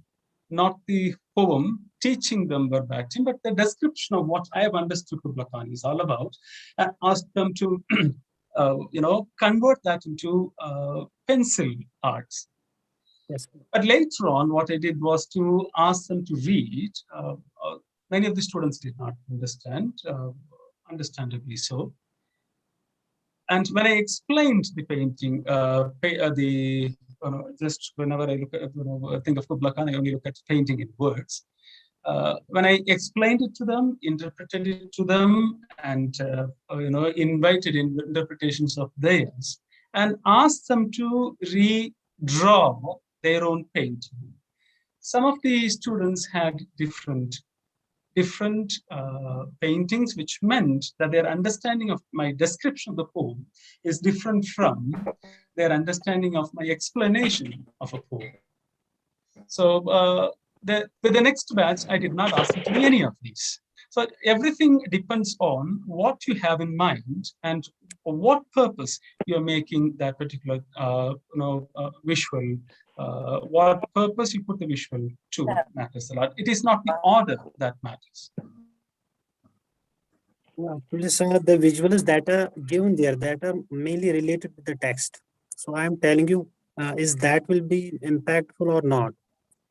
[SPEAKER 2] not the poem, teaching them verbatim, but the description of what I have understood Kubla Khan is all about, and asked them to, convert that into pencil arts.
[SPEAKER 10] Yes.
[SPEAKER 2] But later on, what I did was to ask them to read. Many of the students did not understand, understandably so. And when I explained the painting, just whenever I look at, think of Kubla Khan, I only look at painting in words. When I explained it to them, interpreted it to them, and invited in interpretations of theirs, and asked them to redraw their own painting. Some of the students had different paintings, which meant that their understanding of my description of the poem is different from their understanding of my explanation of a poem. So with the next batch, I did not ask them to do any of these. So everything depends on what you have in mind and for what purpose you're making that particular visual. What purpose you put the visual to matters a lot. It is not the order that matters.
[SPEAKER 10] Actually, sir, the visuals that are given there, that are mainly related to the text. So I'm telling you, is that will be impactful or not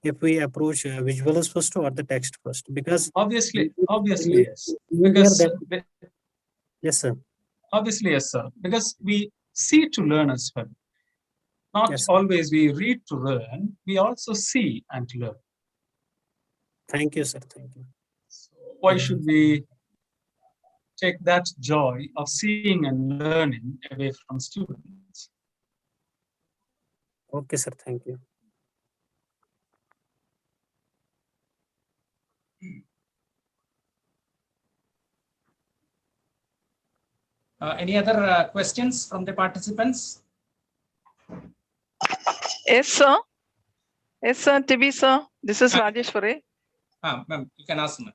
[SPEAKER 10] if we approach visuals first or the text first? Because
[SPEAKER 2] obviously yes. Because
[SPEAKER 10] yes, sir.
[SPEAKER 2] Obviously yes, sir. Because we see to learn as well. Not
[SPEAKER 10] yes,
[SPEAKER 2] always we read to learn. We also see and learn.
[SPEAKER 10] Thank you, sir. Thank you.
[SPEAKER 2] So why should we take that joy of seeing and learning away from students?
[SPEAKER 10] Okay, sir. Thank you.
[SPEAKER 3] Any other questions from the participants?
[SPEAKER 11] Yes, sir. Yes, sir. TB, sir. This is Rajeshwari.
[SPEAKER 3] Ma'am, you can ask me.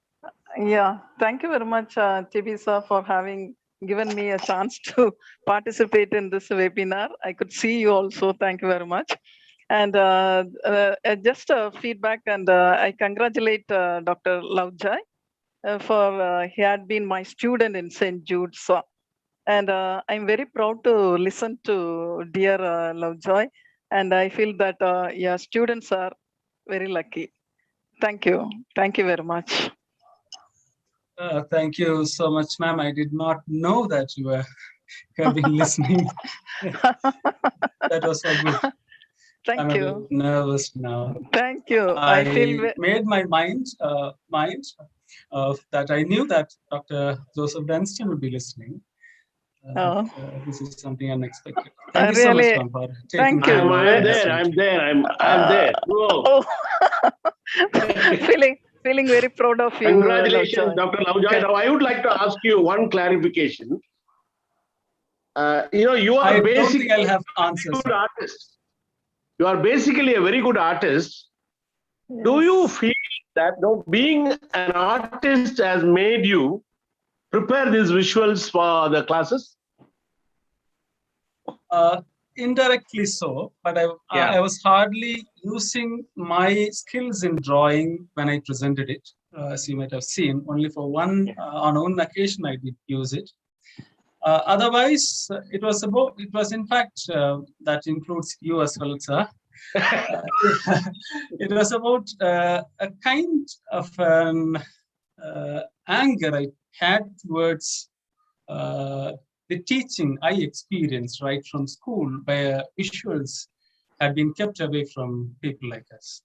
[SPEAKER 11] Yeah. Thank you very much, TB, sir, for having given me a chance to participate in this webinar. I could see you also. Thank you very much. And just a feedback, and I congratulate Dr. Lavjai for he had been my student in St. Jude's. So, and I'm very proud to listen to dear Lavjai. And I feel that your students are very lucky. Thank you. Thank you very much.
[SPEAKER 2] Thank you so much, ma'am. I did not know that you have been listening. That was so good.
[SPEAKER 11] Thank
[SPEAKER 2] I'm
[SPEAKER 11] you.
[SPEAKER 2] a bit nervous now.
[SPEAKER 11] Thank you.
[SPEAKER 2] I
[SPEAKER 11] feel
[SPEAKER 2] made my mind that I knew that Dr. Joseph Dunstan would be listening.
[SPEAKER 11] Oh.
[SPEAKER 2] This is something unexpected.
[SPEAKER 11] I
[SPEAKER 2] Thank you so much,
[SPEAKER 11] really-
[SPEAKER 2] ma'am, for taking
[SPEAKER 11] thank you.
[SPEAKER 2] time.
[SPEAKER 12] I'm there. I'm there. Whoa.
[SPEAKER 11] feeling very proud of you.
[SPEAKER 12] Congratulations,
[SPEAKER 11] Lavjoy.
[SPEAKER 12] Dr. Lavjoy. Now, I would like to ask you one clarification. You are
[SPEAKER 2] I don't
[SPEAKER 12] basically
[SPEAKER 2] think I'll have answers.
[SPEAKER 12] a good artist. You are basically a very good artist. Do you feel that being an artist has made you prepare these visuals for the classes?
[SPEAKER 2] Indirectly so, but I was hardly using my skills in drawing when I presented it. As you might have seen, only for on one occasion I did use it. Otherwise, it was in fact, that includes you as well, sir. It was about a kind of an anger I had towards the teaching I experienced right from school, where visuals had been kept away from people like us.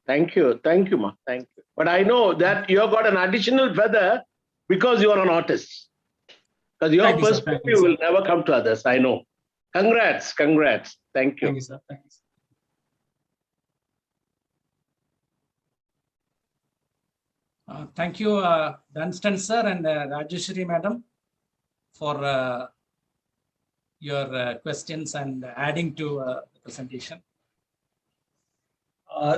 [SPEAKER 12] Thank you, ma. Thank you. But I know that you have got an additional feather because you are an artist. Because your perspective will never come to others. I know. Congrats. Thank you.
[SPEAKER 2] Thank you, sir. Thank you.
[SPEAKER 3] Thank you, Dunstan sir and Rajeshwari madam, for your questions and adding to the presentation.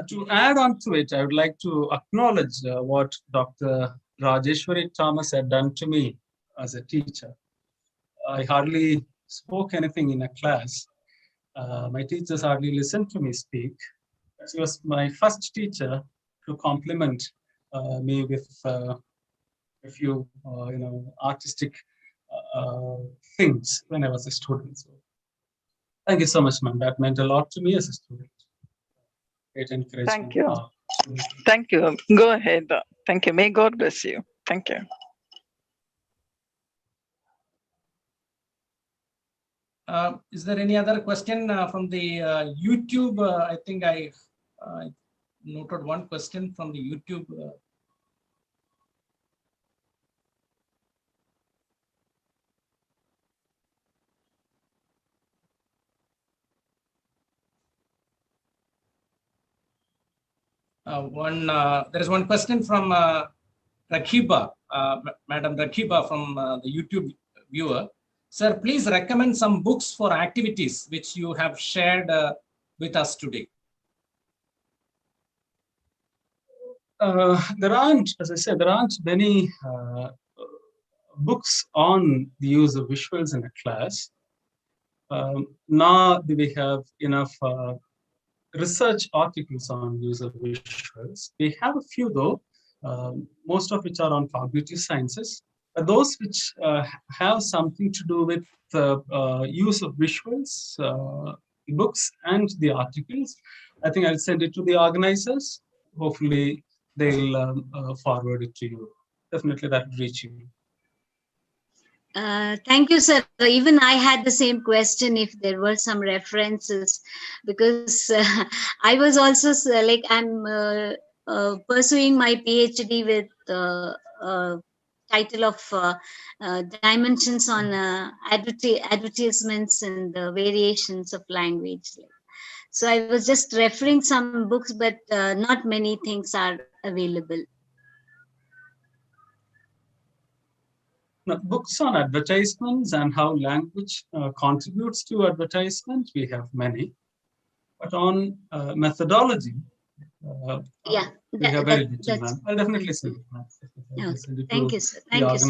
[SPEAKER 2] To add on to it, I would like to acknowledge what Dr. Rajeshwari Thomas had done to me as a teacher. I hardly spoke anything in a class. My teachers hardly listened to me speak. She was my first teacher to compliment me with a few, artistic things when I was a student. So, thank you so much, ma'am. That meant a lot to me as a student. Great encouragement.
[SPEAKER 11] Thank you. Thank you. Go ahead. Thank you. May God bless you. Thank you.
[SPEAKER 3] Is there any other question from the YouTube? I think I noted one question from the YouTube. There is one question from Rakhiba, Madam Rakhiba from the YouTube viewer. Sir, please recommend some books for activities which you have shared with us today.
[SPEAKER 2] There aren't, as I said, there aren't many books on the use of visuals in a class. Nor do we have enough research articles on use of visuals. We have a few though, most of which are on cognitive sciences. Those which have something to do with the use of visuals, books and the articles, I think I'll send it to the organizers. Hopefully they'll forward it to you. Definitely that will reach you.
[SPEAKER 7] Thank you, sir. Even I had the same question if there were some references, because I was also like, I'm pursuing my PhD with title of dimensions on advertisements and the variations of language. So I was just referring some books, but not many things are available.
[SPEAKER 2] Now, books on advertisements and how language contributes to advertisement, we have many. But on methodology, we have very little, ma'am. I'll definitely send it, ma'am.
[SPEAKER 7] Okay. Thank you, sir. Thank you, sir.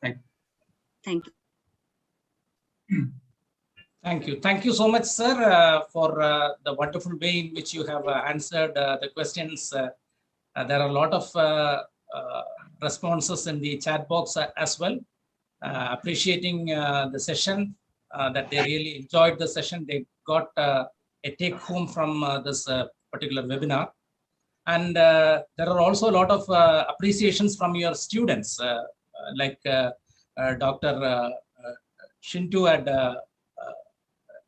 [SPEAKER 7] Thank you. Thank you.
[SPEAKER 3] Thank you. Thank you so much, sir, for the wonderful way in which you have answered the questions. There are a lot of responses in the chat box as well, appreciating the session, that they really enjoyed the session. They got a take home from this particular webinar. And there are also a lot of appreciations from your students, like Dr. Shintu had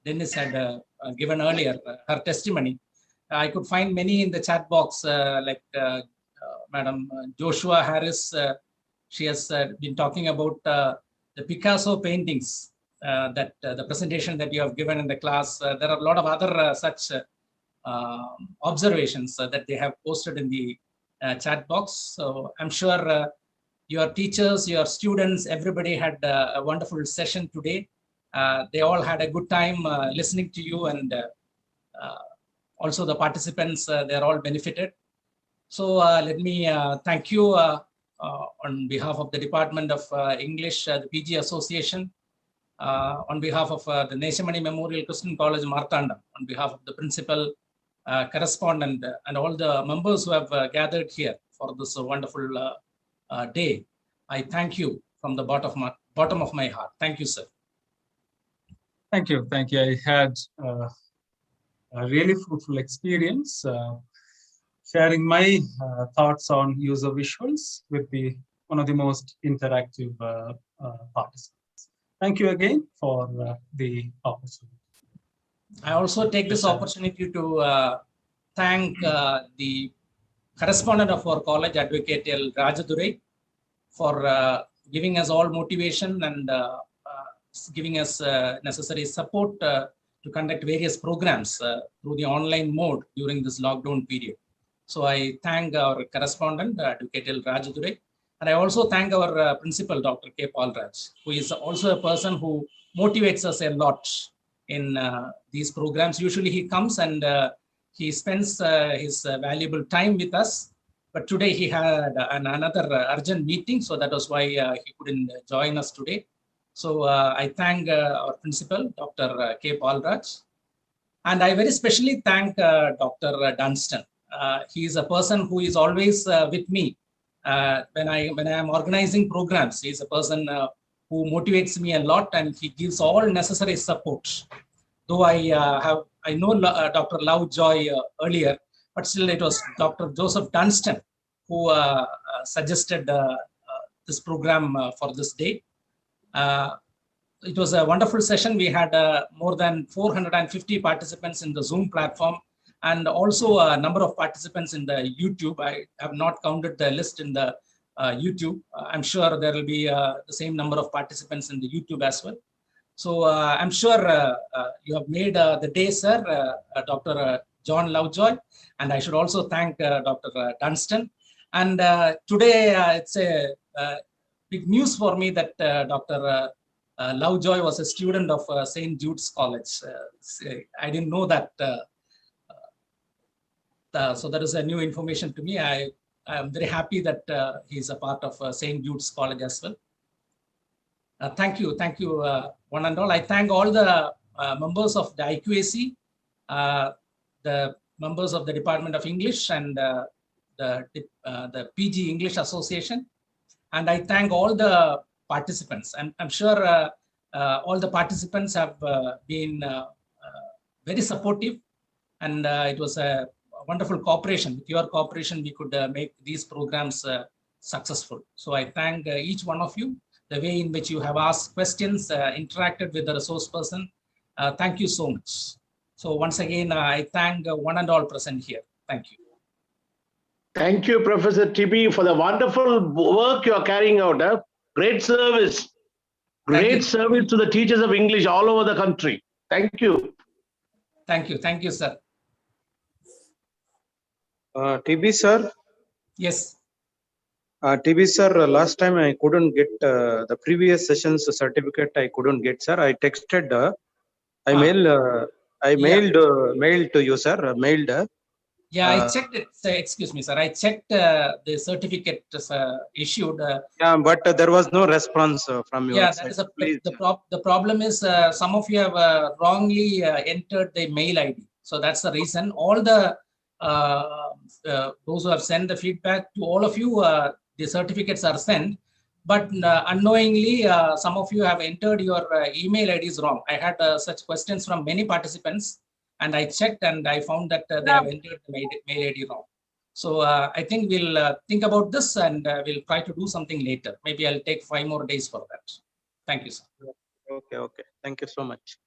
[SPEAKER 3] Dennis had given earlier, her testimony. I could find many in the chat box, like Madam Joshua Harris. She has been talking about the Picasso paintings, that the presentation that you have given in the class. There are a lot of other such observations that they have posted in the chat box. So I'm sure your teachers, your students, everybody had a wonderful session today. They all had a good time listening to you, and also the participants, they're all benefited. So let me thank you on behalf of the Department of English, the PG Association, on behalf of the Neshamani Memorial Christian College, Martanda, on behalf of the principal, correspondent, and all the members who have gathered here for this wonderful day. I thank you from the bottom of my heart. Thank you, sir.
[SPEAKER 2] Thank you. Thank you. I had a really fruitful experience sharing my thoughts on user visuals with one of the most interactive participants. Thank you again for the opportunity.
[SPEAKER 3] I also take this opportunity to thank the correspondent of our college, Advocate L. Rajadurai, for giving us all motivation and giving us necessary support to conduct various programs through the online mode during this lockdown period. So I thank our correspondent, Advocate L. Rajadurai, and I also thank our principal, Dr. K. Palraj, who is also a person who motivates us a lot in these programs. Usually he comes and he spends his valuable time with us, but today he had another urgent meeting, so that was why he couldn't join us today. So I thank our principal, Dr. K. Palraj, and I very specially thank Dr. Dunstan. He is a person who is always with me when I am organizing programs. He is a person who motivates me a lot, and he gives all necessary support. Though I know Dr. Lovejoy earlier, but still it was Dr. Joseph Dunstan who suggested this program for this day. It was a wonderful session. We had more than 450 participants in the Zoom platform, and also a number of participants in the YouTube. I have not counted the list in the YouTube. I'm sure there will be the same number of participants in the YouTube as well. So I'm sure you have made the day, sir, Dr. John Lovejoy, and I should also thank Dr. Dunstan. And today it's a big news for me that Dr. Lovejoy was a student of St. Jude's College. I didn't know that. So that is a new information to me. I am very happy that he's a part of St. Jude's College as well. Thank you, one and all. I thank all the members of the IQAC, the members of the Department of English, and the PG English Association. And I thank all the participants. And I'm sure all the participants have been very supportive, and it was a wonderful cooperation. With your cooperation, we could make these programs successful. So I thank each one of you, the way in which you have asked questions, interacted with the resource person. Thank you so much. So once again, I thank one and all present here. Thank you.
[SPEAKER 12] Thank you, Professor TB, for the wonderful work you are carrying out. Great service. Great service to the teachers of English all over the country. Thank you.
[SPEAKER 3] Thank you. Thank you, sir.
[SPEAKER 13] TB, sir?
[SPEAKER 3] Yes.
[SPEAKER 13] TB, sir, last time I couldn't get the previous session's certificate. I couldn't get, sir. I texted, mailed to you, sir. Mailed.
[SPEAKER 3] Yeah, I checked it. Excuse me, sir. I checked the certificate issued.
[SPEAKER 13] Yeah, but there was no response from your side.
[SPEAKER 3] The problem is some of you have wrongly entered the mail ID. So that's the reason. All the those who have sent the feedback to all of you, the certificates are sent. But unknowingly, some of you have entered your email IDs wrong. I had such questions from many participants. And I checked and I found that they have entered the mail ID wrong. So I think we'll think about this and we'll try to do something later. Maybe I'll take 5 more days for that. Thank you, sir.
[SPEAKER 13] Okay. Thank you so much.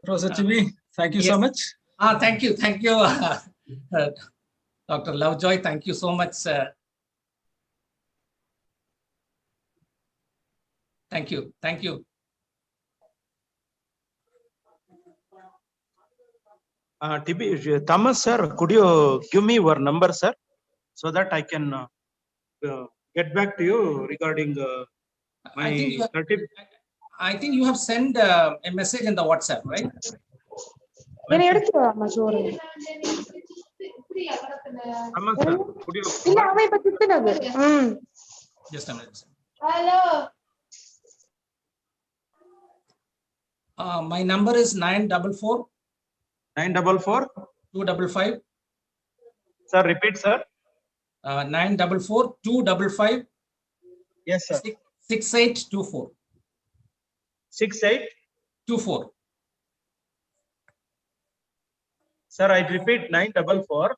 [SPEAKER 2] Professor Tibi, thank you so much.
[SPEAKER 3] Thank you. Dr. Lovejoy, thank you so much. Thank you.
[SPEAKER 13] Thomas, sir, could you give me your number, sir, so that I can get back to you regarding my certificate?
[SPEAKER 3] I think you have sent a message in the WhatsApp, right?
[SPEAKER 13] Thomas, sir, could you?
[SPEAKER 3] Just a minute.
[SPEAKER 14] Hello.
[SPEAKER 3] My number is 944 255.
[SPEAKER 13] Sir, repeat, sir.
[SPEAKER 3] 944 255.
[SPEAKER 13] Yes, sir.
[SPEAKER 3] 6824.
[SPEAKER 13] 6824. Sir, I repeat 944